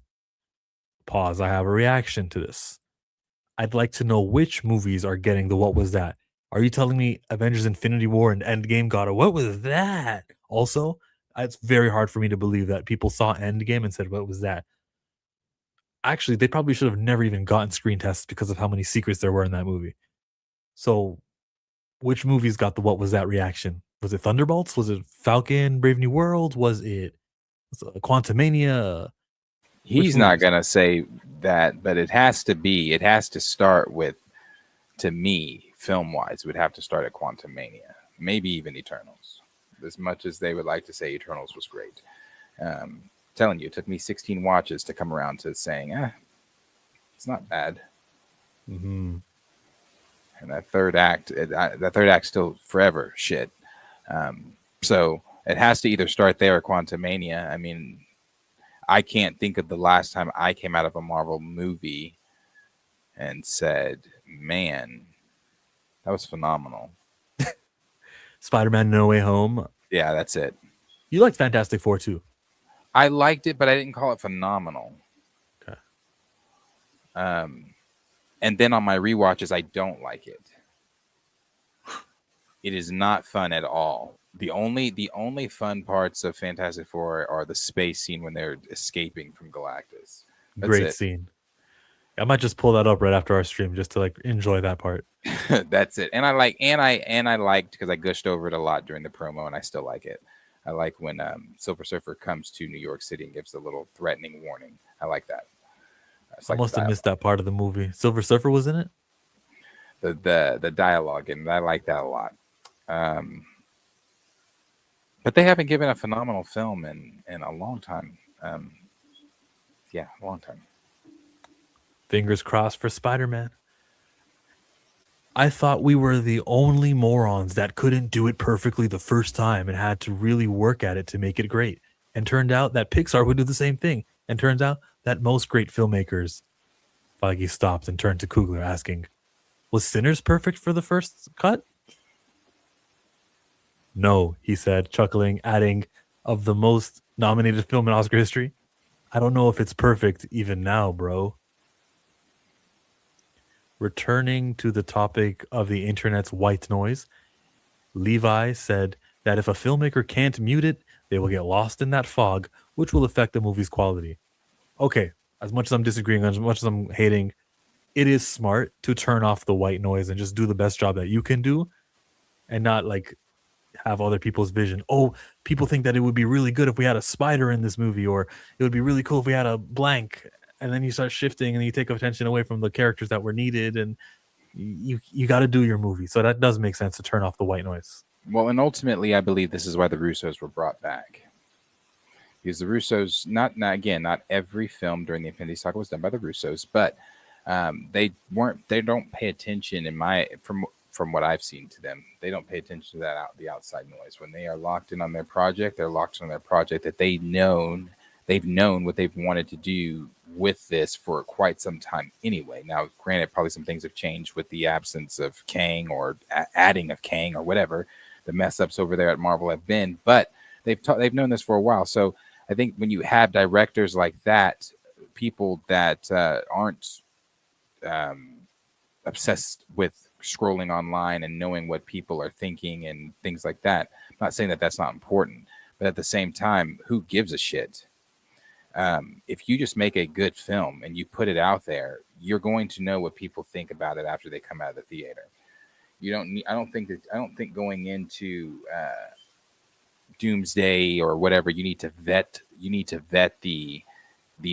Pause. I have a reaction to this. I'd like to know which movies are getting the what was that. Are you telling me Avengers Infinity War and Endgame got a what was that? Also, it's very hard for me to believe that people saw Endgame and said, what was that? Actually, they probably should have never even gotten screen tests because of how many secrets there were in that movie. So, which movies got the what was that reaction? Was it Thunderbolts? Was it Falcon, Brave New World? Was it Quantumania? He's not going to say that, but it has to start with, to me, film-wise, it would have to start at Quantumania. maybe even Eternals. As much as they would like to say Eternals was great. Telling you, it took me 16 watches to come around to saying, it's not bad. Mm-hmm. And that third act still forever shit. So it has to either start there or Quantumania. I mean, I can't think of the last time I came out of a Marvel movie and said, man, that was phenomenal. Spider-Man No Way Home. Yeah, that's it. You liked Fantastic Four too. I liked it, but I didn't call it phenomenal. Okay. And then on my rewatches, I don't like it. It is not fun at all. The only fun parts of Fantastic Four are the space scene when they're escaping from Galactus. That's Great it. scene. I might just pull that up right after our stream just to like enjoy that part. That's it. And I liked because I gushed over it a lot during the promo, and I still like it. I like when Silver Surfer comes to New York City and gives a little threatening warning. I like that. I must have missed that part of the movie. Silver Surfer was in it? The dialogue, and I like that a lot. But they haven't given a phenomenal film in a long time. A long time. Fingers crossed for Spider-Man. I thought we were the only morons that couldn't do it perfectly the first time and had to really work at it to make it great. And turned out that Pixar would do the same thing. And turns out that most great filmmakers. Feige stopped and turned to Coogler asking, was Sinners perfect for the first cut? No, he said, chuckling, adding, of the most nominated film in Oscar history. I don't know if it's perfect even now, bro. Returning to the topic of the internet's white noise, Levi said that if a filmmaker can't mute it, they will get lost in that fog, which will affect the movie's quality. Okay, as much as I'm disagreeing, as much as I'm hating, it is smart to turn off the white noise and just do the best job that you can do and not like have other people's vision. Oh, people think that it would be really good if we had a spider in this movie, or it would be really cool if we had a blank. And then you start shifting and you take attention away from the characters that were needed, and you got to do your movie. So that does make sense to turn off the white noise. Well, and ultimately, I believe this is why the Russos were brought back. Because the Russos, not every film during the Infinity Saga was done by the Russos, but they don't pay attention from what I've seen to them. They don't pay attention to the outside noise. When they are locked in on their project, they're locked in on their project that they've known what they've wanted to do with this for quite some time anyway. Now, granted, probably some things have changed with the absence of Kang or adding of Kang or whatever the mess ups over there at Marvel have been, but they've known this for a while. So I think when you have directors like that, people that aren't obsessed with scrolling online and knowing what people are thinking and things like that, I'm not saying that that's not important, but at the same time, who gives a shit? If you just make a good film and you put it out there, you're going to know what people think about it after they come out of the theater. You don't need. I don't think going into Doomsday or whatever, you need to vet. You need to vet the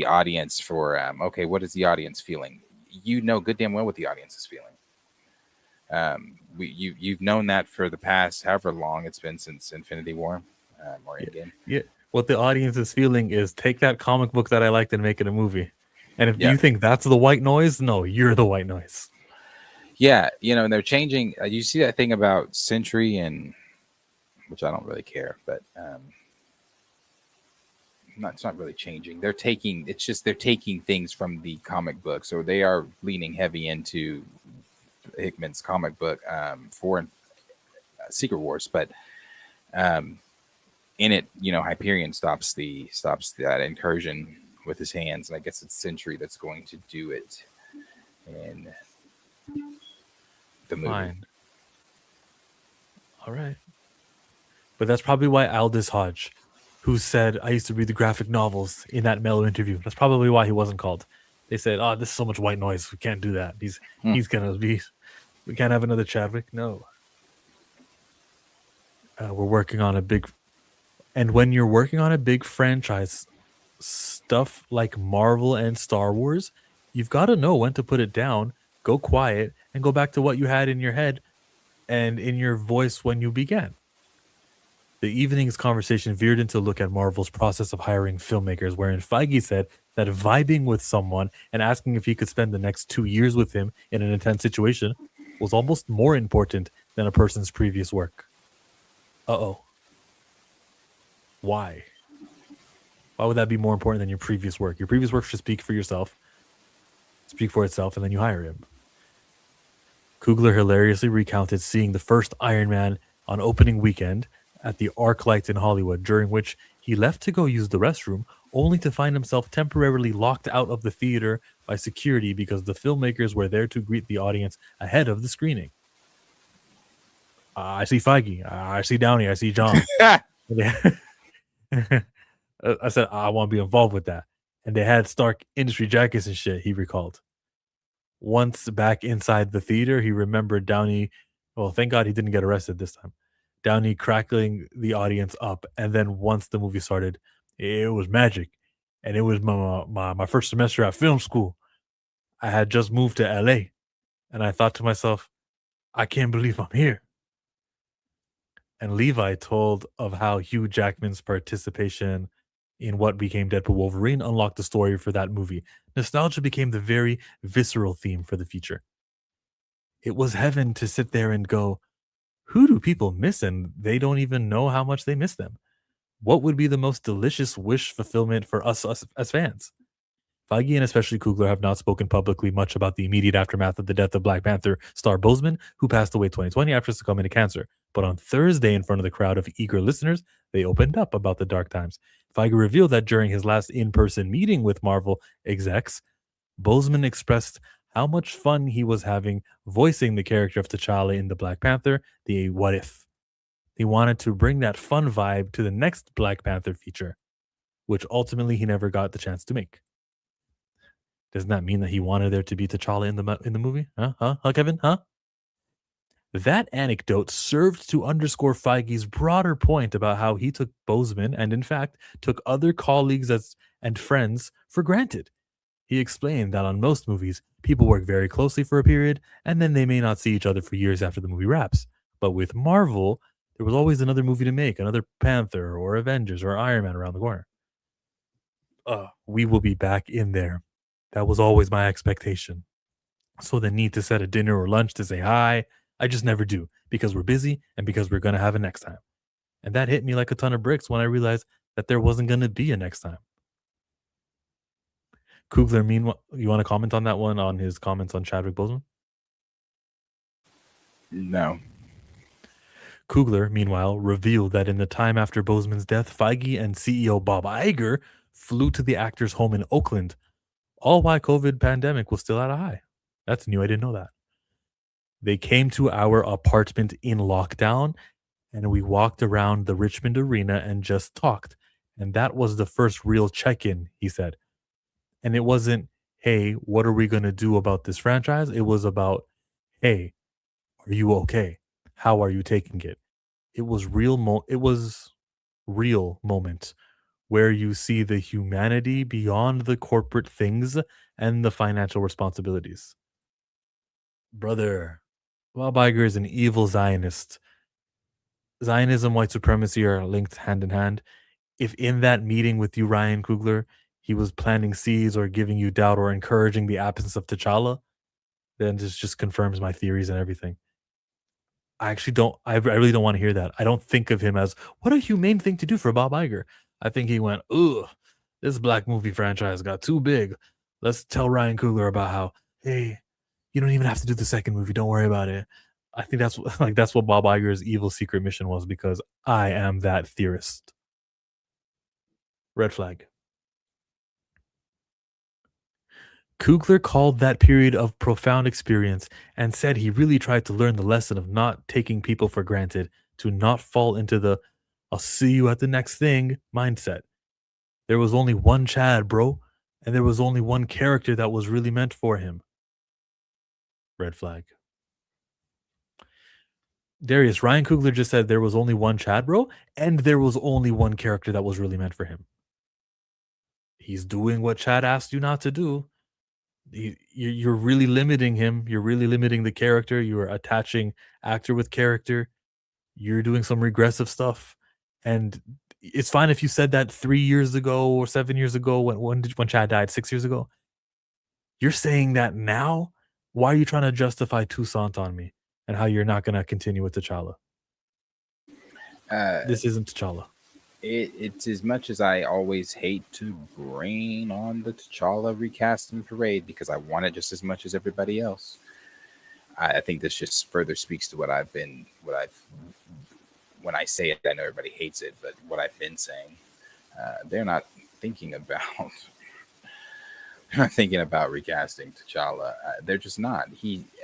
audience for okay, what is the audience feeling? You know good damn well what the audience is feeling. You've known that for the past however long it's been since Infinity War or Endgame. Yeah. What the audience is feeling is take that comic book that I liked and make it a movie. And if you think that's the white noise, no, you're the white noise. Yeah, and they're changing. You see that thing about Sentry, and which I don't really care, but it's not really changing. They're taking things from the comic book, so they are leaning heavy into Hickman's comic book for Secret Wars, but in it, Hyperion stops that incursion with his hands, and I guess it's Sentry that's going to do it in the movie. Fine. All right. But that's probably why Aldous Hodge, who said, I used to read the graphic novels in that Mellow interview, that's probably why he wasn't called. They said, oh, this is so much white noise. We can't do that. He's going to be, we can't have another Chadwick. No. We're working on a big, and when you're working on a big franchise, stuff like Marvel and Star Wars, you've got to know when to put it down, go quiet, and go back to what you had in your head and in your voice when you began. The evening's conversation veered into a look at Marvel's process of hiring filmmakers, wherein Feige said that vibing with someone and asking if he could spend the next 2 years with him in an intense situation was almost more important than a person's previous work. Uh-oh. Why? Why would that be more important than your previous work? Your previous work should speak for itself, and then you hire him. Coogler hilariously recounted seeing the first Iron Man on opening weekend at the ArcLight in Hollywood, during which he left to go use the restroom, only to find himself temporarily locked out of the theater by security because the filmmakers were there to greet the audience ahead of the screening. I see Feige. I see Downey. I see John. I said, I want to be involved with that. And they had Stark Industry jackets and shit, he recalled. Once back inside the theater, he remembered Downey. Well, thank God he didn't get arrested this time. Downey crackling the audience up. And then once the movie started, it was magic. And it was my first semester at film school. I had just moved to LA. And I thought to myself, I can't believe I'm here. And Levi told of how Hugh Jackman's participation in what became Deadpool Wolverine unlocked the story for that movie. Nostalgia became the very visceral theme for the feature. It was heaven to sit there and go, who do people miss and they don't even know how much they miss them? What would be the most delicious wish fulfillment for us as fans? Feige and especially Coogler have not spoken publicly much about the immediate aftermath of the death of Black Panther star Boseman, who passed away 2020 after succumbing to cancer. But on Thursday, in front of the crowd of eager listeners, they opened up about the dark times. Feige revealed that during his last in-person meeting with Marvel execs, Boseman expressed how much fun he was having voicing the character of T'Challa in the Black Panther, the What If. He wanted to bring that fun vibe to the next Black Panther feature, which ultimately he never got the chance to make. Doesn't that mean that he wanted there to be T'Challa in the movie? Huh, Kevin? Huh? That anecdote served to underscore Feige's broader point about how he took Boseman and, in fact, took other colleagues and friends for granted. He explained that on most movies, people work very closely for a period, and then they may not see each other for years after the movie wraps. But with Marvel, there was always another movie to make, another Panther or Avengers or Iron Man around the corner. We will be back in there. That was always my expectation. So the need to set a dinner or lunch to say hi, I just never do, because we're busy and because we're going to have a next time. And that hit me like a ton of bricks when I realized that there wasn't going to be a next time. Coogler, meanwhile, you want to comment on that one, on his comments on Chadwick Boseman? No. Coogler, meanwhile, revealed that in the time after Boseman's death, Feige and CEO Bob Iger flew to the actor's home in Oakland, all while COVID pandemic was still at a high. That's new. I didn't know that. They came to our apartment in lockdown, and we walked around the Richmond Arena and just talked. And that was the first real check-in, he said. And it wasn't, hey, what are we going to do about this franchise? It was about, hey, are you okay? How are you taking it? It was real moments where you see the humanity beyond the corporate things and the financial responsibilities. Brother, Bob Iger is an evil Zionist. Zionism, white supremacy are linked hand in hand. If in that meeting with you, Ryan Coogler, he was planting seeds or giving you doubt or encouraging the absence of T'Challa, then this just confirms my theories and everything. I really don't want to hear that. I don't think of him as, what a humane thing to do for Bob Iger. I think he went, ugh, this black movie franchise got too big. Let's tell Ryan Coogler about how, hey, you don't even have to do the second movie. Don't worry about it. I think that's what Bob Iger's evil secret mission was, because I am that theorist. Red flag. Coogler called that period of profound experience and said he really tried to learn the lesson of not taking people for granted, to not fall into the I'll see you at the next thing mindset. There was only one Chad, bro, and there was only one character that was really meant for him. Red flag. Darius, Ryan Coogler just said there was only one Chad, bro, and there was only one character that was really meant for him. He's doing what Chad asked you not to do. You're really limiting him. You're really limiting the character. You are attaching actor with character. You're doing some regressive stuff, and it's fine if you said that 3 years ago or 7 years ago when Chad died, 6 years ago. You're saying that now? Why are you trying to justify Toussaint on me and how you're not going to continue with T'Challa? This isn't T'Challa. It's as much as I always hate to rain on the T'Challa recasting parade because I want it just as much as everybody else. I think this just further speaks to when I say it, I know everybody hates it, but what I've been saying, they're not thinking about recasting T'Challa. They're just not.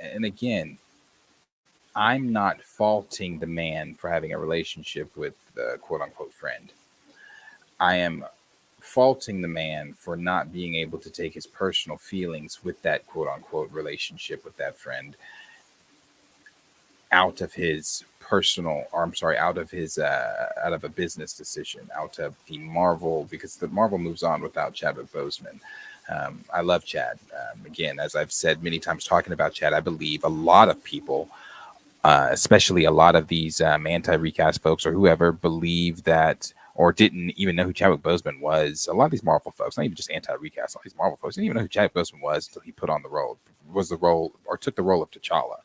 And again, I'm not faulting the man for having a relationship with the quote unquote friend. I am faulting the man for not being able to take his personal feelings with that quote unquote relationship with that friend out of his out of a business decision, out of the Marvel, because the Marvel moves on without Chadwick Boseman. I love Chad. Again, as I've said many times talking about Chad, I believe a lot of people, especially a lot of these anti-recast folks or whoever, believe that or didn't even know who Chadwick Boseman was. A lot of these Marvel folks, not even just anti-recast, all these Marvel folks didn't even know who Chadwick Boseman was until he took the role of T'Challa.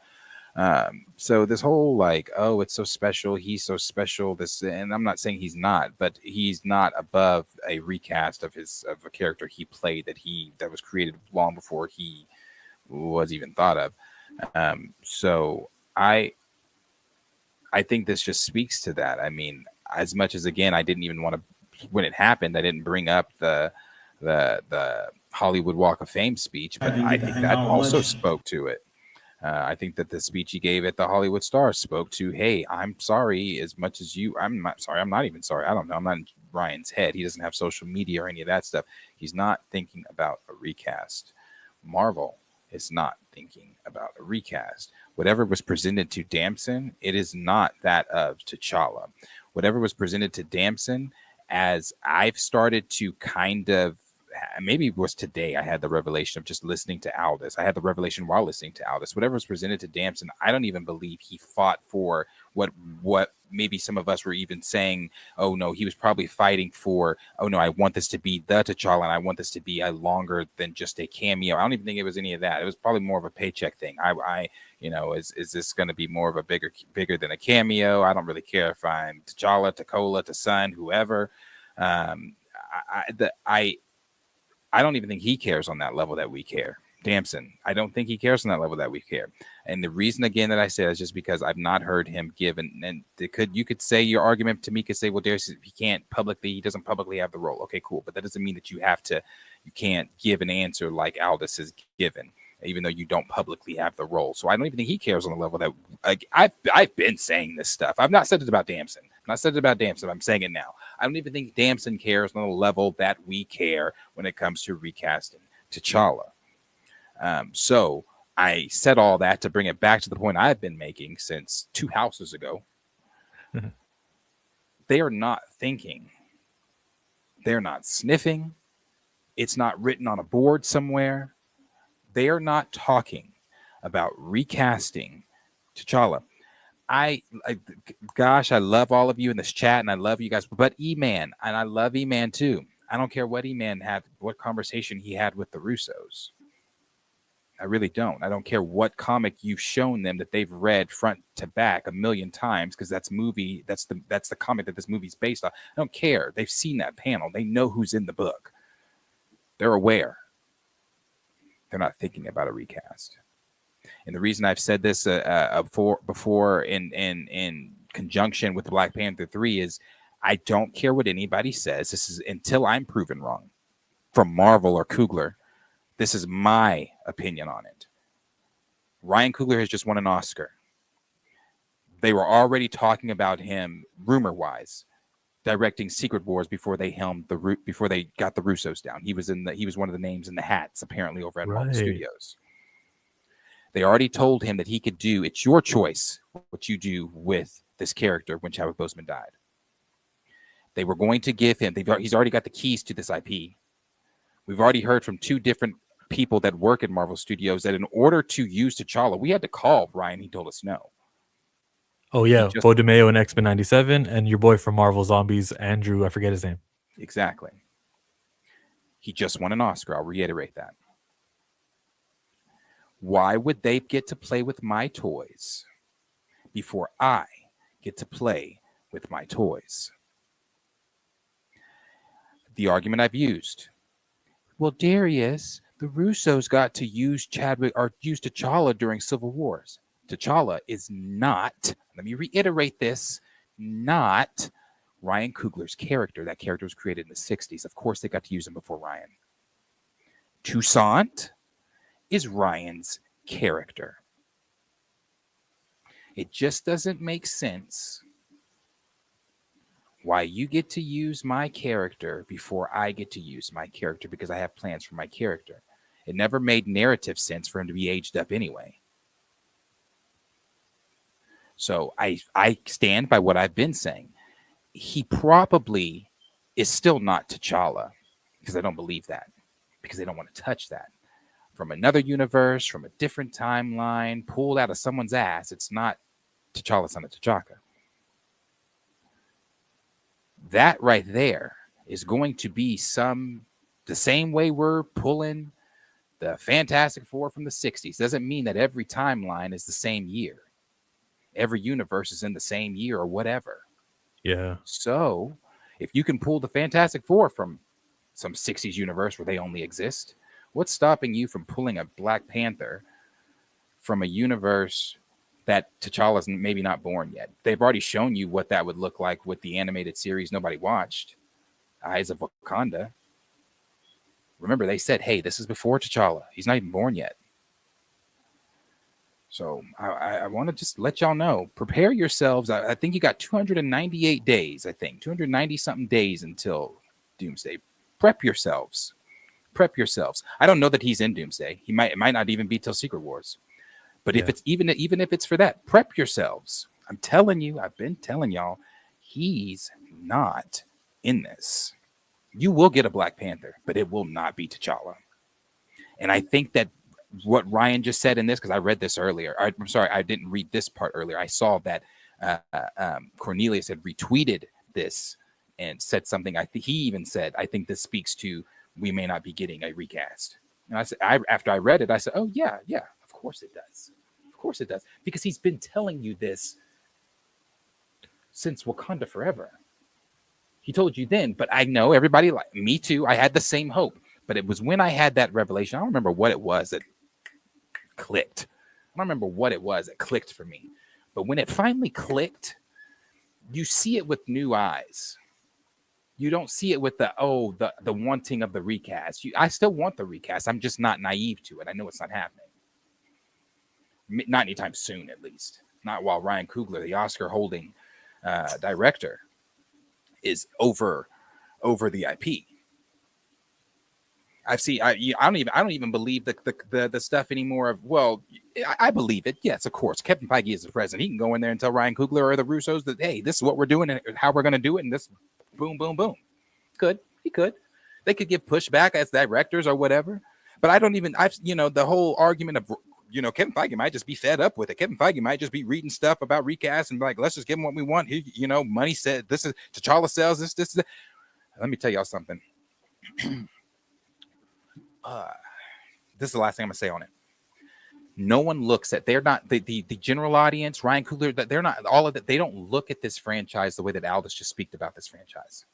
So this whole like, oh, it's so special, he's so special, this, and I'm not saying he's not, but he's not above a recast of a character he played that was created long before he was even thought of. So I think this just speaks to that. I mean, as much as, again, I didn't even want to, when it happened, I didn't bring up the Hollywood Walk of Fame speech, but I think that also spoke to it. I think that the speech he gave at the Hollywood Star spoke to, hey, I'm sorry as much as you. I'm not sorry. I'm not even sorry. I don't know. I'm not in Ryan's head. He doesn't have social media or any of that stuff. He's not thinking about a recast. Marvel is not thinking about a recast. Whatever was presented to Damson, it is not that of T'Challa. Whatever was presented to Damson, as I've started to kind of, maybe it was today I had the revelation of just listening to Aldous. I had the revelation while listening to Aldous. Whatever was presented to Damson, I don't even believe he fought for what maybe some of us were even saying, oh no, he was probably fighting for, oh no, I want this to be the T'Challa and I want this to be a longer than just a cameo. I don't even think it was any of that. It was probably more of a paycheck thing. Is this going to be more of a bigger than a cameo? I don't really care if I'm T'Challa, T'Challa, T'Sun, whoever. I don't even think he cares on that level that we care. Damson, I don't think he cares on that level that we care. And the reason, again, that I say is just because I've not heard him give, and you could say your argument to me could say, well, Darius, he doesn't publicly have the role. Okay, cool. But that doesn't mean that you can't give an answer like Aldous has given, even though you don't publicly have the role. So I don't even think he cares on the level that I've been saying this stuff. I've not said it about Damson. I'm saying it now. I don't even think Damson cares on the level that we care when it comes to recasting T'Challa. So I said all that to bring it back to the point I've been making since 2 houses ago. They are not thinking. They're not sniffing. It's not written on a board somewhere. They are not talking about recasting T'Challa. I love all of you in this chat, and I love you guys. But E-Man, and I love E-Man too. I don't care what E-Man had, what conversation he had with the Russos. I really don't. I don't care what comic you've shown them that they've read front to back 1,000,000 times, because that's the comic that this movie's based on. I don't care. They've seen that panel. They know who's in the book. They're aware. They're not thinking about a recast. And the reason I've said this before in conjunction with Black Panther 3 is I don't care what anybody says. This is until I'm proven wrong from Marvel or Coogler. This is my opinion on it. Ryan Coogler has just won an Oscar. They were already talking about him, rumor-wise, directing Secret Wars before they got the Russos down. He was one of the names in the hats apparently over at Marvel Studios. They already told him that he could do. It's your choice what you do with this character when Chadwick Boseman died. They were going to give him. He's already got the keys to this IP. We've already heard from 2 different people that work at Marvel Studios that in order to use T'Challa, we had to call Ryan. He told us no. Oh yeah, Bo DeMeo in X-Men 97, and your boy from Marvel Zombies, Andrew, I forget his name. Exactly. He just won an Oscar. I'll reiterate that. Why would they get to play with my toys before I get to play with my toys? The argument I've used. Well, Darius, the Russos got to use Chadwick or use T'Challa during Civil Wars. T'Challa is not, let me reiterate this, not Ryan Coogler's character. That character was created in the 60s. Of course, they got to use him before Ryan. Toussaint is Ryan's character. It just doesn't make sense why you get to use my character before I get to use my character because I have plans for my character. It never made narrative sense for him to be aged up anyway. So I stand by what I've been saying. He probably is still not T'Challa because I don't believe that, because they don't want to touch that. From another universe, from a different timeline, pulled out of someone's ass, it's not T'Challa, son of T'Chaka. That right there is going to be the same way we're pulling the Fantastic Four from the 60s. Doesn't mean that every timeline is the same year. Every universe is in the same year or whatever. Yeah. So if you can pull the Fantastic Four from some 60s universe where they only exist, what's stopping you from pulling a Black Panther from a universe that T'Challa's maybe not born yet? They've already shown you what that would look like with the animated series nobody watched, Eyes of Wakanda. Remember, they said, hey, this is before T'Challa. He's not even born yet. So I want to just let y'all know, prepare yourselves. I think you got 298 days, 290-something days until Doomsday. Prep yourselves. I don't know that he's in Doomsday. It might not even be till Secret Wars. But if it's even if it's for that, prep yourselves. I'm telling you, I've been telling y'all, he's not in this. You will get a Black Panther, but it will not be T'Challa. And I think that what Ryan just said in this, because I read this earlier. I'm sorry, I didn't read this part earlier. I saw that Cornelius had retweeted this and said something. I think he even said, I think this speaks to we may not be getting a recast. And I said, after I read it, I said, oh, yeah, of course it does. Of course it does. Because he's been telling you this since Wakanda Forever. He told you then, but I know everybody, like me too, I had the same hope. But it was when I had that revelation, I don't remember what it was that clicked. I don't remember what it was that clicked for me. But when it finally clicked, you see it with new eyes. You don't see it with the wanting of the recast. I still want the recast. I'm just not naive to it. I know it's not happening. Not anytime soon, at least. Not while Ryan Coogler, the Oscar-holding director, is over the IP. I don't even believe the stuff anymore of, well, I believe it. Yes, of course. Kevin Feige is the president. He can go in there and tell Ryan Coogler or the Russos that, hey, this is what we're doing and how we're going to do it. And this boom, boom, boom. He could. They could give pushback as directors or whatever. But the whole argument of, Kevin Feige might just be fed up with it. Kevin Feige might just be reading stuff about recast and be like, let's just give him what we want. He, money said this is T'Challa sells this is that. Let me tell y'all something. This is the last thing I'm gonna say on it. No one looks at, they're not the general audience, Ryan Coogler, that they're not all of that. They don't look at this franchise the way that Aldous just speak about this franchise.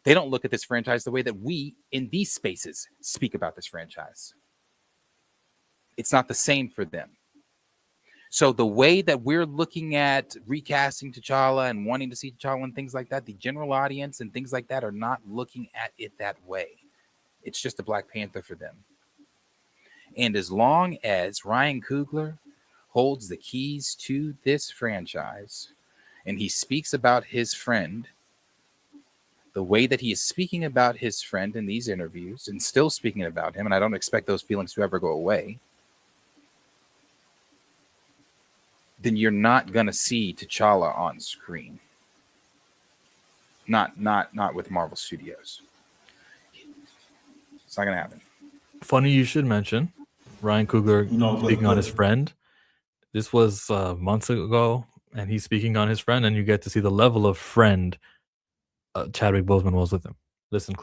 They don't look at this franchise the way that we in these spaces speak about this franchise. It's not the same for them. So the way that we're looking at recasting T'Challa and wanting to see T'Challa and things like that, the general audience and things like that are not looking at it that way. It's just a Black Panther for them. And as long as Ryan Coogler holds the keys to this franchise and he speaks about his friend the way that he is speaking about his friend in these interviews and still speaking about him, and I don't expect those feelings to ever go away, then you're not going to see T'Challa on screen. Not with Marvel Studios. It's not going to happen. Funny you should mention Ryan Coogler speaking on his friend. This was months ago, and he's speaking on his friend, and you get to see the level of friend Chadwick Boseman was with him. Listen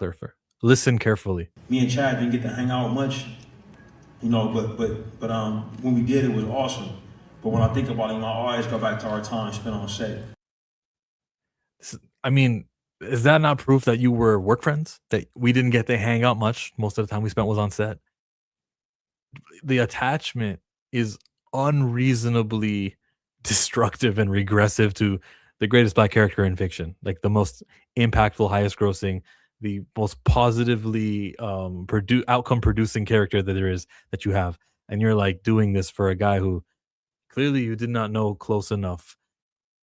carefully. Me and Chad didn't get to hang out much, but when we did, it was awesome. But when I think about it, I always go back to our time spent on set. I mean, is that not proof that you were work friends? That we didn't get to hang out much? Most of the time we spent was on set. The attachment is unreasonably destructive and regressive to the greatest black character in fiction, like the most impactful, highest grossing, the most positively outcome producing character that there is that you have. And you're like doing this for a guy who clearly you did not know close enough.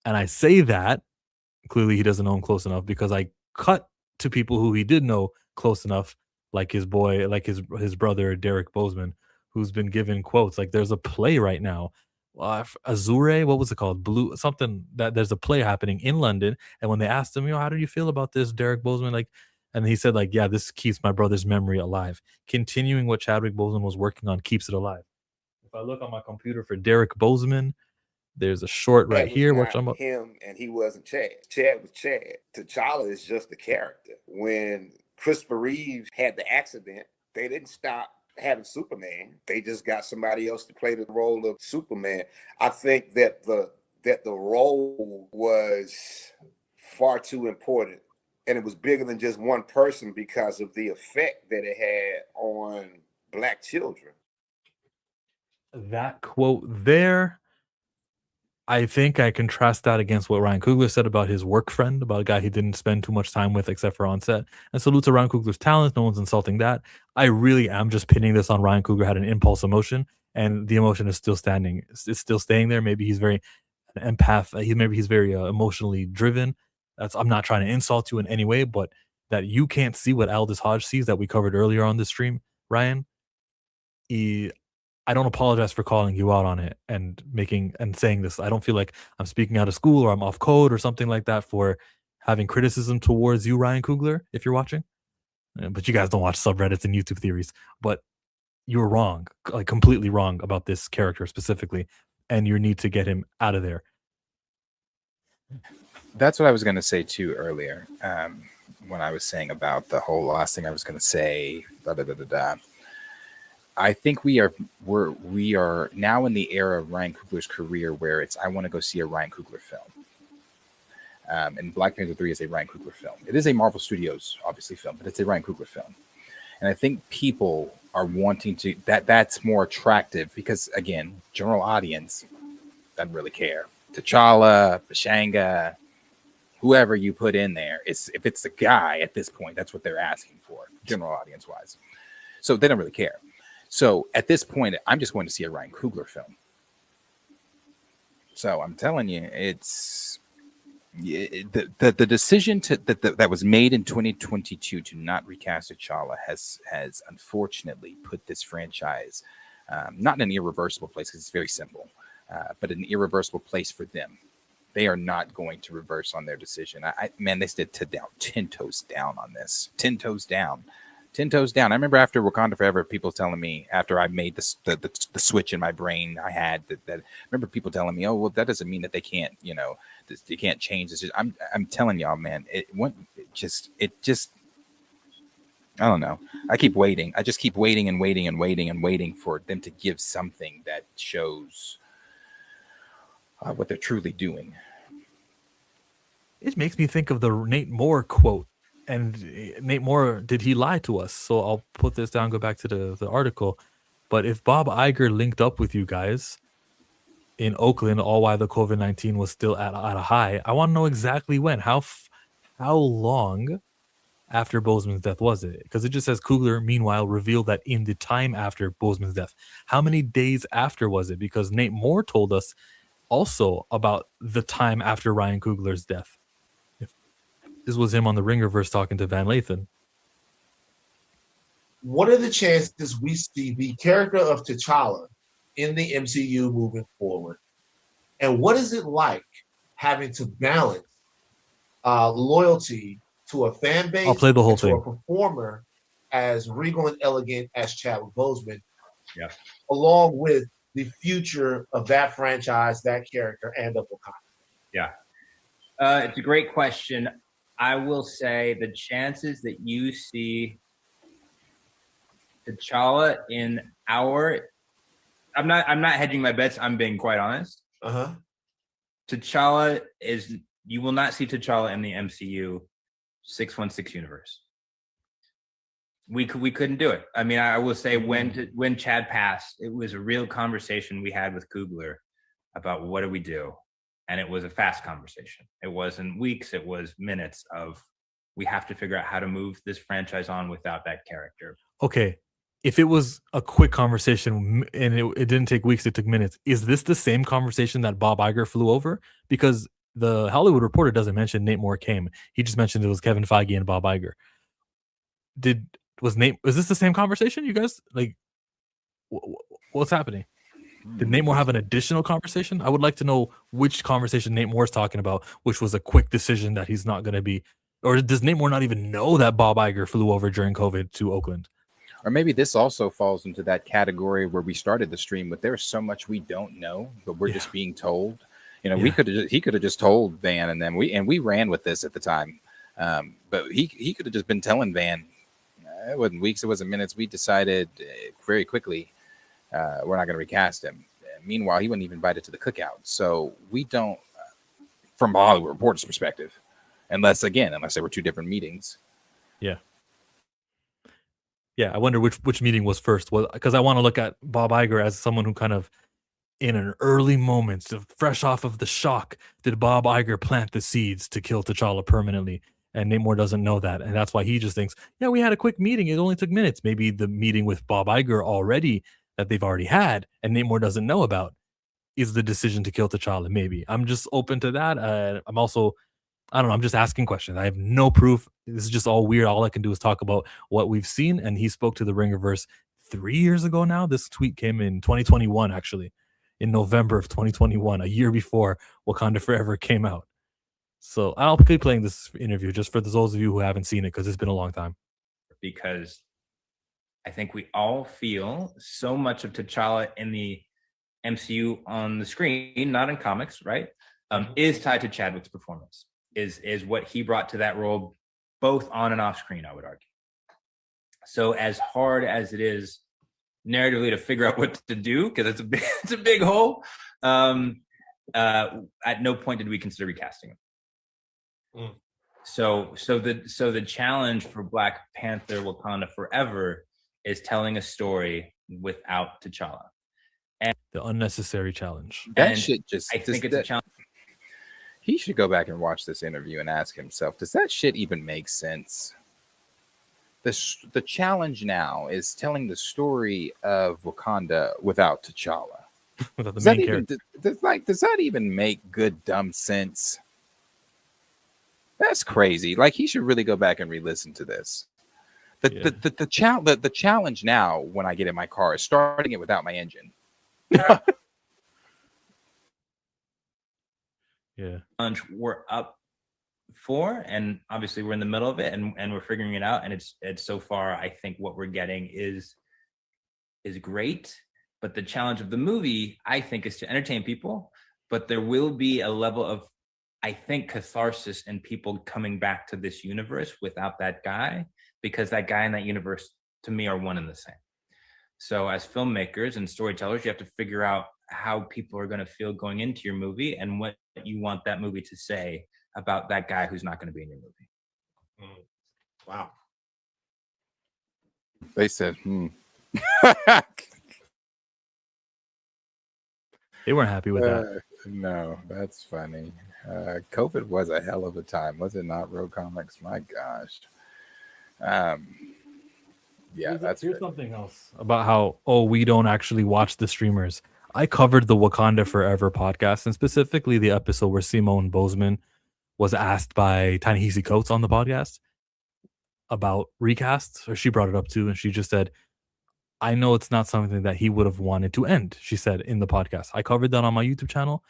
And I say that clearly he doesn't know him close enough because I cut to people who he did know close enough, like his boy, like his brother, Derek Boseman, who's been given quotes. Like there's a play right now, Azure, what was it called? Blue, something that there's a play happening in London. And when they asked him, how do you feel about this, Derek Boseman? Like, and he said, like, yeah, this keeps my brother's memory alive. Continuing what Chadwick Boseman was working on keeps it alive. If I look on my computer for Derek Boseman, there's a short right here. Not him, and he wasn't Chad. Chad was Chad. T'Challa is just a character. When Christopher Reeve had the accident, they didn't stop having Superman. They just got somebody else to play the role of Superman. I think that the role was far too important, and it was bigger than just one person because of the effect that it had on black children. That quote there, I think I contrast that against what Ryan Coogler said about his work friend, about a guy he didn't spend too much time with except for on set. And salute to Ryan Coogler's talent. No one's insulting that. I really am just pinning this on Ryan Coogler had an impulse emotion, and the emotion is still standing. It's still staying there. Maybe he's very an empath. Maybe he's very emotionally driven. I'm not trying to insult you in any way, but that you can't see what Aldous Hodge sees that we covered earlier on this stream, Ryan. I don't apologize for calling you out on it and saying this. I don't feel like I'm speaking out of school or I'm off code or something like that for having criticism towards you, Ryan Coogler, if you're watching. But you guys don't watch subreddits and YouTube theories. But you're wrong, like completely wrong about this character specifically, and you need to get him out of there. That's what I was going to say too earlier, when I was saying about the whole last thing I was going to say. I think we are now in the era of Ryan Coogler's career where I want to go see a Ryan Coogler film. And Black Panther 3 is a Ryan Coogler film. It is a Marvel Studios, obviously, film, but it's a Ryan Coogler film. And I think people are wanting to, that's more attractive because, again, general audience doesn't really care. T'Challa, Bashanga, whoever you put in there, if it's a guy at this point, that's what they're asking for, general audience-wise. So they don't really care. So at this point, I'm just going to see a Ryan Coogler film. So I'm telling you, it's the decision that was made in 2022 to not recast T'Challa has unfortunately put this franchise not in an irreversible place because it's very simple, but an irreversible place for them. They are not going to reverse on their decision. Man, they stood 10 toes down on this. 10 toes down. 10 toes down. I remember after Wakanda Forever, people telling me after I made the switch in my brain, I had that. I remember people telling me, "Oh, well, that doesn't mean that they can't, they can't change this." I'm telling y'all, man, it just. I don't know. I keep waiting. I just keep waiting and waiting and waiting and waiting for them to give something that shows what they're truly doing. It makes me think of the Nate Moore quote. And Nate Moore, did he lie to us? So I'll put this down, go back to the article. But if Bob Iger linked up with you guys in Oakland, all while the COVID-19 was still at a high, I want to know exactly when. How long after Boseman's death was it? Because it just says Coogler, meanwhile, revealed that in the time after Boseman's death. How many days after was it? Because Nate Moore told us also about the time after Ryan Coogler's death. This was him on the Ringerverse talking to Van Lathan. What are the chances we see the character of T'Challa in the MCU moving forward? And what is it like having to balance loyalty to a fan base, I'll play the whole to thing. a performer, as regal and elegant as Chadwick Boseman, Yeah. along with the future of that franchise, that character, and of Wakanda? Yeah. It's a great question. I will say the chances that you see T'Challa in I'm not hedging my bets, I'm being quite honest. Uh-huh. T'Challa you will not see T'Challa in the MCU 616 universe. We couldn't do it. I mean, I will say when Chad passed, it was a real conversation we had with Coogler about what do we do, and it was a fast conversation. It wasn't weeks; it was minutes of we have to figure out how to move this franchise on without that character. Okay, if it was a quick conversation and it didn't take weeks, it took minutes. Is this the same conversation that Bob Iger flew over? Because the Hollywood Reporter doesn't mention Nate Moore came. He just mentioned it was Kevin Feige and Bob Iger. Was this the same conversation? You guys like what's happening? Did Nate Moore have an additional conversation? I would like to know which conversation Nate Moore's talking about, which was a quick decision that he's not going to be, or does Nate Moore not even know that Bob Iger flew over during COVID to Oakland? Or maybe this also falls into that category where we started the stream, but there's so much we don't know, but we're just being told. You know, he could have just told Van, and then we ran with this at the time. But he could have just been telling Van. It wasn't weeks, it wasn't minutes. We decided very quickly we're not going to recast him. Meanwhile, he wasn't even invited to the cookout. So we don't, from a Hollywood Reporter's perspective, unless there were two different meetings. Yeah. Yeah, I wonder which meeting was first. Well, because I want to look at Bob Iger as someone who kind of, in an early moment, fresh off of the shock, did Bob Iger plant the seeds to kill T'Challa permanently? And Nate Moore doesn't know that. And that's why he just thinks, yeah, we had a quick meeting. It only took minutes. Maybe the meeting with Bob Iger already that they've already had and Nate Moore doesn't know about is the decision to kill T'Challa. Maybe. I'm just open to that. I'm also, I don't know. I'm just asking questions. I have no proof. This is just all weird. All I can do is talk about what we've seen. And he spoke to the Ringerverse 3 years ago now. This tweet came in 2021, actually, in November of 2021, a year before Wakanda Forever came out. So I'll keep playing this interview just for those of you who haven't seen it because it's been a long time. Because I think we all feel so much of T'Challa in the MCU on the screen, not in comics, right? Is tied to Chadwick's performance. Is what he brought to that role, both on and off screen, I would argue. So as hard as it is narratively to figure out what to do, because it's a big hole, at no point did we consider recasting him. So the challenge for Black Panther Wakanda Forever is telling a story without T'Challa. And the unnecessary challenge. That shit just I think it's a challenge. He should go back and watch this interview and ask himself, does that shit even make sense? The challenge now is telling the story of Wakanda without T'Challa. Without the Does main that even, character. does that even make good dumb sense? That's crazy. Like, he should really go back and re-listen to this. The challenge now when I get in my car is starting it without my engine. Yeah. We're up for, and obviously we're in the middle of it, and we're figuring it out. And it's so far, I think what we're getting is great. But the challenge of the movie, I think, is to entertain people. But there will be a level of, I think, catharsis in people coming back to this universe without that guy, because that guy and that universe, to me, are one and the same. So as filmmakers and storytellers, you have to figure out how people are going to feel going into your movie and what you want that movie to say about that guy who's not going to be in your movie. Wow. They said, They weren't happy with that. No, that's funny. COVID was a hell of a time, was it not, Road Comics? My gosh. Yeah, here's something else about how we don't actually watch the streamers. I covered the Wakanda Forever podcast, and specifically the episode where Simone Bozeman was asked by Ta-Nehisi Coates on the podcast about recasts, or she brought it up too, and she just said, I know it's not something that he would have wanted to end, she said in the podcast. I covered that on my YouTube channel.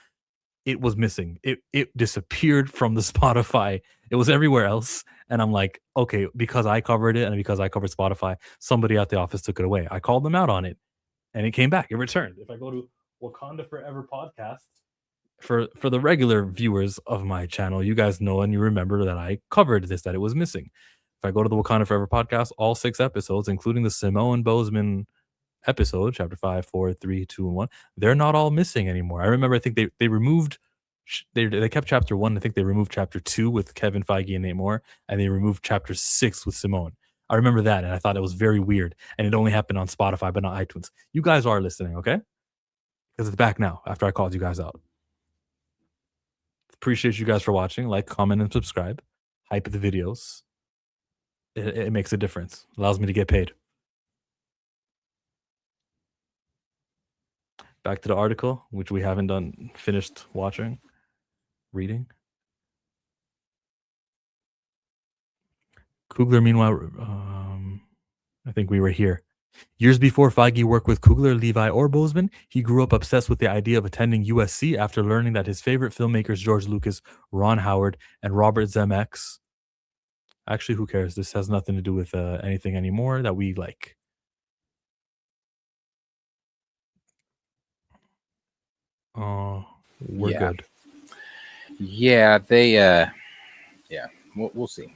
It was missing. It disappeared from the Spotify. It was everywhere else. And I'm like, okay, because I covered it and because I covered Spotify, somebody at the office took it away. I called them out on it, and it came back. It returned. If I go to Wakanda Forever podcast, for the regular viewers of my channel, you guys know and you remember that I covered this, that it was missing. If I go to the Wakanda Forever podcast, all 6 episodes, including the Simone Bozeman episode, chapter 5, 4, 3, 2, and 1, they're not all missing anymore. I remember, I think they removed, they kept chapter 1. I think they removed chapter 2 with Kevin Feige and Nate Moore, and they removed chapter 6 with Simone. I remember that, and I thought it was very weird, and it only happened on Spotify, but not iTunes. You guys are listening, okay? Because it's back now after I called you guys out. Appreciate you guys for watching. Like, comment, and subscribe. Hype the videos. It makes a difference. Allows me to get paid. Back to the article, which we haven't finished reading. Coogler, meanwhile, I think we were here. Years before Feige worked with Coogler, Levi, or Bozeman, he grew up obsessed with the idea of attending USC after learning that his favorite filmmakers, George Lucas, Ron Howard, and Robert Zemeckis. Actually, who cares? This has nothing to do with anything anymore that we like. Oh, we're good. Yeah, they. Yeah, we'll see.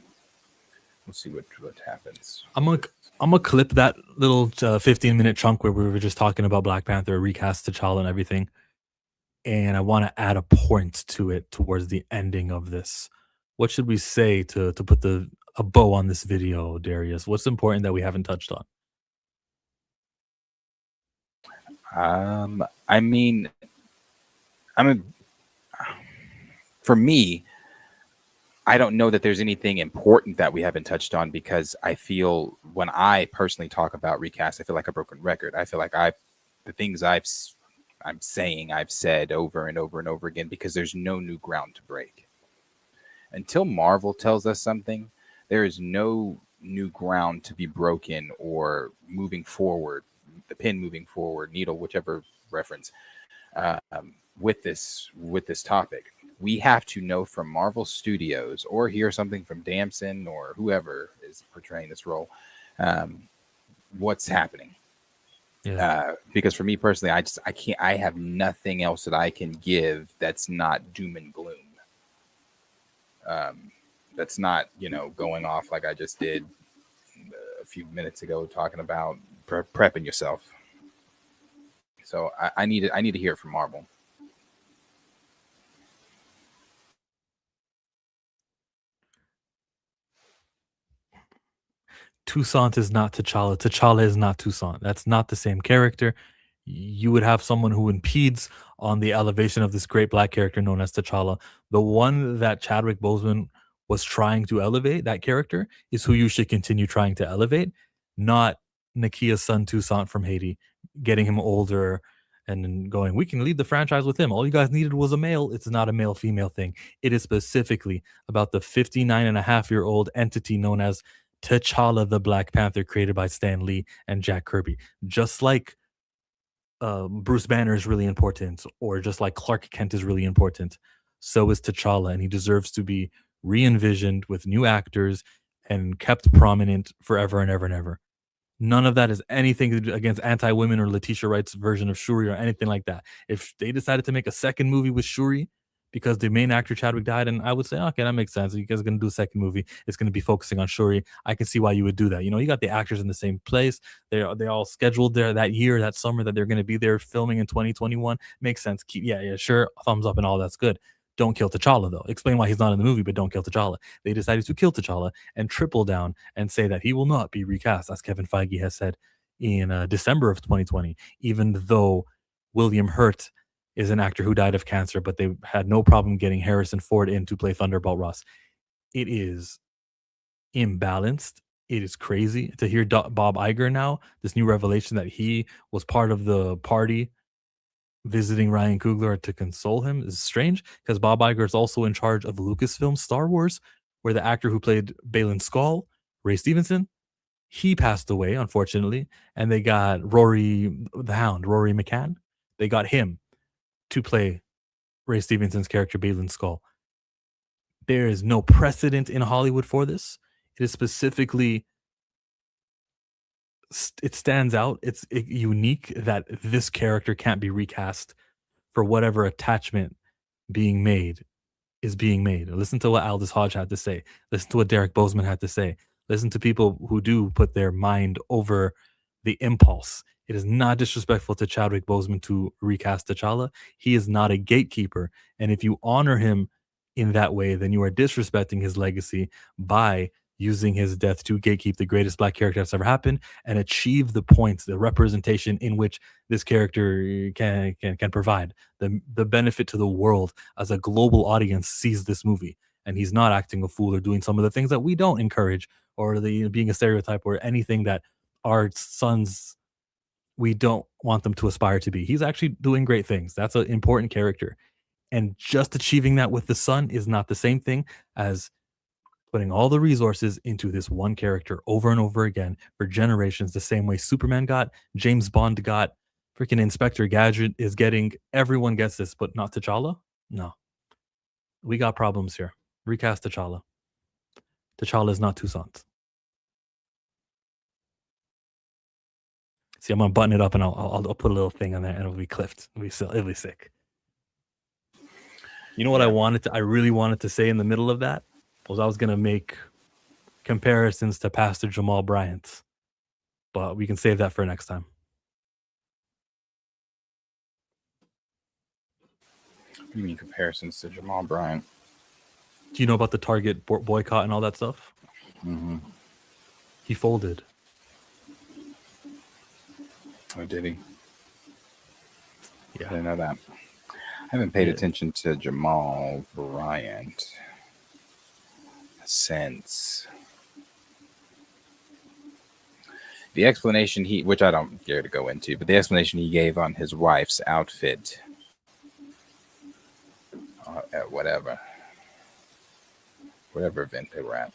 We'll see what happens. I'm gonna clip that little 15-minute chunk where we were just talking about Black Panther, recast T'Challa, and everything, and I want to add a point to it towards the ending of this. What should we say to put a bow on this video, Darius? What's important that we haven't touched on? I mean, for me, I don't know that there's anything important that we haven't touched on, because I feel when I personally talk about recast, I feel like a broken record. I feel like the things I'm saying, I've said over and over and over again, because there's no new ground to break. Until Marvel tells us something, there is no new ground to be broken or moving forward, the pin moving forward, needle, whichever reference, with this topic. We have to know from Marvel Studios, or hear something from Damson or whoever is portraying this role, what's happening. Yeah. Because for me personally, I have nothing else that I can give that's not doom and gloom. That's not, going off like I just did a few minutes ago, talking about prepping yourself. So I need to hear it from Marvel. Toussaint is not T'Challa. T'Challa is not Toussaint. That's not the same character. You would have someone who impedes on the elevation of this great black character known as T'Challa. The one that Chadwick Boseman was trying to elevate, that character, is who you should continue trying to elevate, not Nakia's son Toussaint from Haiti, getting him older and then going, we can lead the franchise with him. All you guys needed was a male. It's not a male-female thing. It is specifically about the 59-and-a-half-year-old entity known as T'Challa the Black Panther, created by Stan Lee and Jack Kirby. Just like Bruce Banner is really important, or just like Clark Kent is really important, so is T'Challa, and he deserves to be re-envisioned with new actors and kept prominent forever and ever and ever. None of that is anything to do against anti-women or Letitia Wright's version of Shuri or anything like that. If they decided to make a second movie with Shuri because the main actor Chadwick died, and I would say, okay, that makes sense. You guys are going to do a second movie. It's going to be focusing on Shuri. I can see why you would do that. You got the actors in the same place. They all scheduled there that year, that summer, that they're going to be there filming in 2021. Makes sense. Yeah, sure. Thumbs up and all that's good. Don't kill T'Challa, though. Explain why he's not in the movie, but don't kill T'Challa. They decided to kill T'Challa and triple down and say that he will not be recast, as Kevin Feige has said in December of 2020, even though William Hurt is an actor who died of cancer, but they had no problem getting Harrison Ford in to play Thunderbolt Ross. It is imbalanced. It is crazy to hear Bob Iger now, this new revelation that he was part of the party visiting Ryan Coogler to console him is strange, because Bob Iger is also in charge of Lucasfilm Star Wars, where the actor who played Baylan Skoll, Ray Stevenson, he passed away, unfortunately, and they got Rory McCann. They got him to play Ray Stevenson's character, Baylan Skoll. There is no precedent in Hollywood for this. It is specifically it stands out. It's unique that this character can't be recast for whatever attachment being made is being made. Listen to what Aldous Hodge had to say. Listen to what Derek Bozeman had to say. Listen to people who do put their mind over the impulse. It is not disrespectful to Chadwick Boseman to recast T'Challa. He is not a gatekeeper. And if you honor him in that way, then you are disrespecting his legacy by using his death to gatekeep the greatest black character that's ever happened and achieve the points, the representation in which this character can provide. The benefit to the world as a global audience sees this movie. And he's not acting a fool or doing some of the things that we don't encourage, or the being a stereotype or anything that our sons, we don't want them to aspire to be. He's actually doing great things. That's an important character. And just achieving that with the son is not the same thing as putting all the resources into this one character over and over again for generations, the same way Superman got, James Bond got, freaking Inspector Gadget is getting. Everyone gets this, but not T'Challa? No. We got problems here. Recast T'Challa. T'Challa is not two sons. See, I'm gonna button it up and I'll put a little thing on there and it'll be clipped. It'll be sick. You know what I really wanted to say in the middle of that was I was gonna make comparisons to Pastor Jamal Bryant, but we can save that for next time. What do you mean comparisons to Jamal Bryant? Do you know about the Target boycott and all that stuff? Mm-hmm. He folded. Oh, did he? Yeah. I didn't know that. I haven't paid attention to Jamal Bryant since the explanation which I don't care to go into, but the explanation he gave on his wife's outfit at whatever event they were at.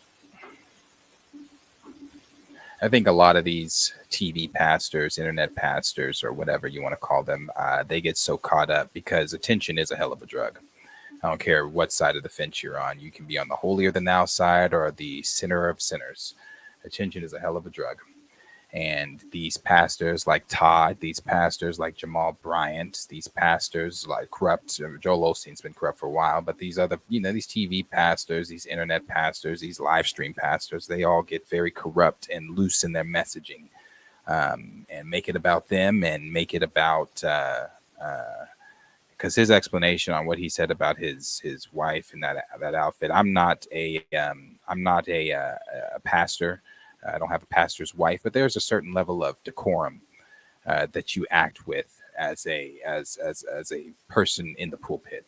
I think a lot of these TV pastors, internet pastors, or whatever you want to call them, they get so caught up because attention is a hell of a drug. I don't care what side of the fence you're on. You can be on the holier than thou side or the sinner of sinners. Attention is a hell of a drug. And these pastors like Todd, these pastors like Jamal Bryant, these pastors like corrupt, Joel Osteen's been corrupt for a while, but these other, these TV pastors, these internet pastors, these live stream pastors, they all get very corrupt and loose in their messaging, and make it about them and make it about, because his explanation on what he said about his wife and that outfit, I'm not a pastor. I don't have a pastor's wife, but there's a certain level of decorum that you act with as a person in the pulpit.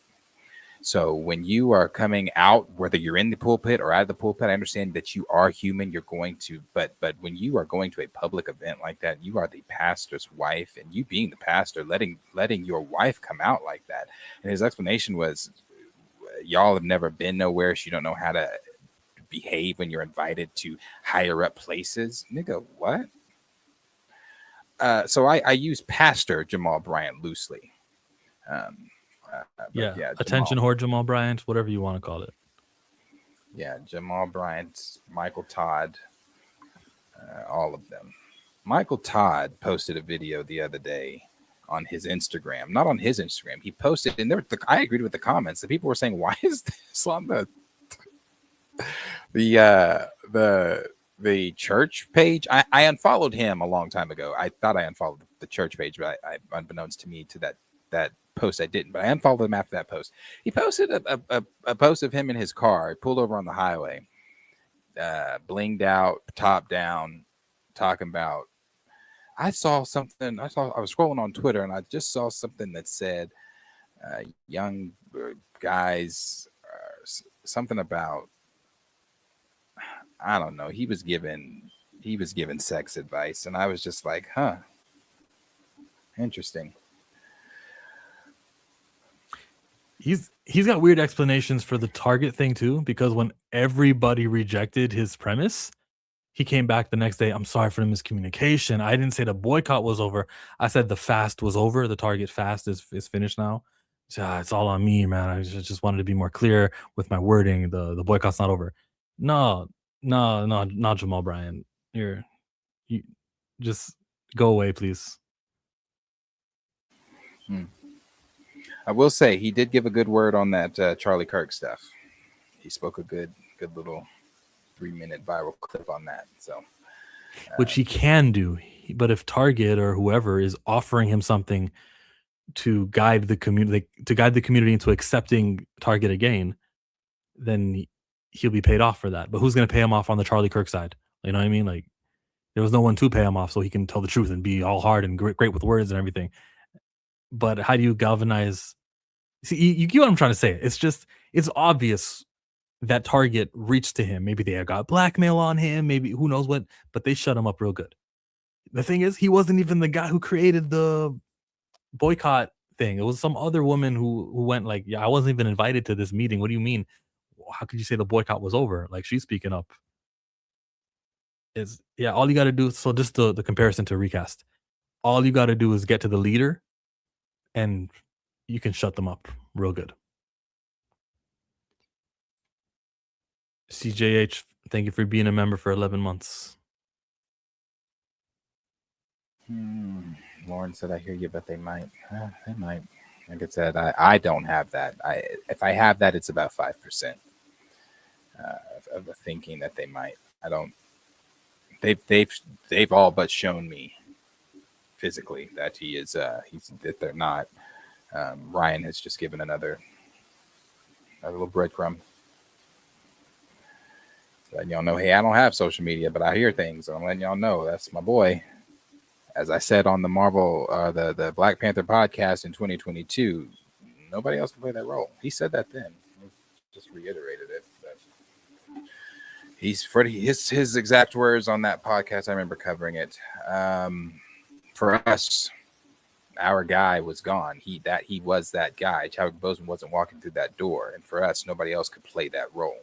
So when you are coming out, whether you're in the pulpit or out of the pulpit, I understand that you are human. You're going to, but when you are going to a public event like that, you are the pastor's wife, and you being the pastor, letting your wife come out like that. And his explanation was, y'all have never been nowhere, so you don't know how to behave when you're invited to higher up places. Nigga, what? So I use Pastor Jamal Bryant loosely. Attention whore Jamal Bryant, whatever you want to call it. Yeah, Jamal Bryant, Michael Todd, all of them. Michael Todd posted a video the other day on his Instagram. Not on his Instagram. He posted, and I agreed with the comments. The people were saying, "Why is this on the church page?" I unfollowed him a long time ago. I thought I unfollowed the church page, but I unbeknownst to me, to that post, I didn't. But I unfollowed him after that post. He posted a post of him in his car. He pulled over on the highway, blinged out, top down, talking about. I was scrolling on Twitter and I just saw something that said, young guys, something about, I don't know. He was given sex advice, and I was just like, huh, interesting. He's got weird explanations for the Target thing too, because when everybody rejected his premise, he came back the next day. I'm sorry for the miscommunication. I didn't say the boycott was over. I said the fast was over. The Target fast is finished now. So, it's all on me, man. I just wanted to be more clear with my wording. The boycott's not over. No, No, not Jamal Bryant. You just go away, please. I will say he did give a good word on that Charlie Kirk stuff. He spoke a good little 3-minute viral clip on that. So, Which he can do, but if Target or whoever is offering him something to guide the community into accepting Target again, then he'll be paid off for that. But who's going to pay him off on the Charlie Kirk side? You know what I mean? Like, there was no one to pay him off, so he can tell the truth and be all hard and great with words and everything. But how do you galvanize? See, you get what I'm trying to say. It's obvious that Target reached to him. Maybe they got blackmail on him. Maybe who knows what. But they shut him up real good. The thing is, he wasn't even the guy who created the boycott thing. It was some other woman who went like, "Yeah, I wasn't even invited to this meeting. What do you mean? How could you say the boycott was over?" Like, she's speaking up. All you got to do. So just the comparison to recast. All you got to do is get to the leader, and you can shut them up real good. CJH, thank you for being a member for 11 months. Lauren said, "I hear you, but they might. They might." Like I said, I don't have that. If I have that, it's about 5% of the thinking that they might. I don't. They've all but shown me physically that he is. That they're not. Ryan has just given another little breadcrumb. Letting y'all know, hey, I don't have social media, but I hear things. I'm letting y'all know that's my boy. As I said on the Marvel, the Black Panther podcast in 2022, nobody else can play that role. He said that then. He just reiterated it. But he's for his exact words on that podcast. I remember covering it. For us, our guy was gone. He was that guy. Chadwick Boseman wasn't walking through that door, and for us, nobody else could play that role.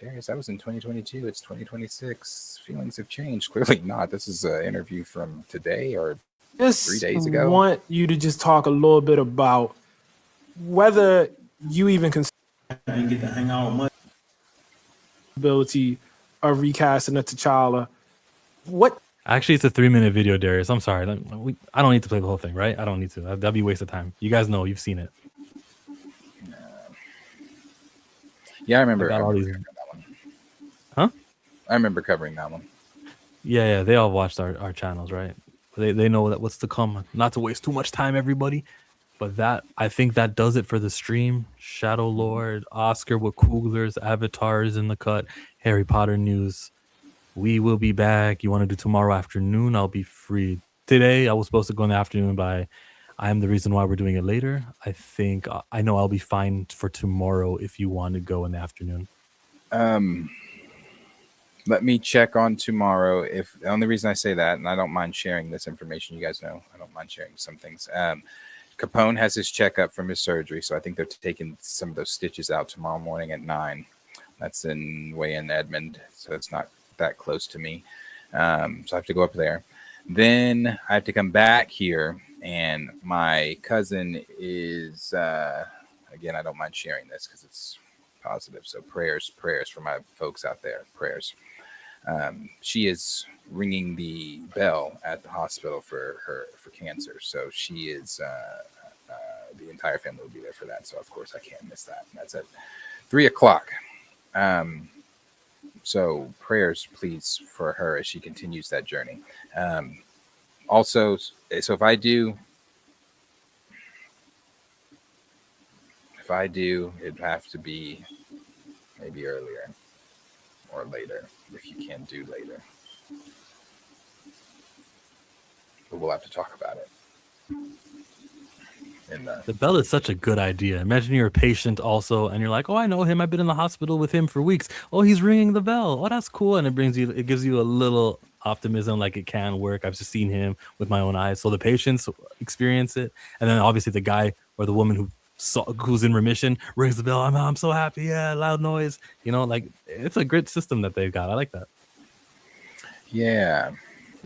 Darius, that was in 2022. It's 2026. Feelings have changed. Clearly not. This is an interview from today or 3 days ago. I want you to just talk a little bit about whether you even consider and get to hang out much ability of recasting a T'Challa. What? Actually, it's a 3-minute video, Darius. I'm sorry. I don't need to play the whole thing, right? I don't need to. That'd be a waste of time. You guys know. You've seen it. Yeah, I remember. Huh? I remember covering that one. Yeah. They all watched our channels, right? They know that what's to come. Not to waste too much time, everybody. But I think that does it for the stream. Shadow Lord, Oscar with Coogler's Avatars in the cut, Harry Potter news. We will be back. You want to do tomorrow afternoon? I'll be free. Today, I was supposed to go in the afternoon by I am the reason why we're doing it later. I think I know I'll be fine for tomorrow if you want to go in the afternoon. Let me check on tomorrow. If the only reason I say that, and I don't mind sharing this information, you guys know I don't mind sharing some things. Capone has his checkup from his surgery, so I think they're taking some of those stitches out tomorrow morning at 9. That's way in Edmond, so it's not that close to me. So I have to go up there. Then I have to come back here, and my cousin is again, I don't mind sharing this because it's positive. So prayers for my folks out there. Prayers. She is ringing the bell at the hospital for cancer. So she is the entire family will be there for that. So of course I can't miss that. That's at 3:00. So prayers, please, for her as she continues that journey. Also, so if I do, it'd have to be maybe earlier or later if you can't do later. But we'll have to talk about it. The bell is such a good idea. Imagine you're a patient also, and you're like, "Oh, I know him. I've been in the hospital with him for weeks. Oh, he's ringing the bell. Oh, that's cool." And it gives you a little optimism, like it can work. I've just seen him with my own eyes. So the patients experience it, and then obviously the guy or the woman who's in remission rings the bell. I'm so happy. Yeah, loud noise. Like it's a great system that they've got. I like that. Yeah,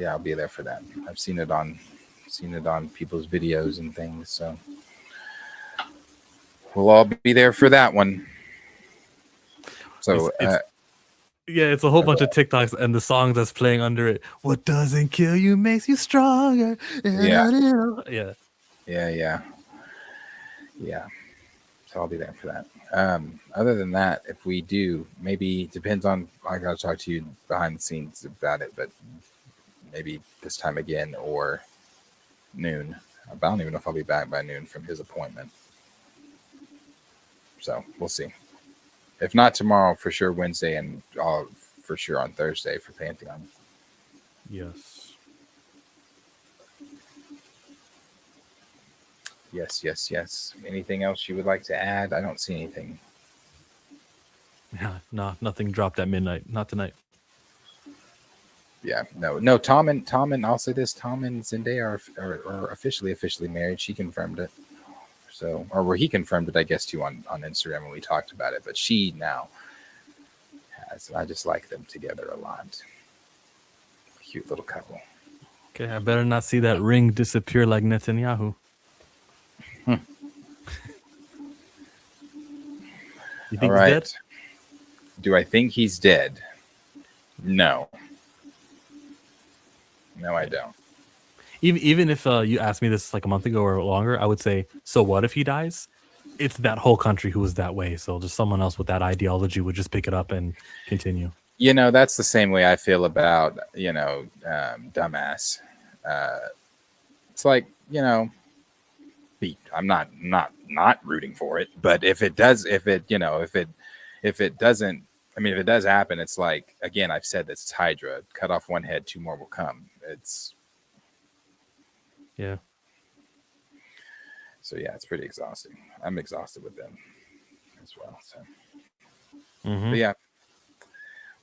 I'll be there for that. I've seen it on people's videos and things. So we'll all be there for that one. So it's a whole bunch of TikToks and the songs that's playing under it. What doesn't kill you makes you stronger. Yeah. Yeah. So I'll be there for that. Other than that, if we do, maybe depends on. I gotta talk to you behind the scenes about it, but maybe this time again or noon. I don't even know if I'll be back by noon from his appointment. So we'll see. If not tomorrow, for sure Wednesday, and for sure on Thursday for Pantheon. Yes. Yes. Anything else you would like to add? I don't see anything. Yeah, no, nothing dropped at midnight. Not tonight. Yeah, no. Tom and I'll say this: Tom and Zendaya are officially married. She confirmed it. So, or where he confirmed it, I guess, too, on Instagram when we talked about it. But she now has. I just like them together a lot. Cute little couple. Okay, I better not see that ring disappear like Netanyahu. You think All right. he's dead? Do I think he's dead? No. No, I don't. Even if you asked me this like a month ago or longer, I would say, so what if he dies? It's that whole country who is that way. So just someone else with that ideology would just pick it up and continue. That's the same way I feel about, dumbass. It's like, I'm not rooting for it, but if it does happen, it's like, again, I've said this, it's Hydra. Cut off one head, two more will come. So it's pretty exhausting. I'm exhausted with them as well. So, But yeah,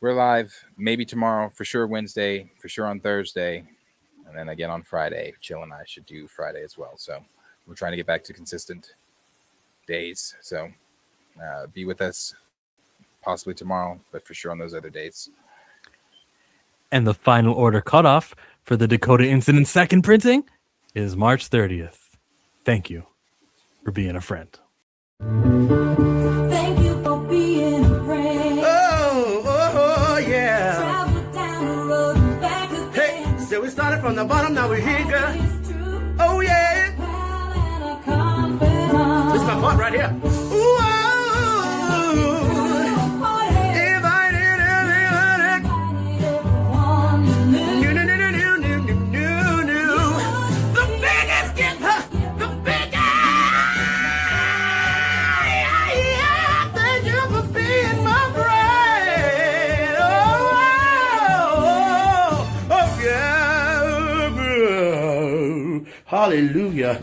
we're live. Maybe tomorrow, for sure Wednesday, for sure on Thursday, and then again on Friday. Chill and I should do Friday as well. So we're trying to get back to consistent days. So be with us possibly tomorrow, but for sure on those other dates. And the final order cutoff for the Dakota Incident second printing is March 30th. Thank you for being a friend. Thank you for being a friend. Oh, yeah. Travel down the road and back again. Hey, so we started from the bottom, now we're here, girl. Oh, yeah. This is my part right here. Ooh, hallelujah.